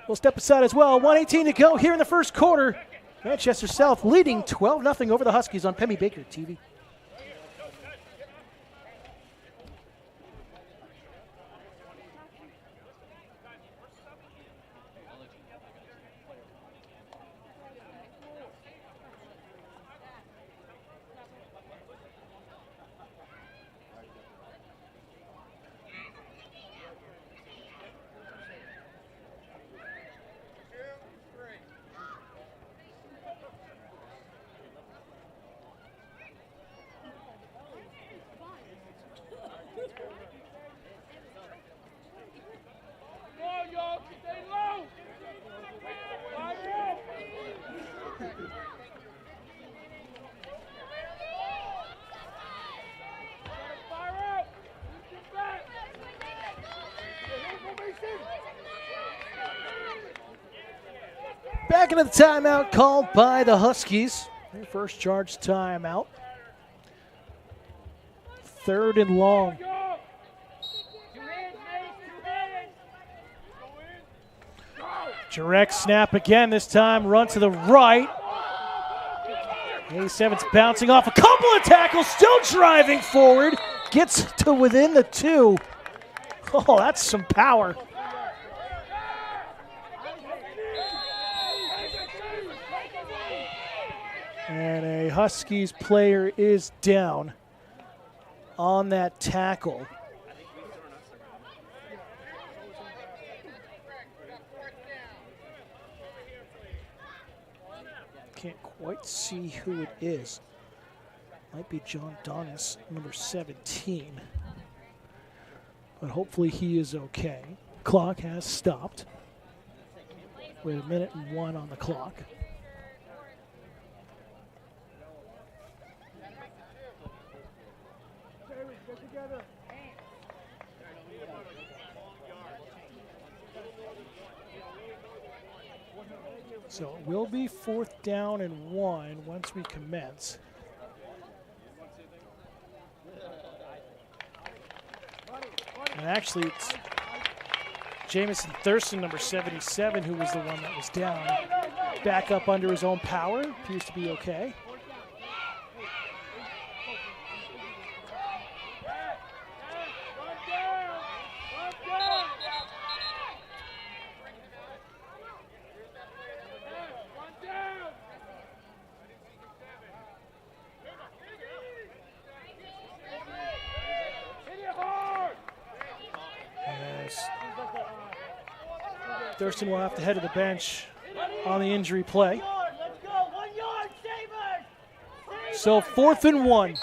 We'll step aside as well. 1:18 to go here in the first quarter. Manchester South leading 12-0 over the Huskies on Pemmy Baker TV. Back into the timeout called by the Huskies. Their first charge timeout. 3rd and long. Direct snap again, this time run to the right. A7's bouncing off a couple of tackles, still driving forward. Gets to within the 2. Oh, that's some power. And a Huskies player is down on that tackle. Can't quite see who it is. Might be John Donis, number 17. But hopefully he is okay. Clock has stopped. With 1:01 on the clock. So it will be 4th down and 1 once we commence. And actually, it's Jamison Thurston, number 77, who was the one that was down. Back up under his own power, appears to be okay. Thurston will have to head to the bench on the injury play. So 4th and 1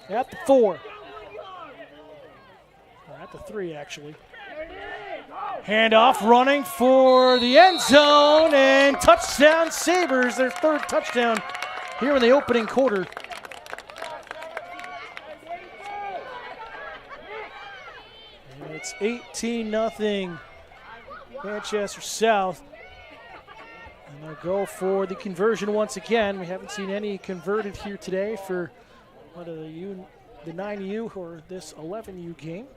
at the 4. Or at the 3, actually. Handoff running for the end zone, and touchdown Sabres, their 3rd touchdown here in the opening quarter. And it's 18-0. Manchester South, and they'll go for the conversion once again. We haven't seen any converted here today for whether the 9U or this 11U game.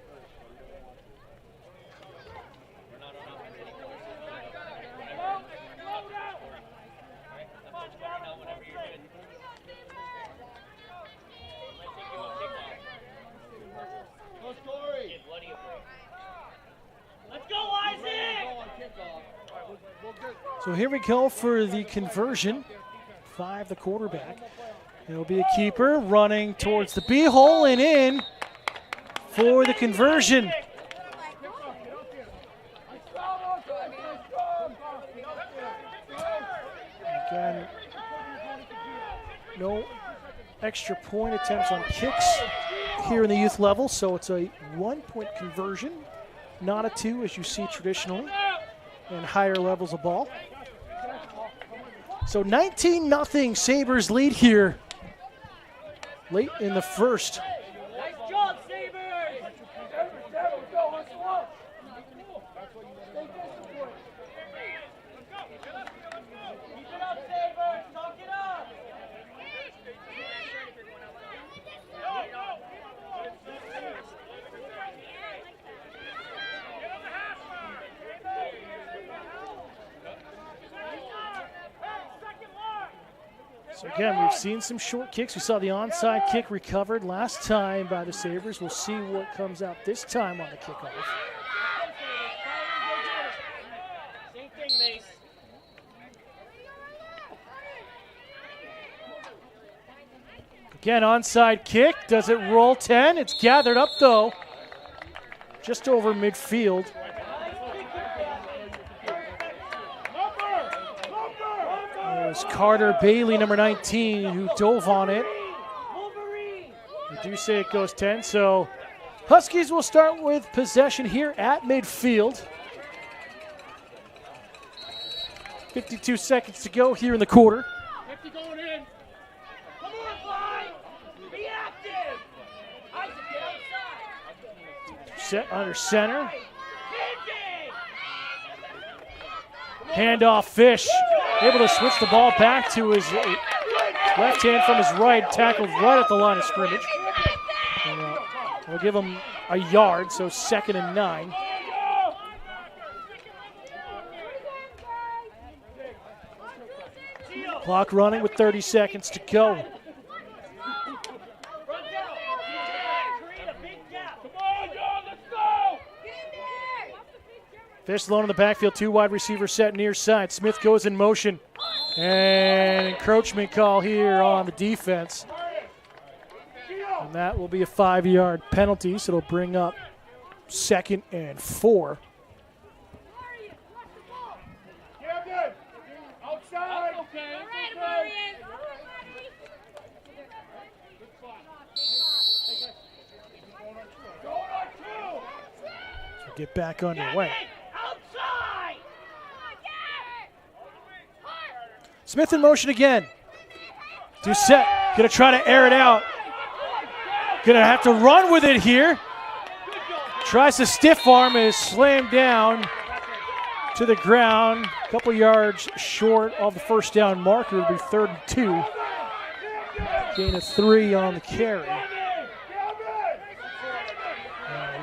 So here we go for the conversion. 5, the quarterback. It'll be a keeper running towards the B hole and in for the conversion. Again, no extra point attempts on kicks here in the youth level, so it's a 1-point conversion not a 2 as you see traditionally in higher levels of ball. So 19-0 Sabres lead here late in the first. Nice job, Sabres! Keep it up, Sabres! Talk it up! So again, we've seen some short kicks. We saw the onside kick recovered last time by the Sabres. We'll see what comes out this time on the kickoff. Same thing, Mace. Again, onside kick. Does it roll 10? It's gathered up, though, just over midfield. There's Carter Bailey, number 19, who dove on it. We do say it goes 10, so Huskies will start with possession here at midfield. 52 seconds to go here in the quarter. 50 going in. Come on, Fly! Be active! Isaac, get outside! Set under center. Kick it! Handoff, Fish. Able to switch the ball back to his left hand from his right. Tackled right at the line of scrimmage. And, we'll give him a yard, so 2nd and 9. Clock running with 30 seconds to go. Fish alone in the backfield, 2 wide receivers set near side. Smith goes in motion. And encroachment call here on the defense. And that will be a 5-yard penalty, so it'll bring up 2nd and 4. Yeah, good. Outside. Okay. So get back underway. Outside! Smith in motion again. Doucette gonna try to air it out. Gonna have to run with it here. Tries to stiff arm and is slammed down to the ground. A couple yards short of the first down marker. It'll be 3rd and 2. Gain of 3 on the carry.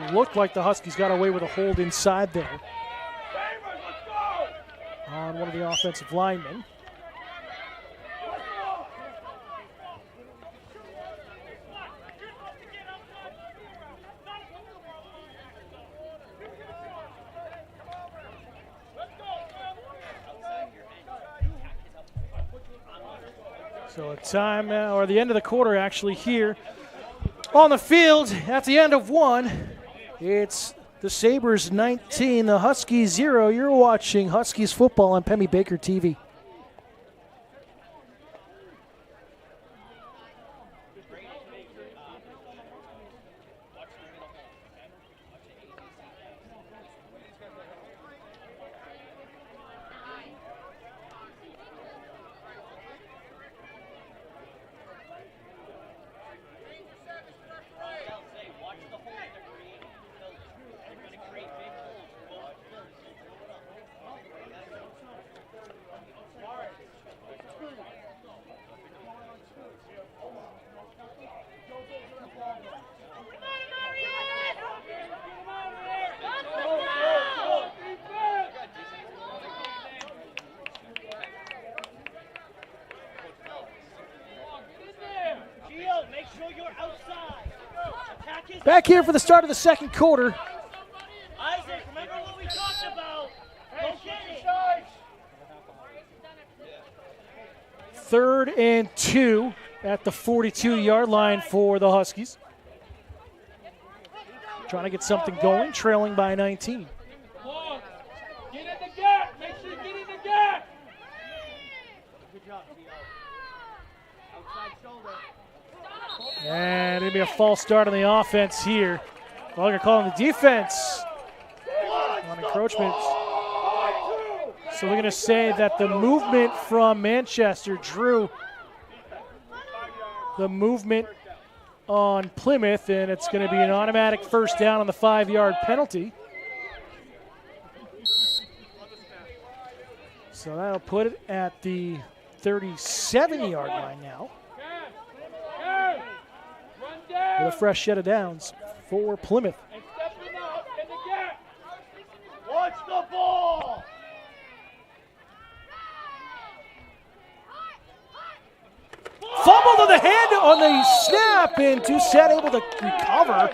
It looked like the Huskies got away with a hold inside there on one of the offensive linemen. So a time or the end of the quarter actually here on the field at the end of 1. It's the Sabres 19, the Huskies 0. You're watching Huskies football on Pemmy Baker TV. Back here for the start of the second quarter. Isaac, remember what we talked about. Go get it. 3rd and 2 at the 42-yard line for the Huskies. Trying to get something going, trailing by 19. Get in the gap. Make sure you get in the gap. Good job, outside shoulder. And it'll be a false start on the offense here. Well, they're calling the defense. on encroachment. So we're going to say that the movement from Manchester drew the movement on Plymouth, and it's going to be an automatic first down on the 5-yard penalty. So that'll put it at the 37-yard line now. With a fresh set of downs for Plymouth. Watch the ball! Fumbled on the hand on the snap, and Doucette able to recover.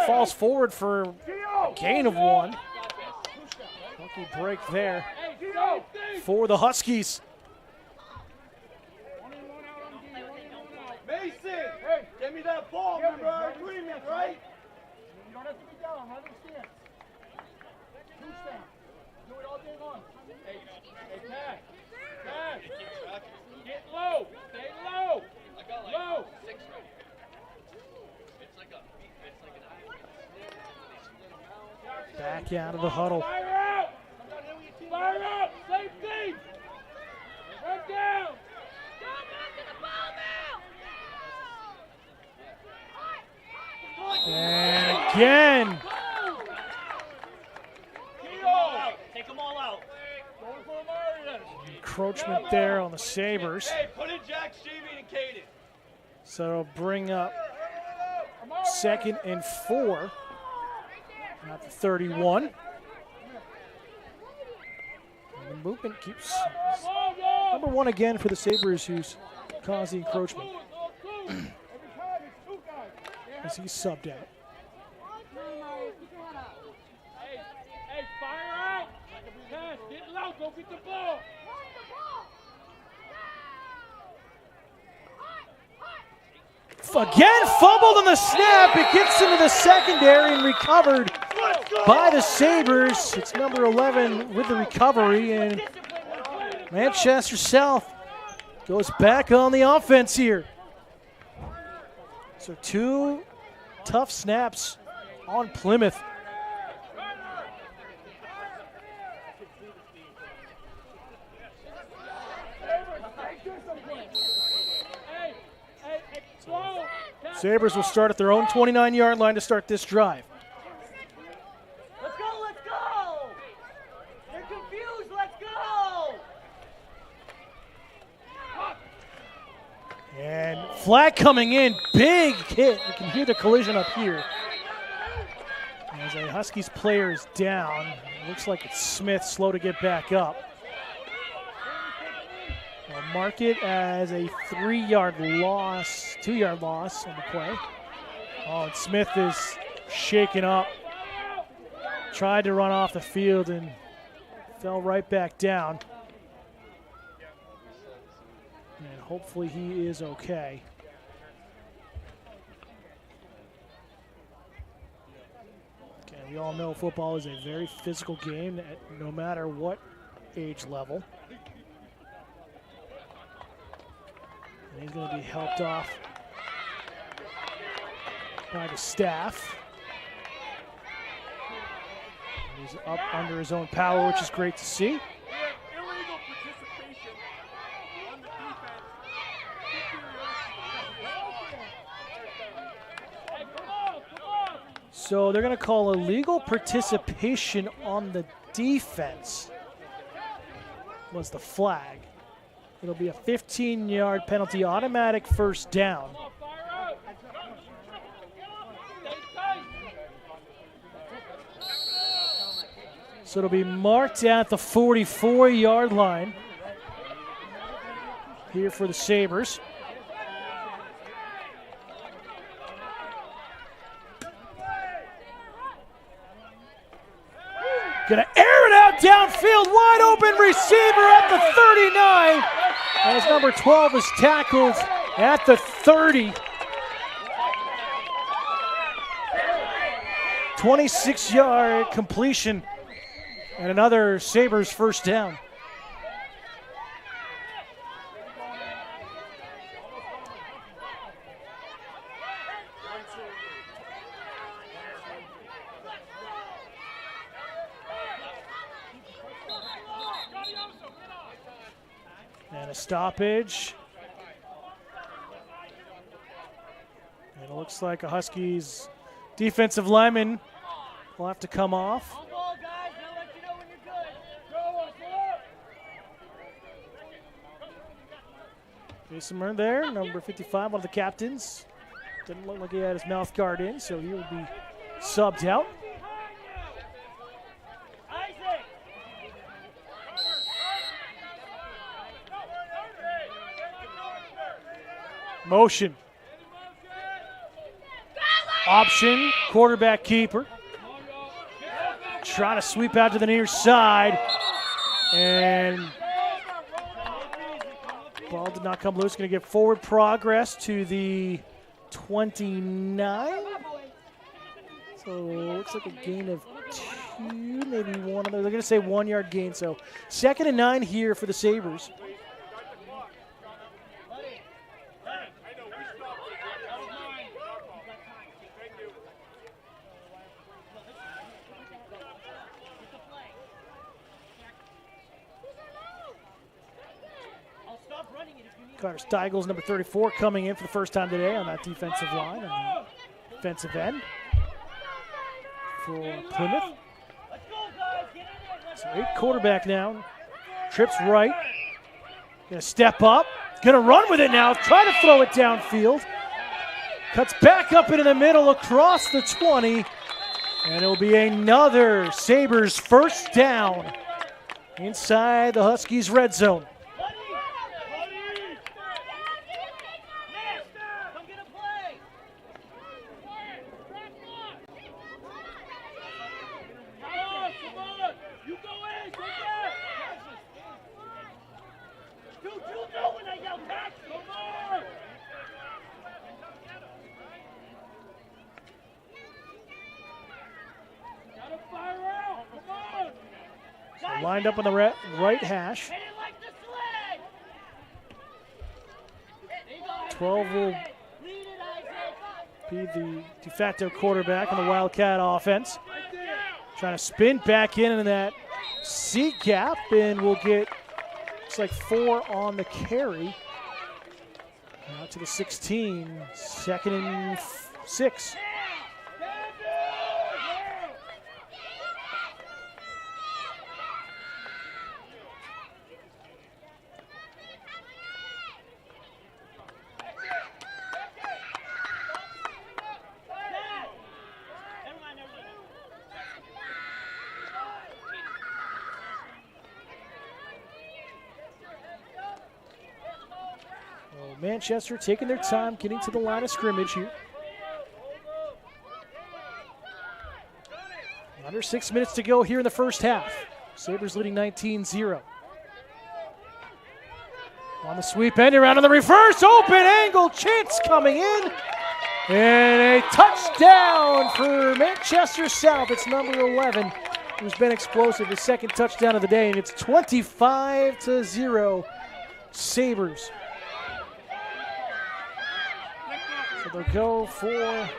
Falls forward for a gain of 1. Lucky break there for the Huskies. Mason, hey, give me that ball, remember our agreement, right? You don't have to be down, run the stance. Two stamp. Do it all day long. Hey, Pat. Get low. Stay low. Low. Back out of the huddle. Fire out. Fire out. Safety. Run down. And again, Take them all out. encroachment there on the Sabres. Hey, put in Jack, Stevie, and Caden. So it'll bring up 2nd and 4 at the 31. And the movement keeps number 1 again for the Sabres, who's caused the encroachment as he's subbed out. Hey, fire out. Pass, get low, go get the ball. Again, fumbled on the snap. It gets into the secondary and recovered by the Sabres. It's number 11 with the recovery, and Manchester South goes back on the offense here. So 2 tough snaps on Plymouth. Sabres will start at their own 29-yard line to start this drive. Let's go, let's go! They're confused, let's go! And flag coming in, big hit. You can hear the collision up here. As a Huskies player is down, it looks like it's Smith, slow to get back up. They'll mark it as a 3-yard loss, 2-yard loss on the play. Oh, and Smith is shaken up. Tried to run off the field and fell right back down. And hopefully he is okay. Okay, we all know football is a very physical game, no matter what age level. And he's going to be helped off by the staff. And he's up under his own power, which is great to see. Illegal participation on the defense. Hey, come on! So they're going to call illegal participation on the defense was the flag. It'll be a 15-yard penalty, automatic first down. So it'll be marked at the 44-yard line here for the Sabres. Gonna air it out downfield, wide open receiver at the 39. As number 12 is tackled at the 30. 26-yard completion and another Sabres first down. And a stoppage. And it looks like a Huskies defensive lineman will have to come off. On ball, guys. They'll let you know when you're good. Jason Murn there, number 55, one of the captains. Didn't look like he had his mouth guard in, so he will be subbed out. Isaac! Motion. Option, quarterback keeper. Trying to sweep out to the near side. And ball did not come loose. Going to get forward progress to the 29. So it looks like a gain of 2, maybe one. They're going to say 1 yard gain. So 2nd and 9 here for the Sabres. Carter Steigels, number 34, coming in for the first time today on that defensive line, on the defensive end for Plymouth. So 8 quarterback now. Trips right. Going to step up. Going to run with it now. Try to throw it downfield. Cuts back up into the middle across the 20. And it'll be another Sabres first down inside the Huskies red zone. Lined up on the right hash. 12 will be the de facto quarterback on the Wildcat offense. Trying to spin back in that C gap, and we'll get, looks like 4 on the carry. Out to the 16, 2nd and 6. Manchester taking their time getting to the line of scrimmage here. Under 6 minutes to go here in the first half. Sabres leading 19-0. On the sweep end, around on the reverse, open angle, chance coming in. And a touchdown for Manchester South. It's number 11, who's been explosive, his 2nd touchdown of the day, and it's 25-0 Sabres. So they'll go for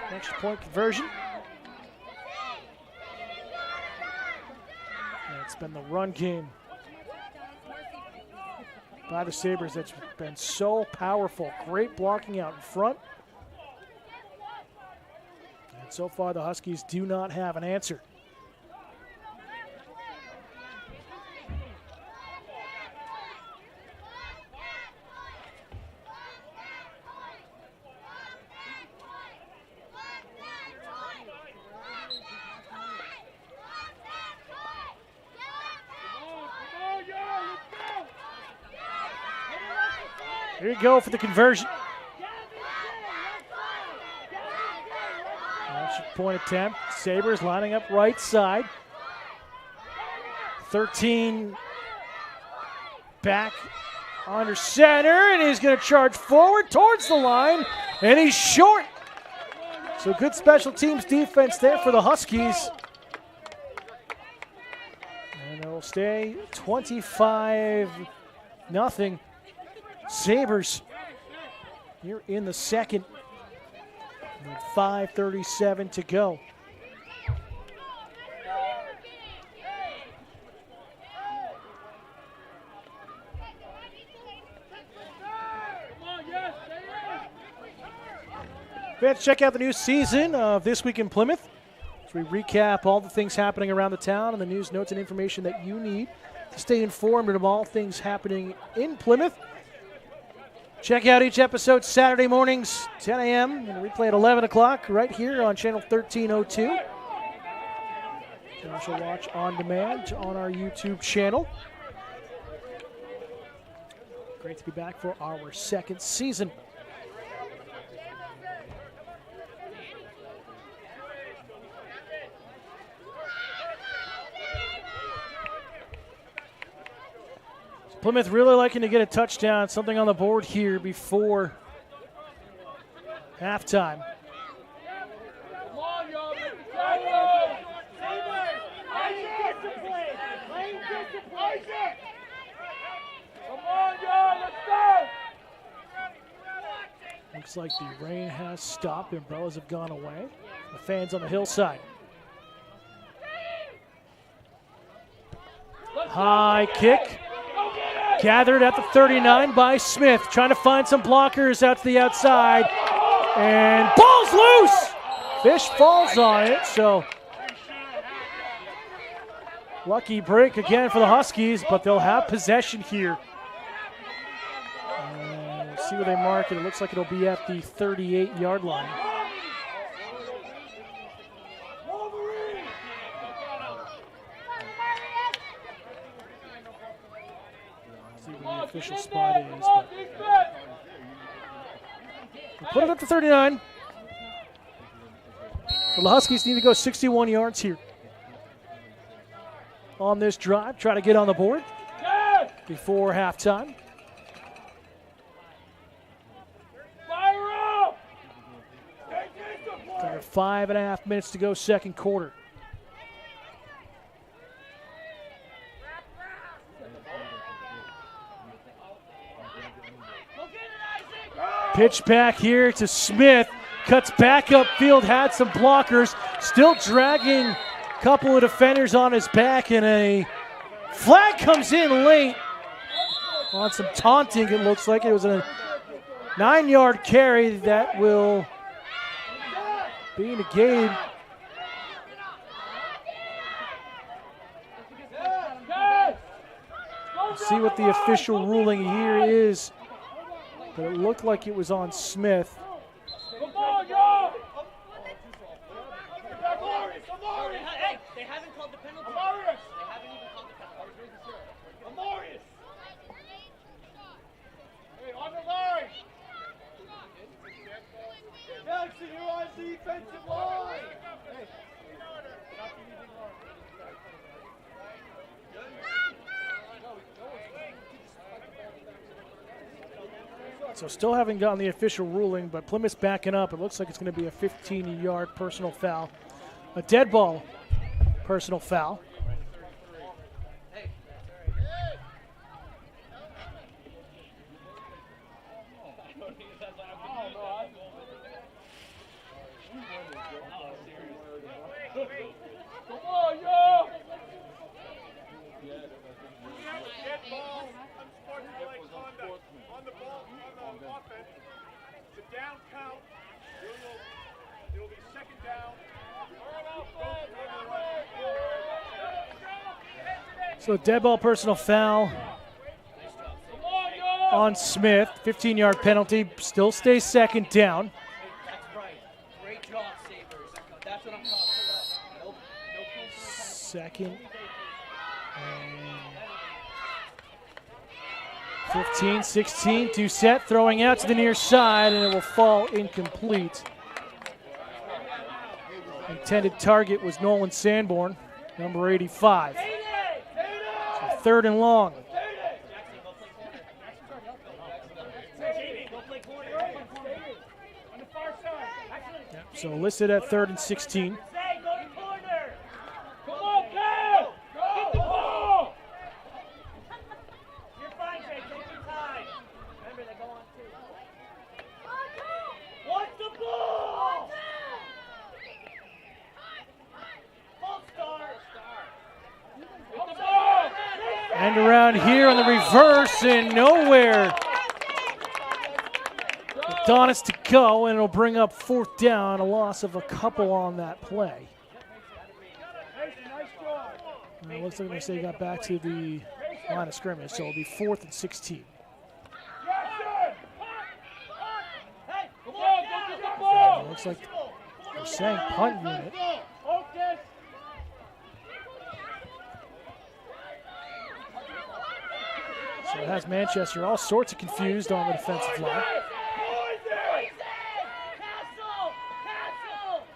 extra point conversion. And it's been the run game by the Sabres that's been so powerful. Great blocking out in front. And so far the Huskies do not have an answer. Here you go for the conversion. Extra point attempt. Sabres lining up right side. 13 back under center, and he's going to charge forward towards the line, and he's short. So good special teams defense there for the Huskies. And it'll stay 25-0. Sabres here in the second with 5:37 to go. Fans, check out the new season of This Week in Plymouth, as we recap all the things happening around the town and the news, notes, and information that you need to stay informed of all things happening in Plymouth. Check out each episode Saturday mornings, 10 a.m., and replay at 11 o'clock right here on channel 1302. You can also watch on demand on our YouTube channel. Great to be back for our second season. Plymouth really liking to get a touchdown, something on the board here before halftime. Come on, y'all. Come on, y'all. Let's go. Looks like the rain has stopped. The umbrellas have gone away. The fans on the hillside. High kick. Gathered at the 39 by Smith, trying to find some blockers out to the outside. And ball's loose! Fish falls on it, so lucky break again for the Huskies, but they'll have possession here. And we'll see where they mark it. It looks like it'll be at the 38-yard line. Official spot is, but we'll put it up to 39. So the Huskies need to go 61 yards here on this drive, try to get on the board before halftime. Under 5.5 minutes to go, second quarter. Pitch back here to Smith. Cuts back upfield, had some blockers. Still dragging a couple of defenders on his back, and a flag comes in late on some taunting, it looks like. It was a 9-yard carry that will be negated. Let's see what the official ruling here is. But it looked like it was on Smith. Come on, y'all! Hey, they haven't called the penalty. Amarius! They haven't even called the penalty. Amarius! Hey, on the line! Jackson, you're on defensive line! Hey, not anything wrong. So still haven't gotten the official ruling, but Plymouth's backing up. It looks like it's going to be a 15-yard personal foul. A dead ball personal foul. Come on, y'all! Get ball, unsportsmanlike conduct on the ball, on the offense. The down count, it will be second down. So a dead ball personal foul on Smith. 15-yard penalty. Still stays second down. That's right. Great job, Sabres. That's what I'm talking about. Second and 15, 16. Doucette throwing out to the near side, and it will fall incomplete. Intended target was Nolan Sanborn, number 85. So third and long. So listed at third and 16. And around here on the reverse and nowhere. Adonis to go, and it'll bring up 4th down, a loss of a couple on that play. And it looks like they got back to the line of scrimmage, so it'll be 4th and 16. It looks like they're saying punt unit. So it has Manchester all sorts of confused on the defensive line.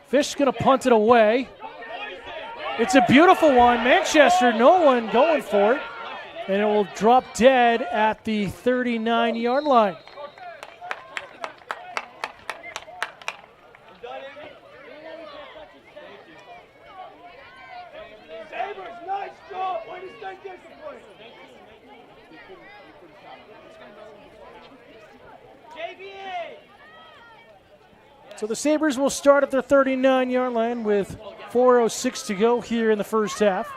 Fish going to punt it away. It's a beautiful one. Manchester, no one going for it. And it will drop dead at the 39-yard line. So the Sabres will start at their 39-yard line with 4:06 to go here in the first half.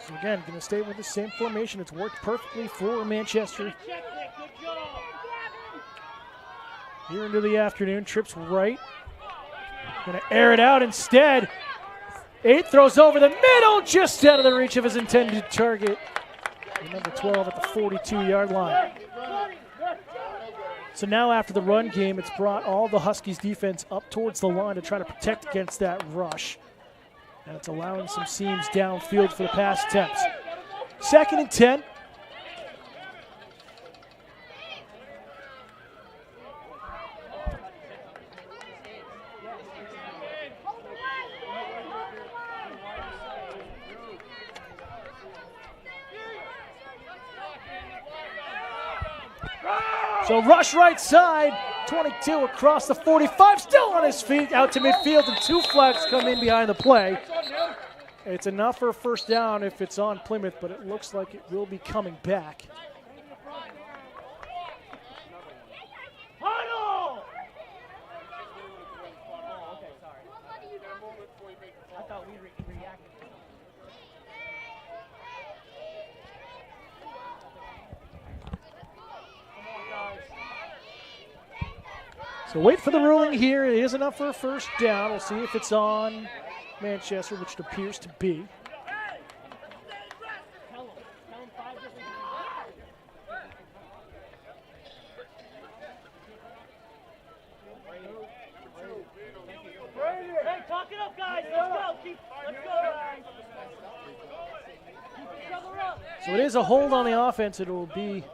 So again, going to stay with the same formation. It's worked perfectly for Manchester. Here into the afternoon, trips right. Going to air it out instead. 8 throws over the middle, just out of the reach of his intended target. Number 12 at the 42-yard line. So now after the run game, it's brought all the Huskies defense up towards the line to try to protect against that rush. And it's allowing some seams downfield for the pass attempts. 2nd and 10. So rush right side, 22 across the 45, still on his feet, out to midfield, and 2 flags come in behind the play. It's enough for a first down if it's on Plymouth, but it looks like it will be coming back. So wait for the ruling here. It is enough for a first down. We'll see if it's on Manchester, which it appears to be. Hey, talk it up, guys. Let's go. Let's go, guys. Keep each other up. So it is a hold on the offense. It will be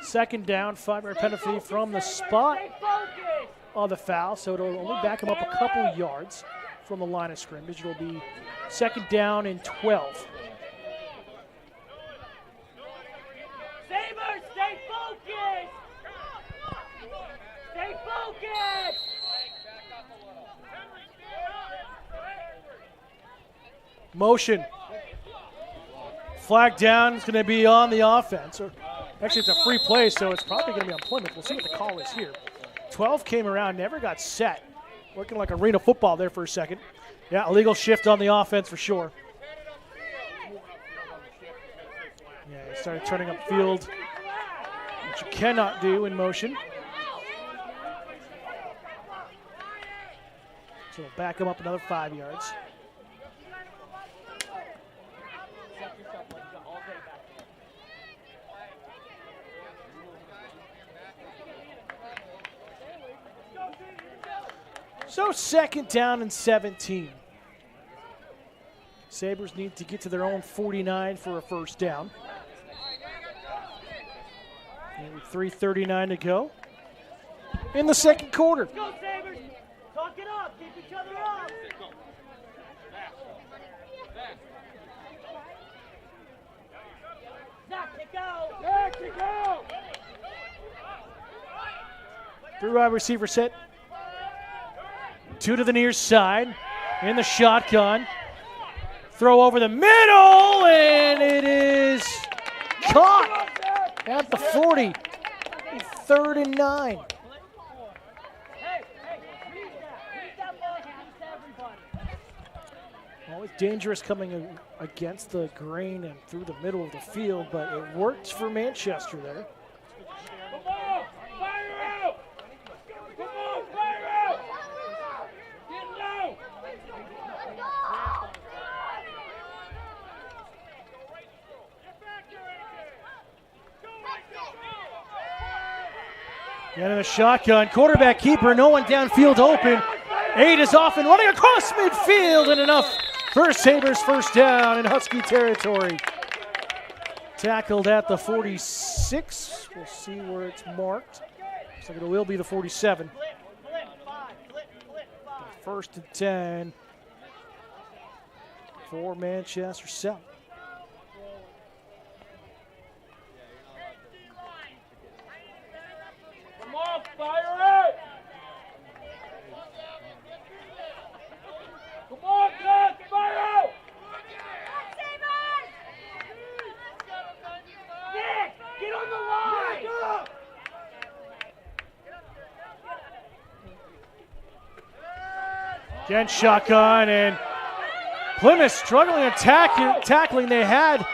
2nd down, 5-yard penalty from the spot of the foul. So it'll only back him up a couple yards from the line of scrimmage. It'll be 2nd down and 12. Sabres, stay focused. Stay focused. Motion. Flag down. It's going to be on the offense. Or actually, it's a free play, so it's probably going to be on Plymouth. We'll see what the call is here. 12 came around, never got set. Working like arena football there for a second. Yeah, illegal shift on the offense for sure. Yeah, he started turning upfield, which you cannot do in motion. So we'll back him up another 5 yards. So 2nd down and 17. Sabres need to get to their own 49 for a first down. And 3:39 to go in the 2nd quarter. Let's go, Sabres. Talk it up. Keep each other up. Zach, kick out. Zach, kick out. 3 wide receiver set. 2 to the near side in the shotgun. Throw over the middle, and it is caught at the 40. 3rd and 9. Always dangerous coming against the grain and through the middle of the field, but it worked for Manchester there. Come on, fire out! Come on, fire out! Get low! Getting a shotgun, quarterback keeper, no one downfield open. 8 is off and running across midfield, and enough for Sabres first down in Husky territory. Tackled at the 46. We'll see where it's marked. Looks like it will be the 47. First and 10 for Manchester South. Come on, fire out! Come on, guys, fire out! Nick, get on the line! Again, shotgun, and Plymouth struggling at tackling. They had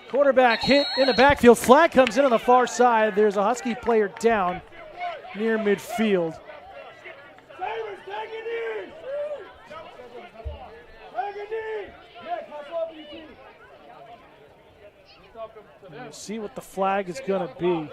quarterback hit in the backfield. Flag comes in on the far side. There's a Husky player down near midfield. Sabres, take it in! Take it in! Nick, hustle up your team. We'll see what the flag is going to be.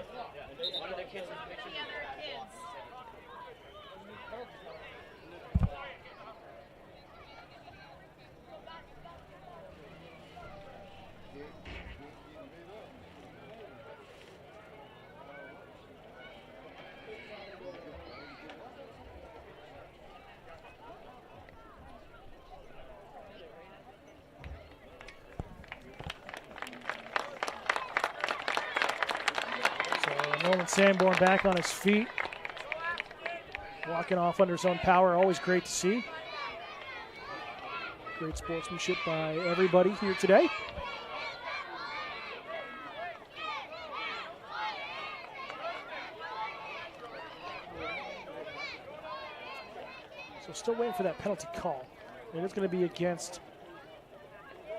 Nolan Sanborn back on his feet, walking off under his own power. Always great to see. Great sportsmanship by everybody here today. So still waiting for that penalty call. It is going to be against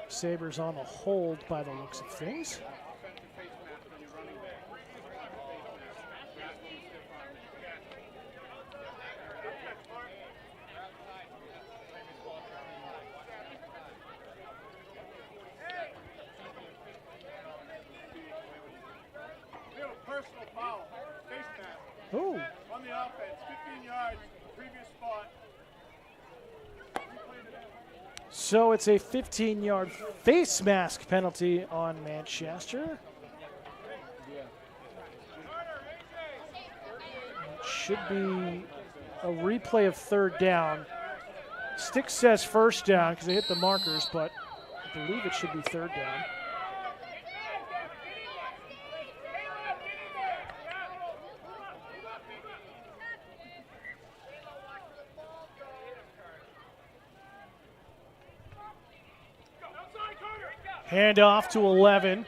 Sabres on the hold by the looks of things. Personal foul, face mask. Ooh. On the offense, 15 yards, previous spot. So it's a 15-yard face mask penalty on Manchester. It should be a replay of 3rd down. Stick says first down because they hit the markers, but I believe it should be 3rd down. Hand off to 11.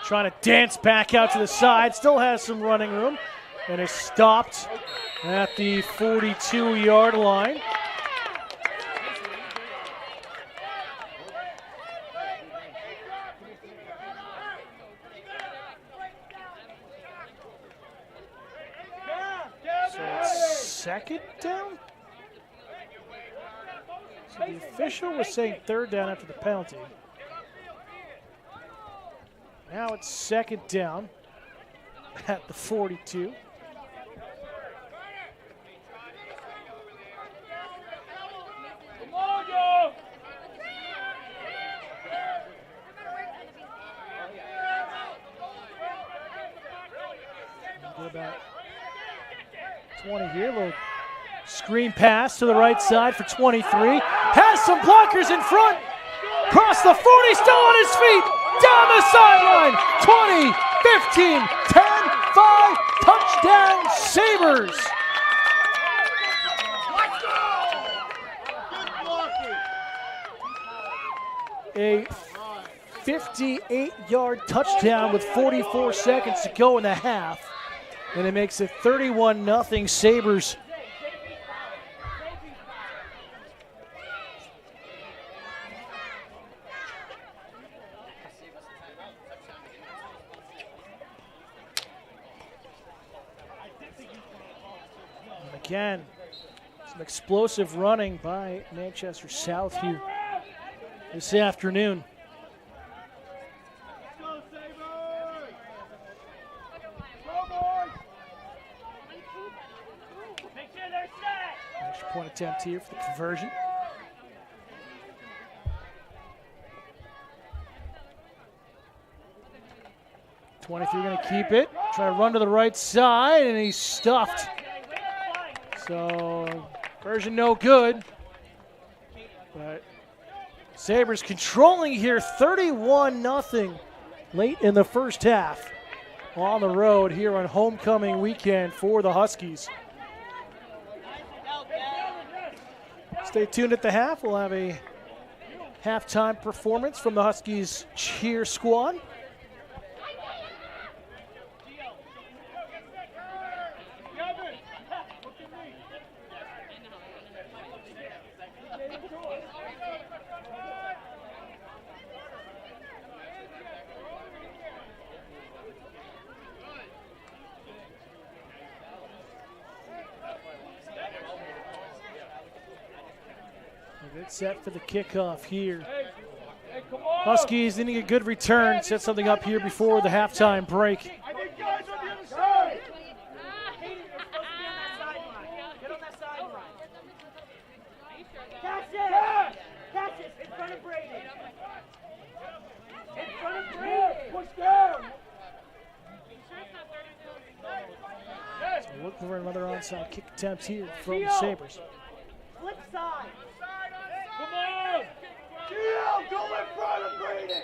Trying to dance back out to the side. Still has some running room. And is stopped at the 42-yard line. So it's 2nd down? So the official was saying 3rd down after the penalty. Now it's 2nd down at the 42. Come on, Joe! Go about 20 here. Little screen pass to the right side for 23. Has some blockers in front. Across the 40, still on his feet. Down the sideline. 20, 15, 10, 5. Touchdown, Sabres. A 58-yard touchdown with 44 seconds to go in the half. And it makes it 31-0 Sabres. And again, some explosive running by Manchester South here this afternoon. Extra point attempt here for the conversion. .23 going to keep it. Try to run to the right side, and he's stuffed. So, conversion no good. But Sabres controlling here 31-0 late in the first half on the road here on homecoming weekend for the Huskies. Stay tuned at the half. We'll have a halftime performance from the Huskies cheer squad. Good set for the kickoff here. Huskies needing a good return. Set something up here before the halftime break. I need guys on the other side. Get on that sideline. Cassius! Cassius, in front of Brady. In front of Brady. Push down. So looking for another onside kick attempt here from the Sabres. Flip side. Come on! Gio, go in front of Brady!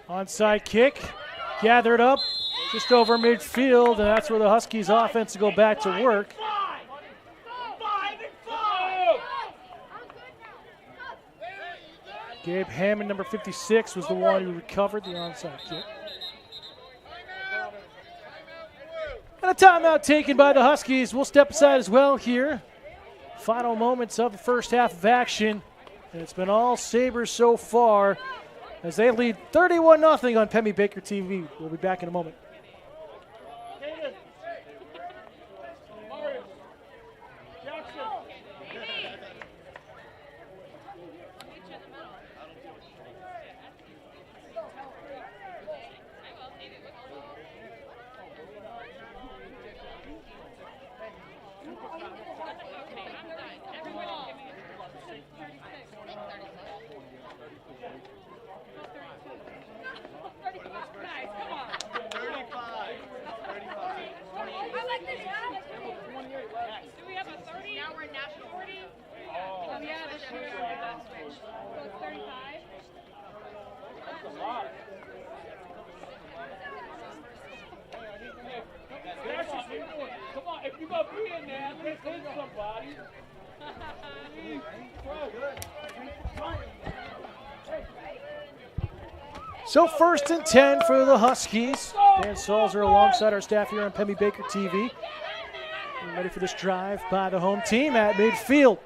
Onside kick, gathered up just over midfield, and that's where the Huskies offense will go back to work. 5 and 5! Gabe Hammond, number 56, was the one who recovered the onside kick. And a timeout taken by the Huskies. We'll step aside as well here. Final moments of the first half of action. And it's been all Sabres so far as they lead 31-0 on Pemmy Baker TV. We'll be back in a moment. Come on, if you're going to be in there, let's hit somebody. So 1st and 10 for the Huskies. Dan Salzer alongside our staff here on Pemmy Baker TV. We're ready for this drive by the home team at midfield.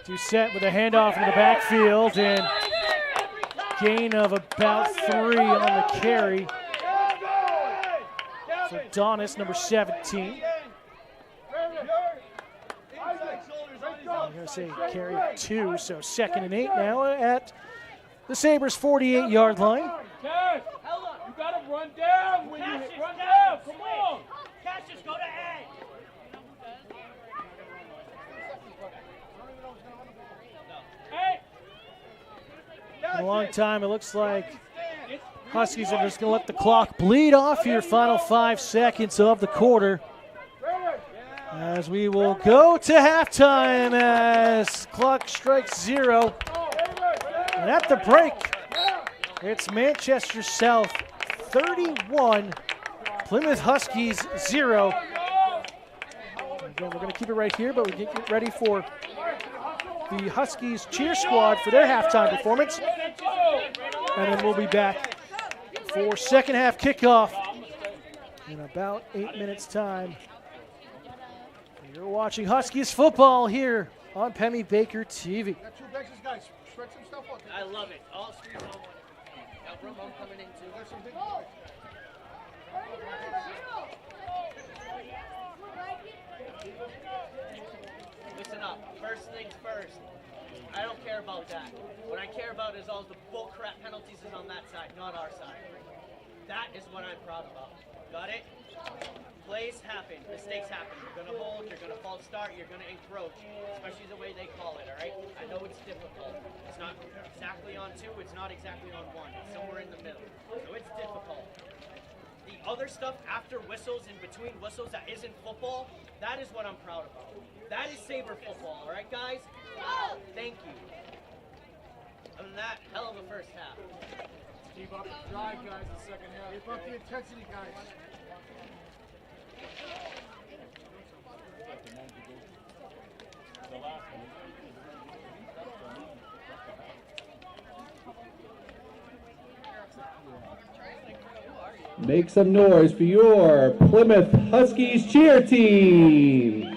Doucette with a handoff in the backfield and gain of about 3 on the carry for Donis, number 17. I'm going to say carry 2, so 2nd and 8 now at the Sabres' 48-yard line. Cash, you got to run down when you run down. Come on. Cassius, go to edge. In a long time, it looks like Huskies are just going to let the clock bleed off here. Final 5 seconds of the quarter. As we will go to halftime as clock strikes 0. And at the break, It's Manchester South 31, Plymouth Huskies 0. Again, we're going to keep it right here, but we get ready for the Huskies cheer squad for their halftime performance. And then we'll be back for second half kickoff in about 8 minutes time. You're watching Huskies football here on Pemmy Baker TV. I love it. All streets on one. Got room, I'm coming in too. Listen up. First things first. I don't care about that. What I care about is all the bullcrap penalties is on that side, not our side. That is what I'm proud about. Got it? Plays happen, mistakes happen. You're gonna hold, you're gonna false start, you're gonna encroach, especially the way they call it, all right? I know it's difficult. It's not exactly on 2, it's not exactly on 1. It's somewhere in the middle. So it's difficult. The other stuff after whistles, in between whistles, that isn't football, that is what I'm proud about. That is Sabre football, all right, guys? Thank you. Other than that, hell of a first half. Keep up the drive, guys, in the second half. Keep up the intensity, guys. Make some noise for your Plymouth Huskies cheer team.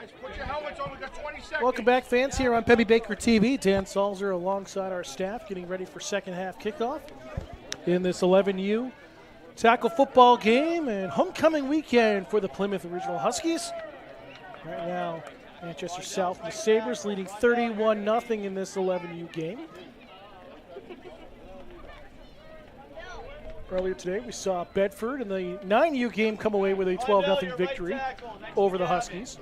Guys, put your helmets on. We got 20 seconds. Welcome back, fans, here on Pebby Baker TV. Dan Salzer alongside our staff getting ready for second half kickoff in this 11U tackle football game and homecoming weekend for the Plymouth Original Huskies. Right now, Manchester South and the Sabres leading 31-0 in this 11U game. Earlier today, we saw Bedford in the 9U game come away with a 12-0 victory over the Huskies.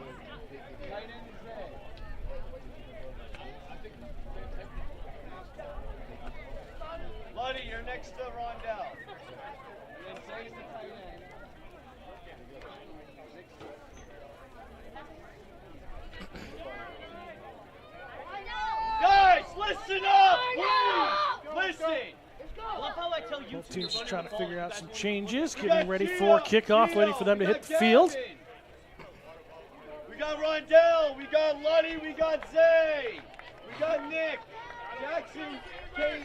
Luddy, you're next to Rondell. And Zay's the tight end. Guys, listen up! Listen! I love how I tell you Both teams just trying to figure out some changes, getting ready for kickoff, waiting for them to hit the field. We got Rondell, we got Luddy, we got Zay, we got Nick, Jackson, Caden,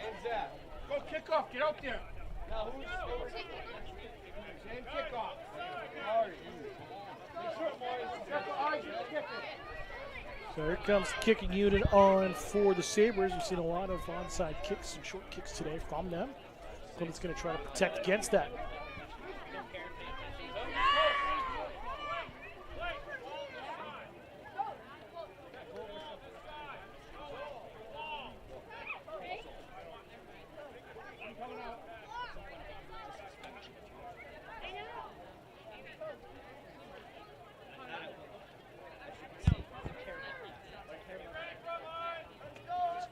and Zach. Go kickoff. Get out there. Now who's And kickoff. Mari? Make sure Mari's Circle eyes and kick it. So here comes the kicking unit on for the Sabres. We've seen a lot of onside kicks and short kicks today from them. Plymouth's going to try to protect against that.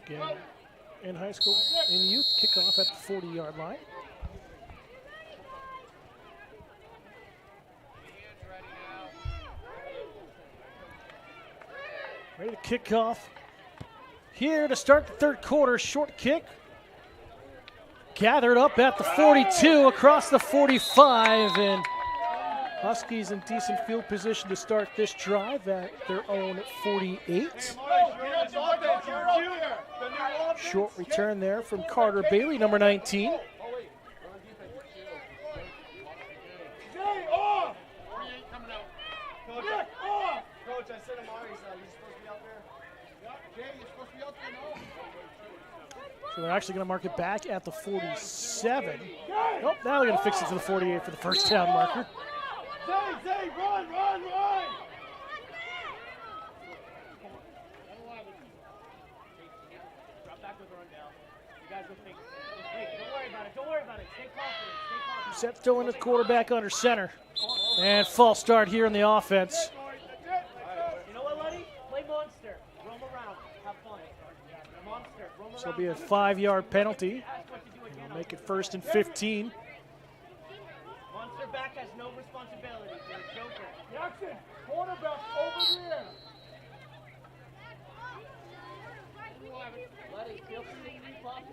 Again, in high school, in youth, kickoff at the 40-yard line. Ready to kick off here to start the third quarter. Short kick. Gathered up at the 42, across the 45, and Huskies in decent field position to start this drive at their own 48. Short return there from Carter Bailey, number 19. Coach, I said Amari's you're supposed to be out there. Jay, you're supposed to be out there, no? So they're actually going to mark it back at the 47. Oh, now they're going to fix it to the 48 for the first down marker. Zay, run! Drop back with Rondell. You guys will think. Hey, don't worry about it. Stay confident. Set still in the quarterback under center. And false start here in the offense. You know what, Luddy? Play monster. Roam around. Have fun. Monster. Roam around. This will be a 5-yard penalty. We'll make it 1st and 15. Monster back has no responsibility. You're a joker. Jackson, quarterback over there.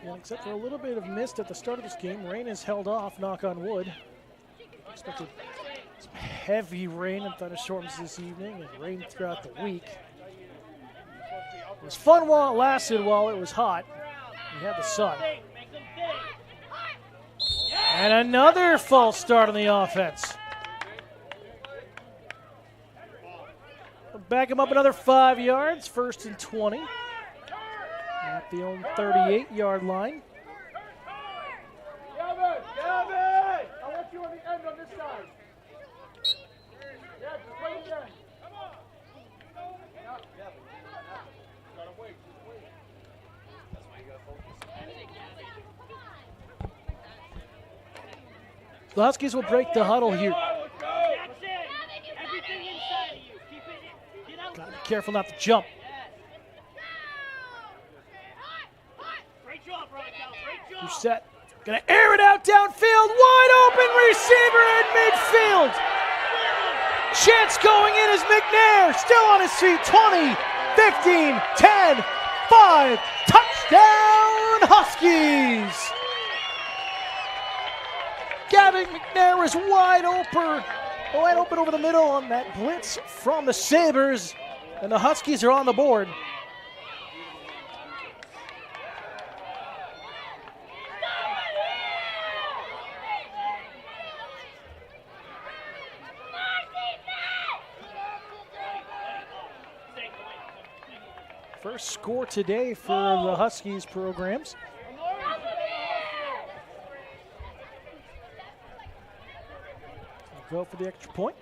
And except for a little bit of mist at the start of this game, rain has held off, knock on wood. Expected some heavy rain and thunderstorms this evening and rain throughout the week. It was fun while it lasted, while it was hot. We had the sun. And another false start on the offense. Back him up another 5 yards, 1st and 20. At the own 38-yard line. Gavin! I want you on the end on this side. Yeah, just play it in. Come on. Gotta wait. That's why you gotta focus. The Huskies will break the huddle here. Gotta be careful not to jump. You're set. Gonna air it out downfield. Wide open receiver in midfield. Chance going in is McNair. Still on his feet. 20, 15, 10, 5. Touchdown Huskies. Gavin McNair is wide open over the middle on that blitz from the Sabres. And the Huskies are on the board. First score today for the Huskies programs. They'll go for the extra point.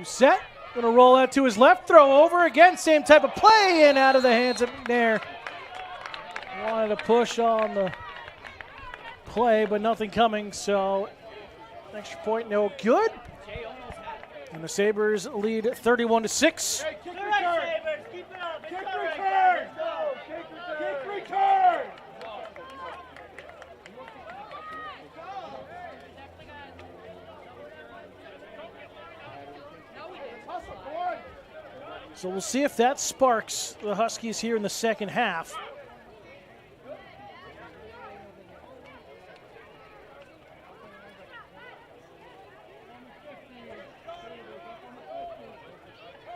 Set, gonna roll that to his left, throw over again, same type of play, and out of the hands of McNair. Wanted to push on the play, but nothing coming, so extra point no good. And the Sabres lead 31-6. Hey, kick return! Keep it up! Kick return! Kick return! So we'll see if that sparks the Huskies here in the second half.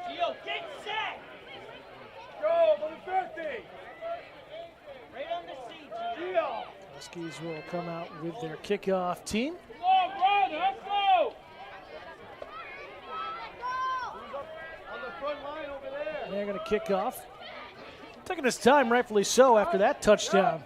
Gio, get set! Go for the 50! Right on the seat, Gio! Huskies will come out with their kickoff team. Long run, let's go! On the front line over there. They're going to kick off. Taking his time, rightfully so, after that touchdown.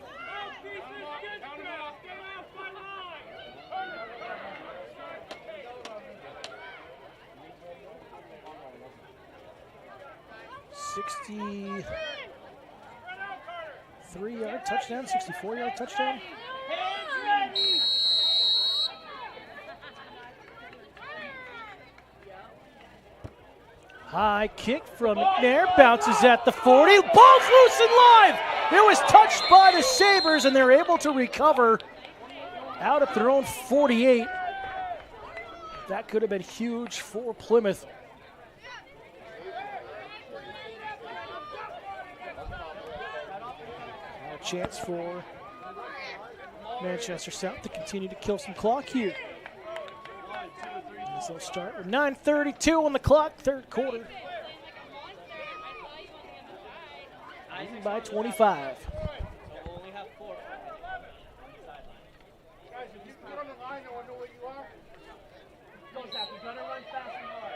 ...63-yard touchdown, 64-yard touchdown. High kick from McNair, bounces at the 40, ball's loose and live! It was touched by the Sabres, and they're able to recover out at their own 48. That could have been huge for Plymouth. Now a chance for Manchester South to continue to kill some clock here. As they'll start with 9:32 on the clock, third quarter. Leading by 25. Only have 4. Guys, if you can get on the line, no one know where you are. Go, Zach. We're gonna run fast and hard.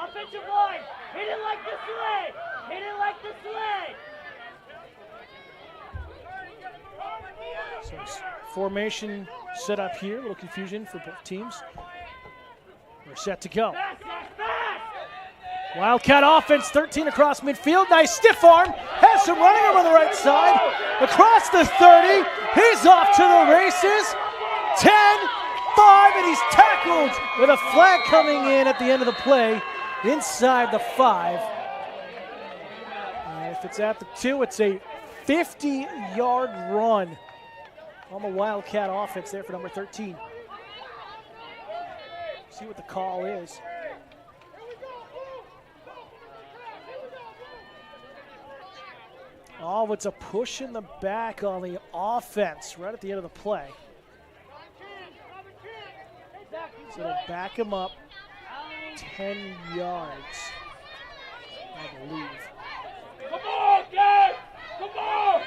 Offensive line, hit it like the sled. Hit it like the sled. So formation set up here, a little confusion for both teams. We're set to go. Wildcat offense, 13 across midfield. Nice stiff arm. Has some running over the right side. Across the 30. He's off to the races. 10, 5, and he's tackled with a flag coming in at the end of the play inside the 5. And if it's at the 2, it's a 50-yard run on the Wildcat offense there for number 13. See what the call is. Oh, it's a push in the back on the offense right at the end of the play. So they'll back him up 10 yards, I believe. Come on, guys! Come on!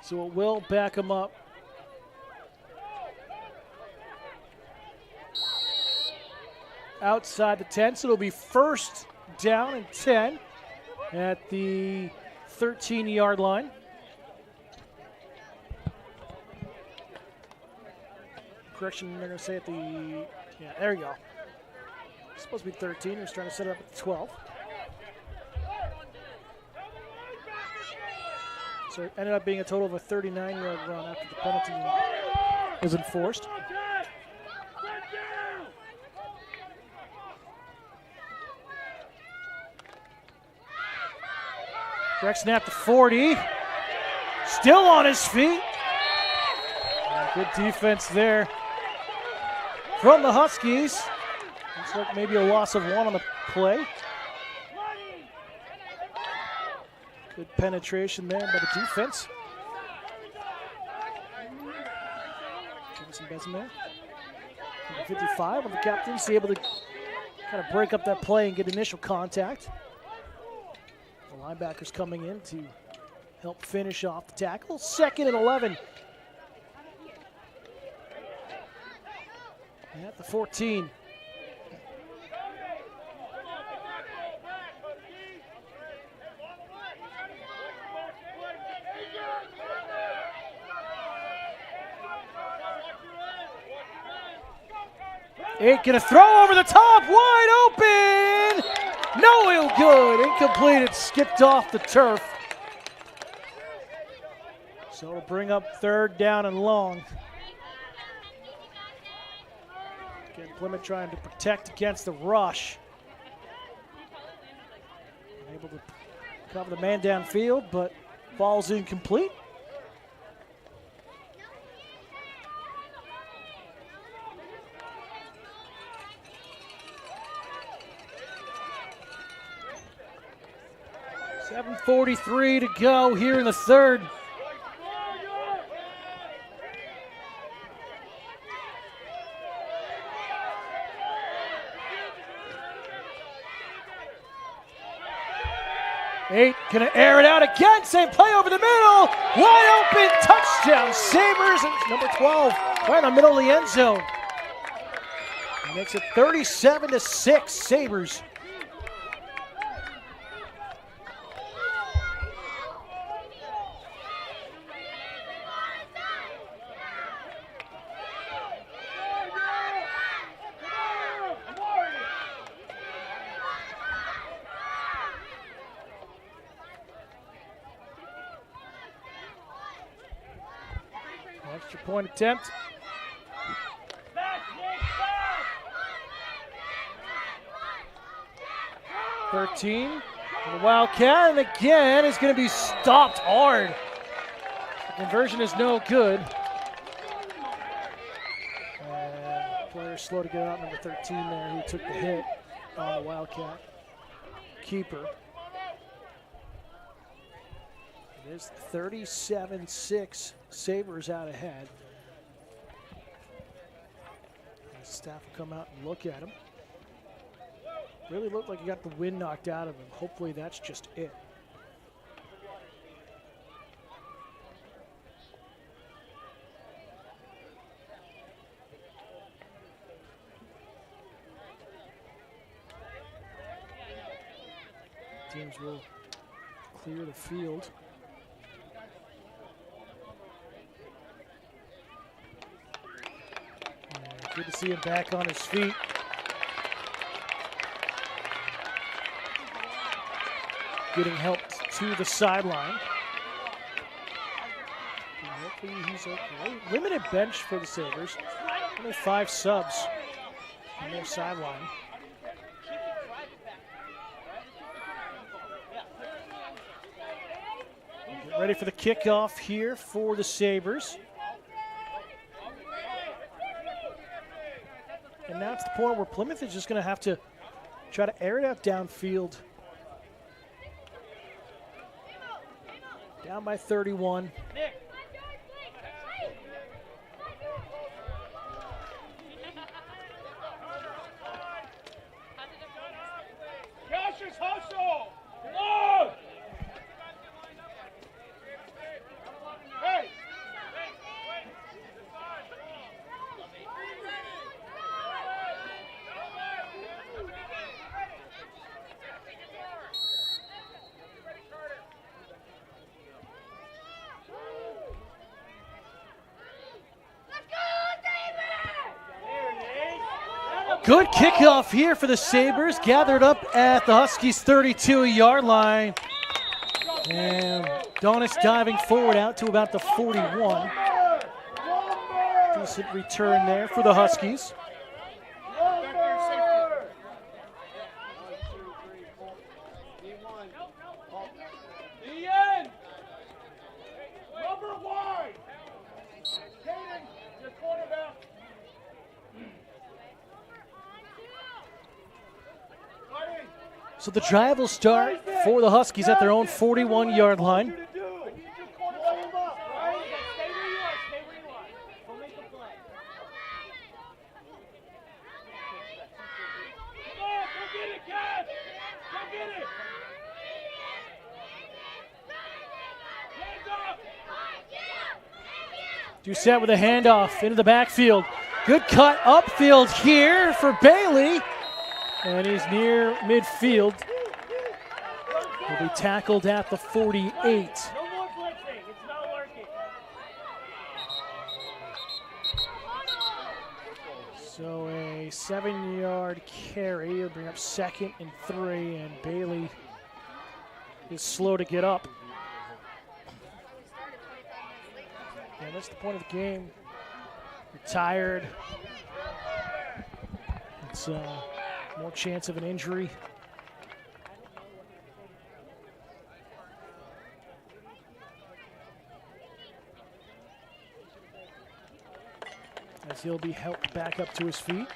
So it will back him up. Outside the 10, so it'll be first down and 10 at the 13-yard line. Correction, they're going to say at the, yeah, there you go. It's supposed to be 13, he was trying to set it up at the 12. So it ended up being a total of a 39-yard run after the penalty was enforced. Direct snap to 40. Still on his feet. And good defense there from the Huskies. Looks like maybe a loss of 1 on the play. Good penetration there by the defense. Kansas Jackson Besson there. Number 55 on the captaincy, able to kind of break up that play and get initial contact. The linebackers coming in to help finish off the tackle. 2nd and 11. At the 14. Ain't gonna throw over the top, wide open! No good, incomplete, it skipped off the turf. So it'll bring up 3rd down and long. Again, Plymouth trying to protect against the rush. Able to cover the man downfield, but ball's incomplete. .43 to go here in the 3rd. Eight, gonna air it out again, same play over the middle, wide open, touchdown, Sabres, and number 12, right in the middle of the end zone. It makes it 37-6, Sabres. Extra point attempt. .13 and the Wildcat, and again is going to be stopped hard. The conversion is no good. And player slow to get out, number 13 there, who took the hit on the Wildcat keeper. It is 37-6, Sabres out ahead. The staff will come out and look at him. Really looked like he got the wind knocked out of him. Hopefully that's just it. Teams will clear the field. Good to see him back on his feet. Getting helped to the sideline. Hopefully he's okay. Limited bench for the Sabres. Only 5 subs on their sideline. Get ready for the kickoff here for the Sabres. And now it's the point where Plymouth is just going to have to try to air it out downfield. Down by 31. Cassius hustle! Come on! Hey! Good kickoff here for the Sabres, gathered up at the Huskies' 32-yard line. And Donis diving forward out to about the 41. Decent return there for the Huskies. So the drive will start for the Huskies at their own 41-yard line. Doucette with a handoff into the backfield. Good cut upfield here for Bailey. And he's near midfield. He'll be tackled at the 48. No more blitzing. It's not working. So a 7-yard carry. He'll bring up 2nd and 3, and Bailey is slow to get up. And that's the point of the game. You're tired. It's more chance of an injury. As he'll be helped back up to his feet.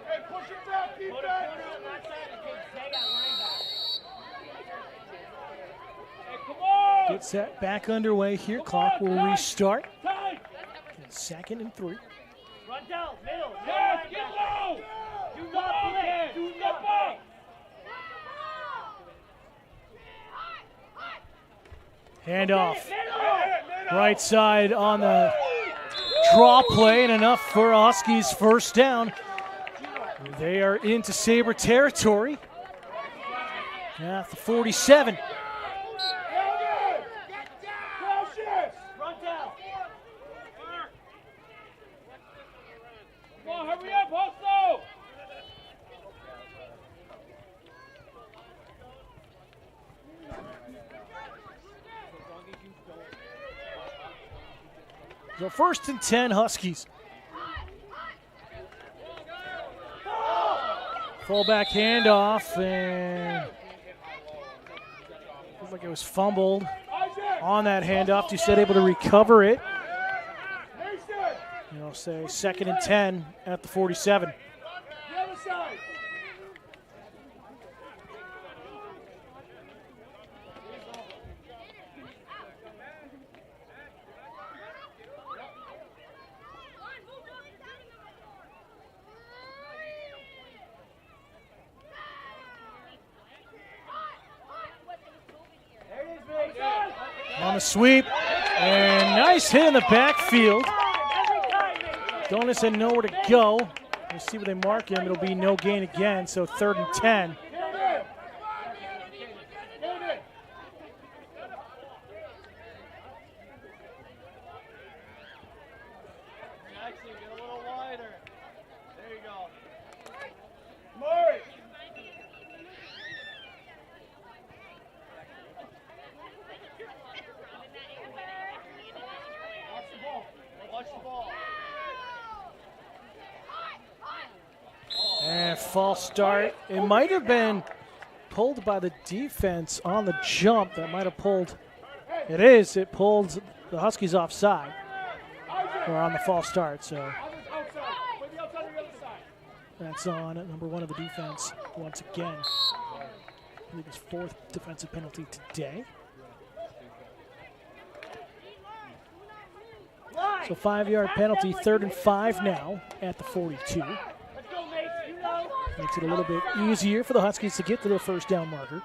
Hey, push it back, defense. Put a corner on that side and take Zay at linebacker. Hey, come on. Get set back underway here. Clock will restart. Time. 2nd and 3. Run down, middle. Yes, get low. Do not blitz. Do not blitz. Handoff. Right side on the draw play, and enough for Huskies first down. They are into Sabre territory at the 47. Run down. Come on, hurry up, hustle. So 1st and 10 Huskies. Fullback handoff, and looks like it was fumbled on that handoff. Doucette able to recover it. Say 2nd and 10 at the 47. The other side. On the sweep, and nice hit in the backfield. Donis had nowhere to go. We'll see where they mark him. It'll be no gain again, so 3rd and 10. Actually, get a little wider. There you go. Murray. Watch the ball. And false start. It might have been pulled by the defense on the jump. That might have pulled. It is. It pulled the Huskies offside. Or on the false start. So that's on number 1 of the defense once again. I think his 4th defensive penalty today. So 5-yard penalty, 3rd and 5 now at the 42. Makes it a little bit easier for the Huskies to get to their first down marker.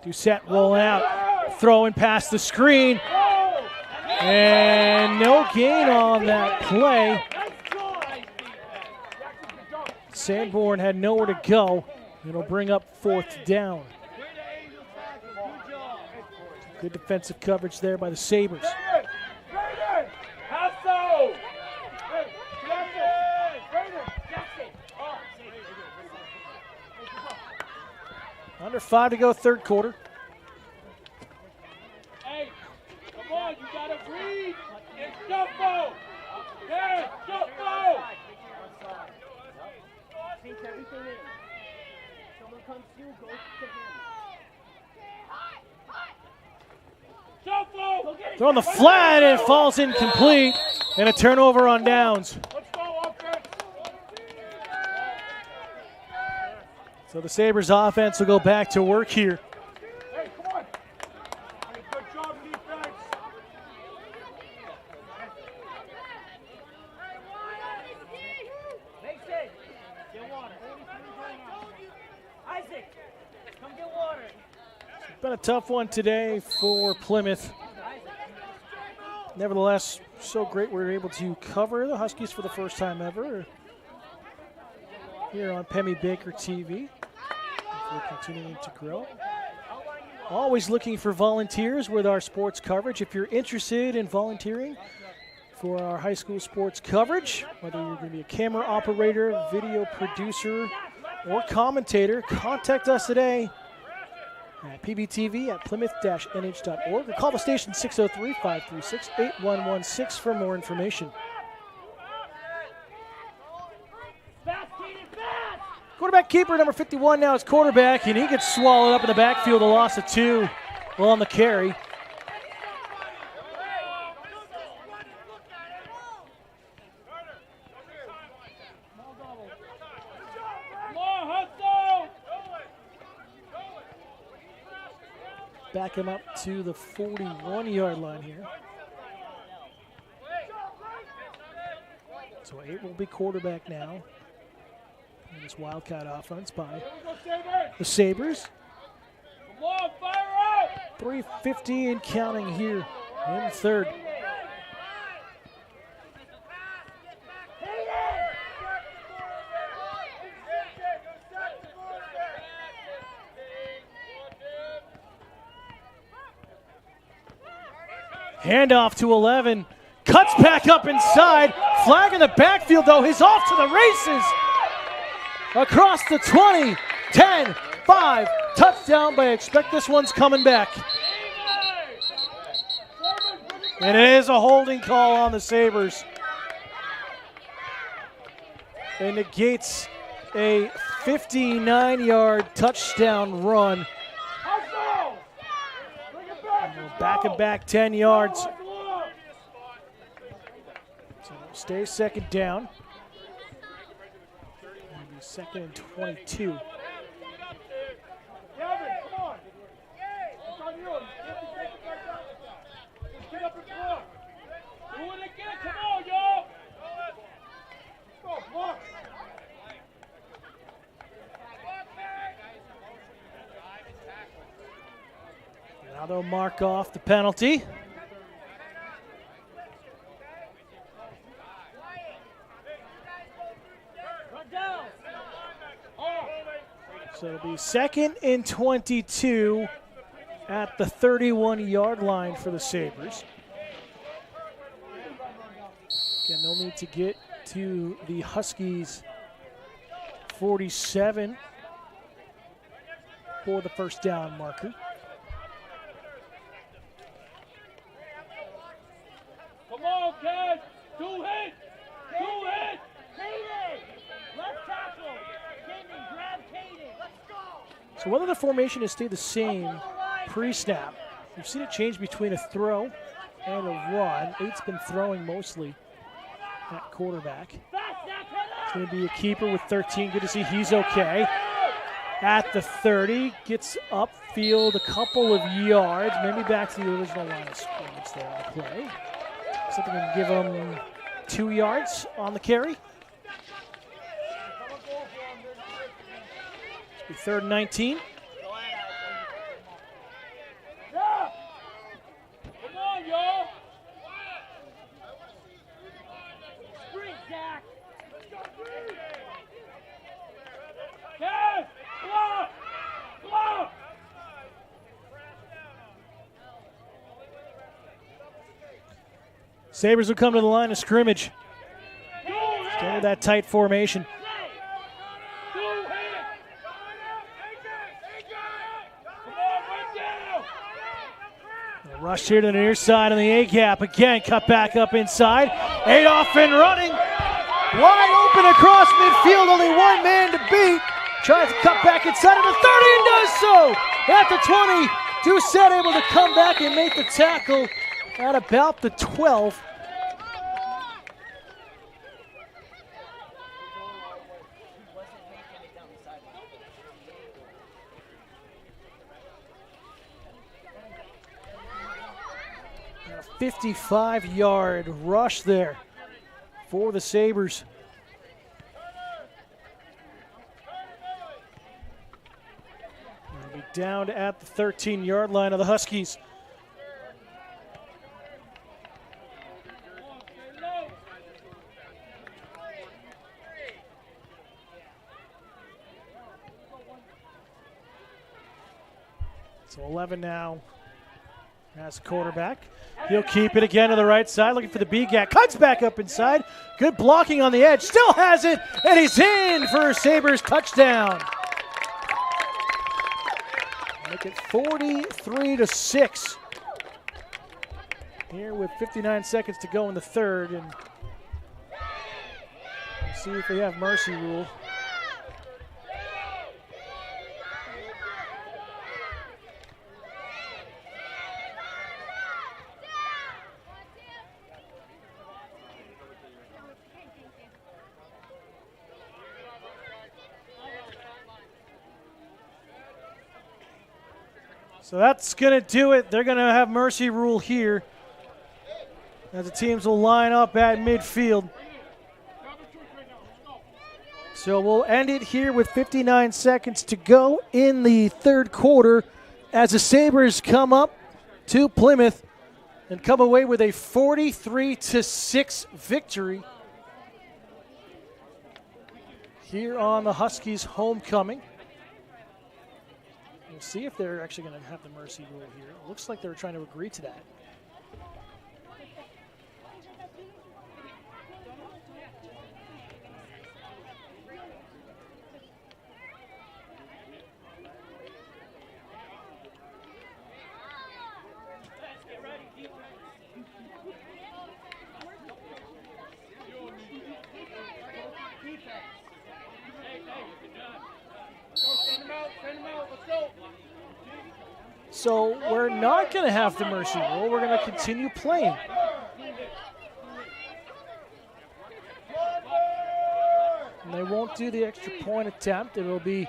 Doucette rolling out, throwing past the screen. And no gain on that play. Sanborn had nowhere to go. It'll bring up 4th down. Good defensive coverage there by the Sabres. Under 5 to go, 3rd quarter. Hey, come on, you gotta breathe. It's shuffle. Hey, shuffle. Take everything in. Someone comes through, go to him. Shuffle. Throwing the flat, and it falls incomplete. And a turnover on downs. Let's go, offense. So the Sabres offense will go back to work here. Hey, come on. Been a tough one today for Plymouth. Nevertheless, so great we were able to cover the Huskies for the first time ever here on Pemmy Baker TV. We're continuing to grow. Always looking for volunteers with our sports coverage. If you're interested in volunteering for our high school sports coverage, whether you're going to be a camera operator, video producer, or commentator, contact us today at pbtv@plymouth-nh.org or call the station 603-536-8116 for more information. Quarterback keeper number 51 now is quarterback, and he gets swallowed up in the backfield, a loss of 2 on the carry. Back him up to the 41-yard line here. So 8 will be quarterback now in this Wildcat offense by the Sabres. 3:50 and counting here in the third. Handoff to 11. Cuts back up inside. Flag in the backfield, though. He's off to the races. Across the 20. 10, 5. Touchdown, but I expect this one's coming back. And it is a holding call on the Sabres. It negates a 59-yard touchdown run. Back and back 10 yards. So stay second down. Maybe second and 22. Now they'll mark off the penalty. So it'll be second and 22 at the 31-yard line for the Sabres. Again, they'll need to get to the Huskies 47 for the first down marker. Come on, guys. 2 hits. 2 hits. Kaden. Left tackle. Kaden, grab Kaden. Let's go. So whether the formation has stayed the same pre-snap, we've seen it change between a throw and a run. 8's been throwing mostly at quarterback. It's going to be a keeper with 13. Good to see he's okay. At the 30, gets upfield a couple of yards, maybe back to the original line of scrimmage there on the play. Something can give him 2 yards on the carry. It's 3rd and 19. Yeah. Come on, y'all. Sprint, Zach. Yes. Block. Block. Sabres will come to the line of scrimmage. Stay with that tight formation. Rush here to the near side on the A-gap. Again, cut back up inside. Adolph and running. Wide open across midfield. Only one man to beat. Tries to cut back inside of the 30 and does so. At the 20, Doucette able to come back and make the tackle at about the 12. A 55-yard rush there for the Sabres. It'll be down at the 13-yard line of the Huskies. So 11 now as quarterback. He'll keep it again to the right side, looking for the B-gap. Cuts back up inside. Good blocking on the edge. Still has it, and he's in for a Sabres touchdown. Make it 43-6. Here with 59 seconds to go in the third, and we'll see if we have mercy rule. So that's going to do it. They're going to have mercy rule here as the teams will line up at midfield. So we'll end it here with 59 seconds to go in the third quarter as the Sabres come up to Plymouth and come away with a 43-6 victory here on the Huskies' homecoming. We'll see if they're actually going to have the mercy rule here. It looks like they're trying to agree to that. So we're not going to have the mercy rule. We're going to continue playing. And they won't do the extra point attempt. It will be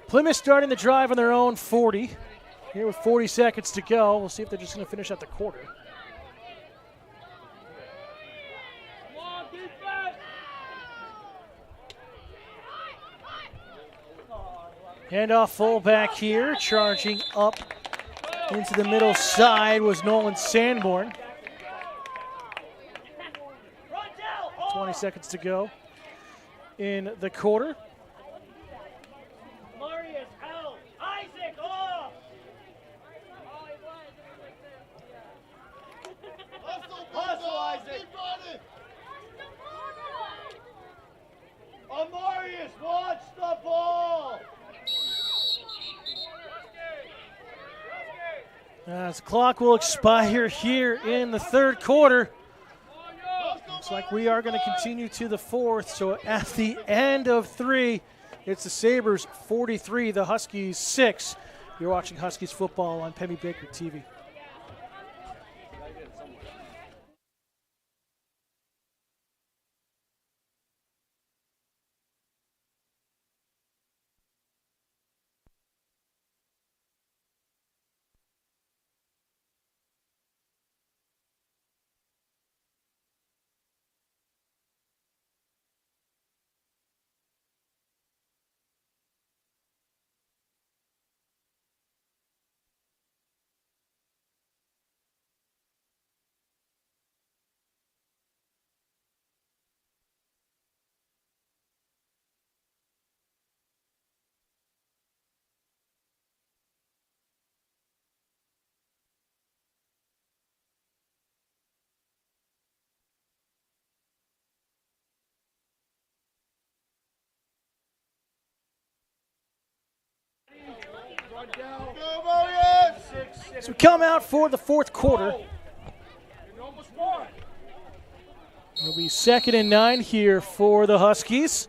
Plymouth starting the drive on their own 40. Here with 40 seconds to go. We'll see if they're just going to finish at the quarter. Handoff fullback here, charging up into the middle side was Nolan Sanborn. 20 seconds to go in the quarter. Marius out. Isaac off. Hustle, Isaac. Amarius, watch the ball. As the clock will expire here in the third quarter. Looks like we are going to continue to the fourth. So at the end of three, it's the Sabres 43, the Huskies 6. You're watching Huskies football on Penny Baker TV. So we come out for the fourth quarter. It'll be 2nd and 9 here for the Huskies.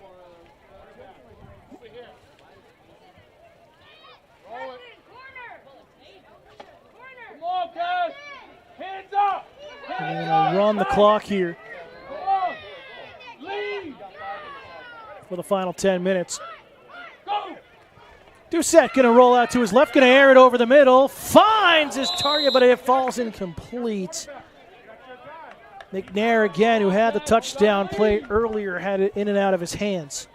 And they're going to run the clock here for the final 10 minutes. Doucette going to roll out to his left, going to air it over the middle. Finds his target, but it falls incomplete. McNair again, who had the touchdown play earlier, had it in and out of his hands.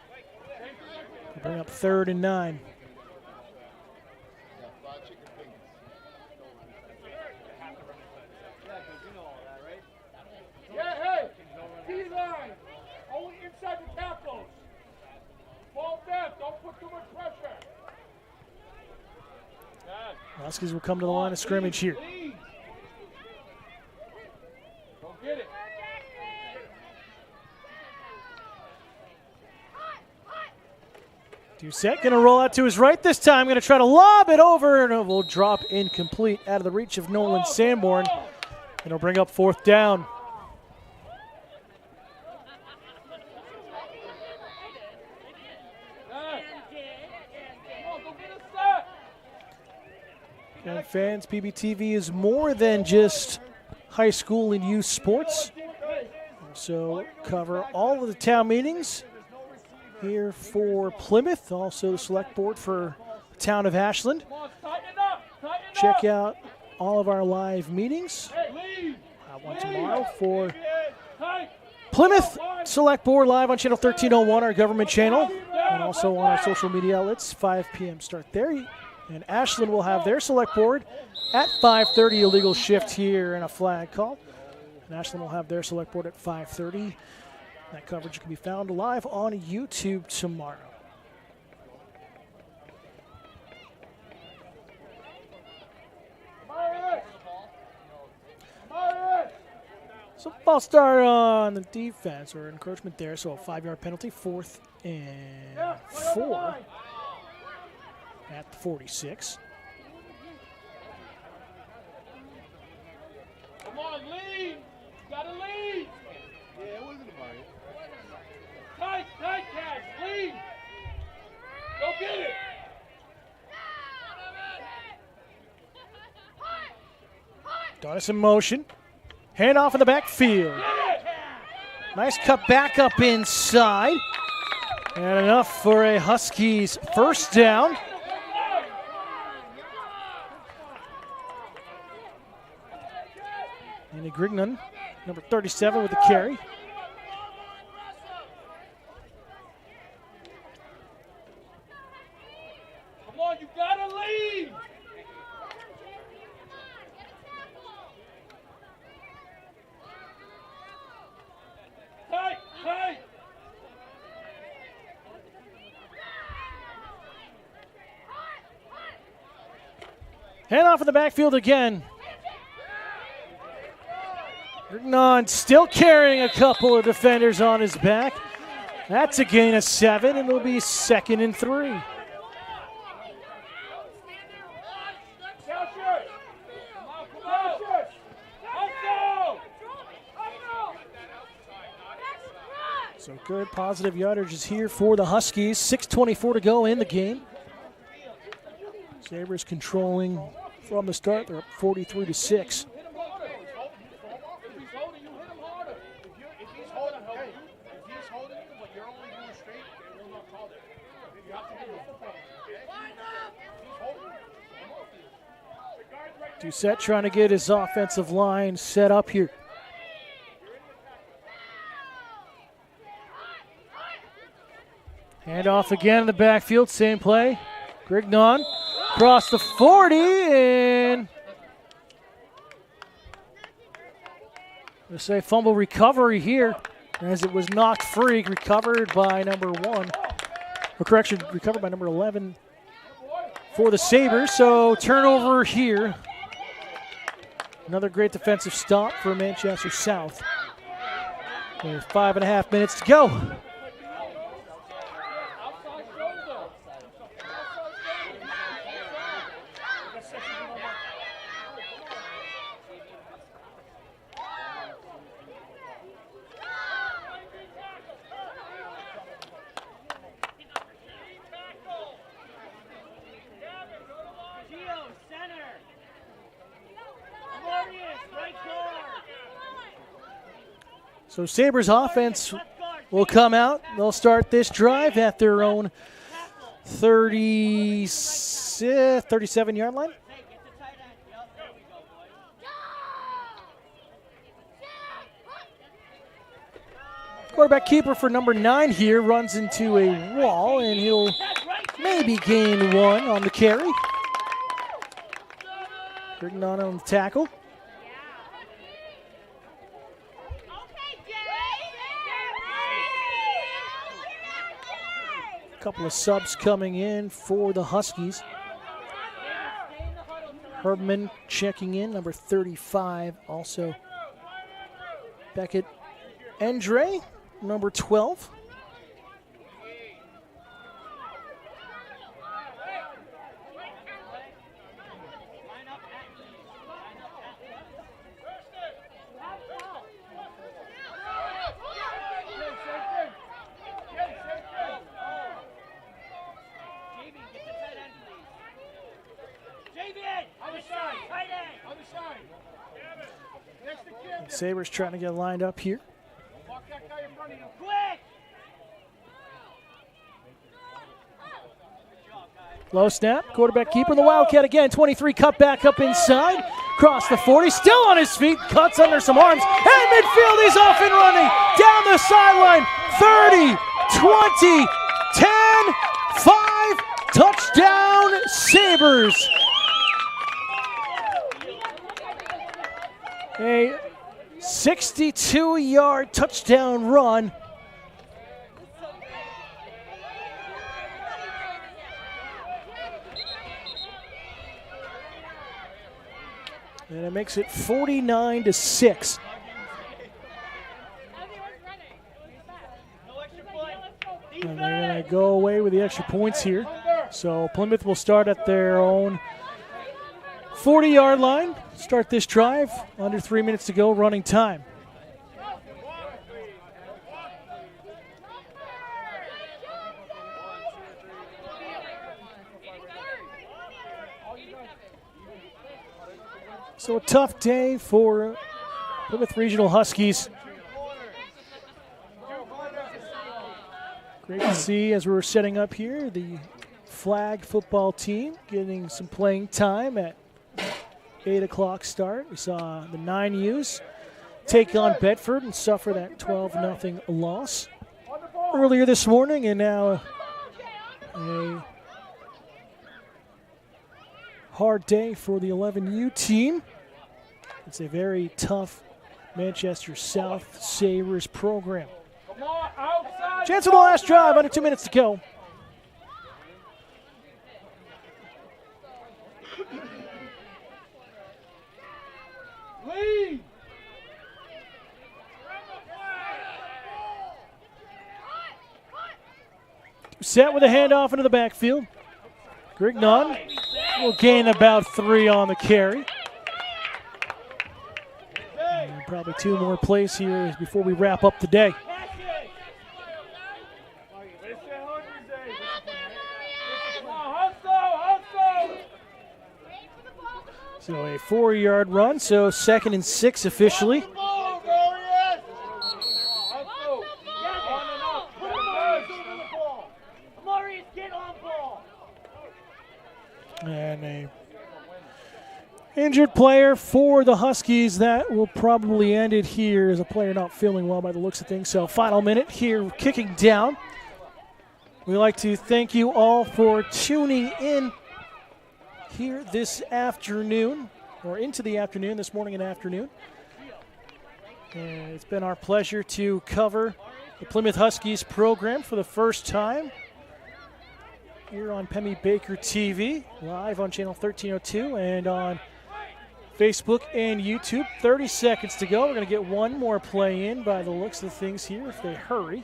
Bring up 3rd and 9. Yeah, hey, D-line. Only inside the tackles. Fall back. Don't put too much pressure. Huskies will come to the line of scrimmage here. Go get it. Doucette going to roll out to his right this time. Going to try to lob it over, and it will drop incomplete out of the reach of Nolan Sanborn. And it'll bring up 4th down. And fans, PBTV is more than just high school and youth sports. So cover all of the town meetings here for Plymouth, also the select board for the town of Ashland. Check out all of our live meetings. Have one tomorrow for Plymouth Select Board live on channel 1301, our government channel, and also on our social media outlets. 5 p.m. start there. And Ashland will have their select board at 5:30. Illegal shift here and a flag call. And Ashland will have their select board at 5:30. That coverage can be found live on YouTube tomorrow. So ball start on the defense, or encroachment there, so a 5-yard penalty, 4th and 4 at the 46. Come on, lead. You gotta lead. Yeah, it wasn't about it. Tight, Cash, lead. Go get it. Donis in motion. Hand off in the backfield. Nice cut back up inside. And enough for a Huskies 1st down. And Grignon, number 37 with the carry. Come on, you gotta lead. Tight. Hand off in the backfield again. Grignon still carrying a couple of defenders on his back. That's a gain of 7, and it'll be 2nd and 3. So good positive yardage is here for the Huskies. 6:24 to go in the game. Sabres controlling from the start. They're up 43-6. Doucette trying to get his offensive line set up here. Hand off again in the backfield, same play. Grignon across the 40, and we'll say fumble recovery here as it was knocked free, recovered by number 1. Or correction, recovered by number 11 for the Sabres. So turnover here. Another great defensive stop for Manchester South. With 5.5 minutes to go. So Sabres offense will come out. They'll start this drive at their own 37-yard line. Quarterback keeper for number 9 here runs into a wall, and he'll maybe gain 1 on the carry. Grignon on the tackle. A couple of subs coming in for the Huskies. Herbman checking in, number 35. Also Beckett Endre, number 12. Sabres trying to get lined up here. Low snap, quarterback keeper, the Wildcat again, 23 cut back up inside, cross the 40, still on his feet, cuts under some arms, and midfield, he's off and running, down the sideline, 30, 20, 10, 5, touchdown Sabres. A 62-yard touchdown run. And it makes it 49-6. And they're going to go away with the extra points here. So Plymouth will start at their own 40-yard line. Start this drive. Under 3 minutes to go, running time. So a tough day for Plymouth Regional Huskies. Great to see as we're setting up here the flag football team getting some playing time at 8 o'clock start. We saw the 9U's take on Bedford and suffer that 12-0 loss earlier this morning, and now a hard day for the 11U team. It's a very tough Manchester South Sabres program. Chance of the last drive, under 2 minutes to go. Set with a handoff into the backfield. Grignon will gain about 3 on the carry. And probably 2 more plays here before we wrap up the day. So a 4-yard run, so 2nd and 6 officially. And a injured player for the Huskies. That will probably end it here as a player not feeling well by the looks of things. So final minute here, kicking down. We'd like to thank you all for tuning in here this afternoon, or into the afternoon, this morning and afternoon. And it's been our pleasure to cover the Plymouth Huskies program for the first time here on Pemmy Baker TV, live on channel 1302 and on Facebook and YouTube. 30 seconds to go. We're going to get one more play in by the looks of things here if they hurry.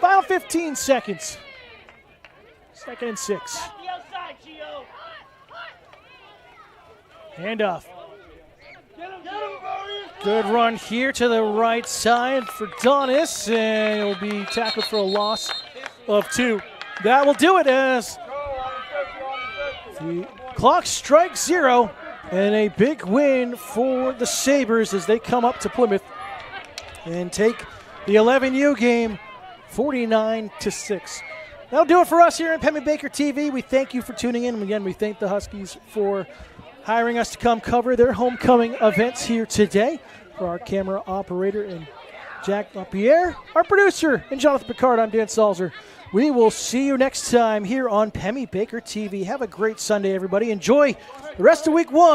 Final 15 seconds. 2nd and 6. Handoff. Good run here to the right side for Donis, and it will be tackled for a loss of 2. That will do it as the clock strikes 0, and a big win for the Sabres as they come up to Plymouth and take the 11U game 49-6. That'll do it for us here at Pemmy Baker TV. We thank you for tuning in. And again, we thank the Huskies for hiring us to come cover their homecoming events here today. For our camera operator and Jack LaPierre, our producer, and Jonathan Picard, I'm Dan Salzer. We will see you next time here on Pemmy Baker TV. Have a great Sunday, everybody. Enjoy the rest of week 1.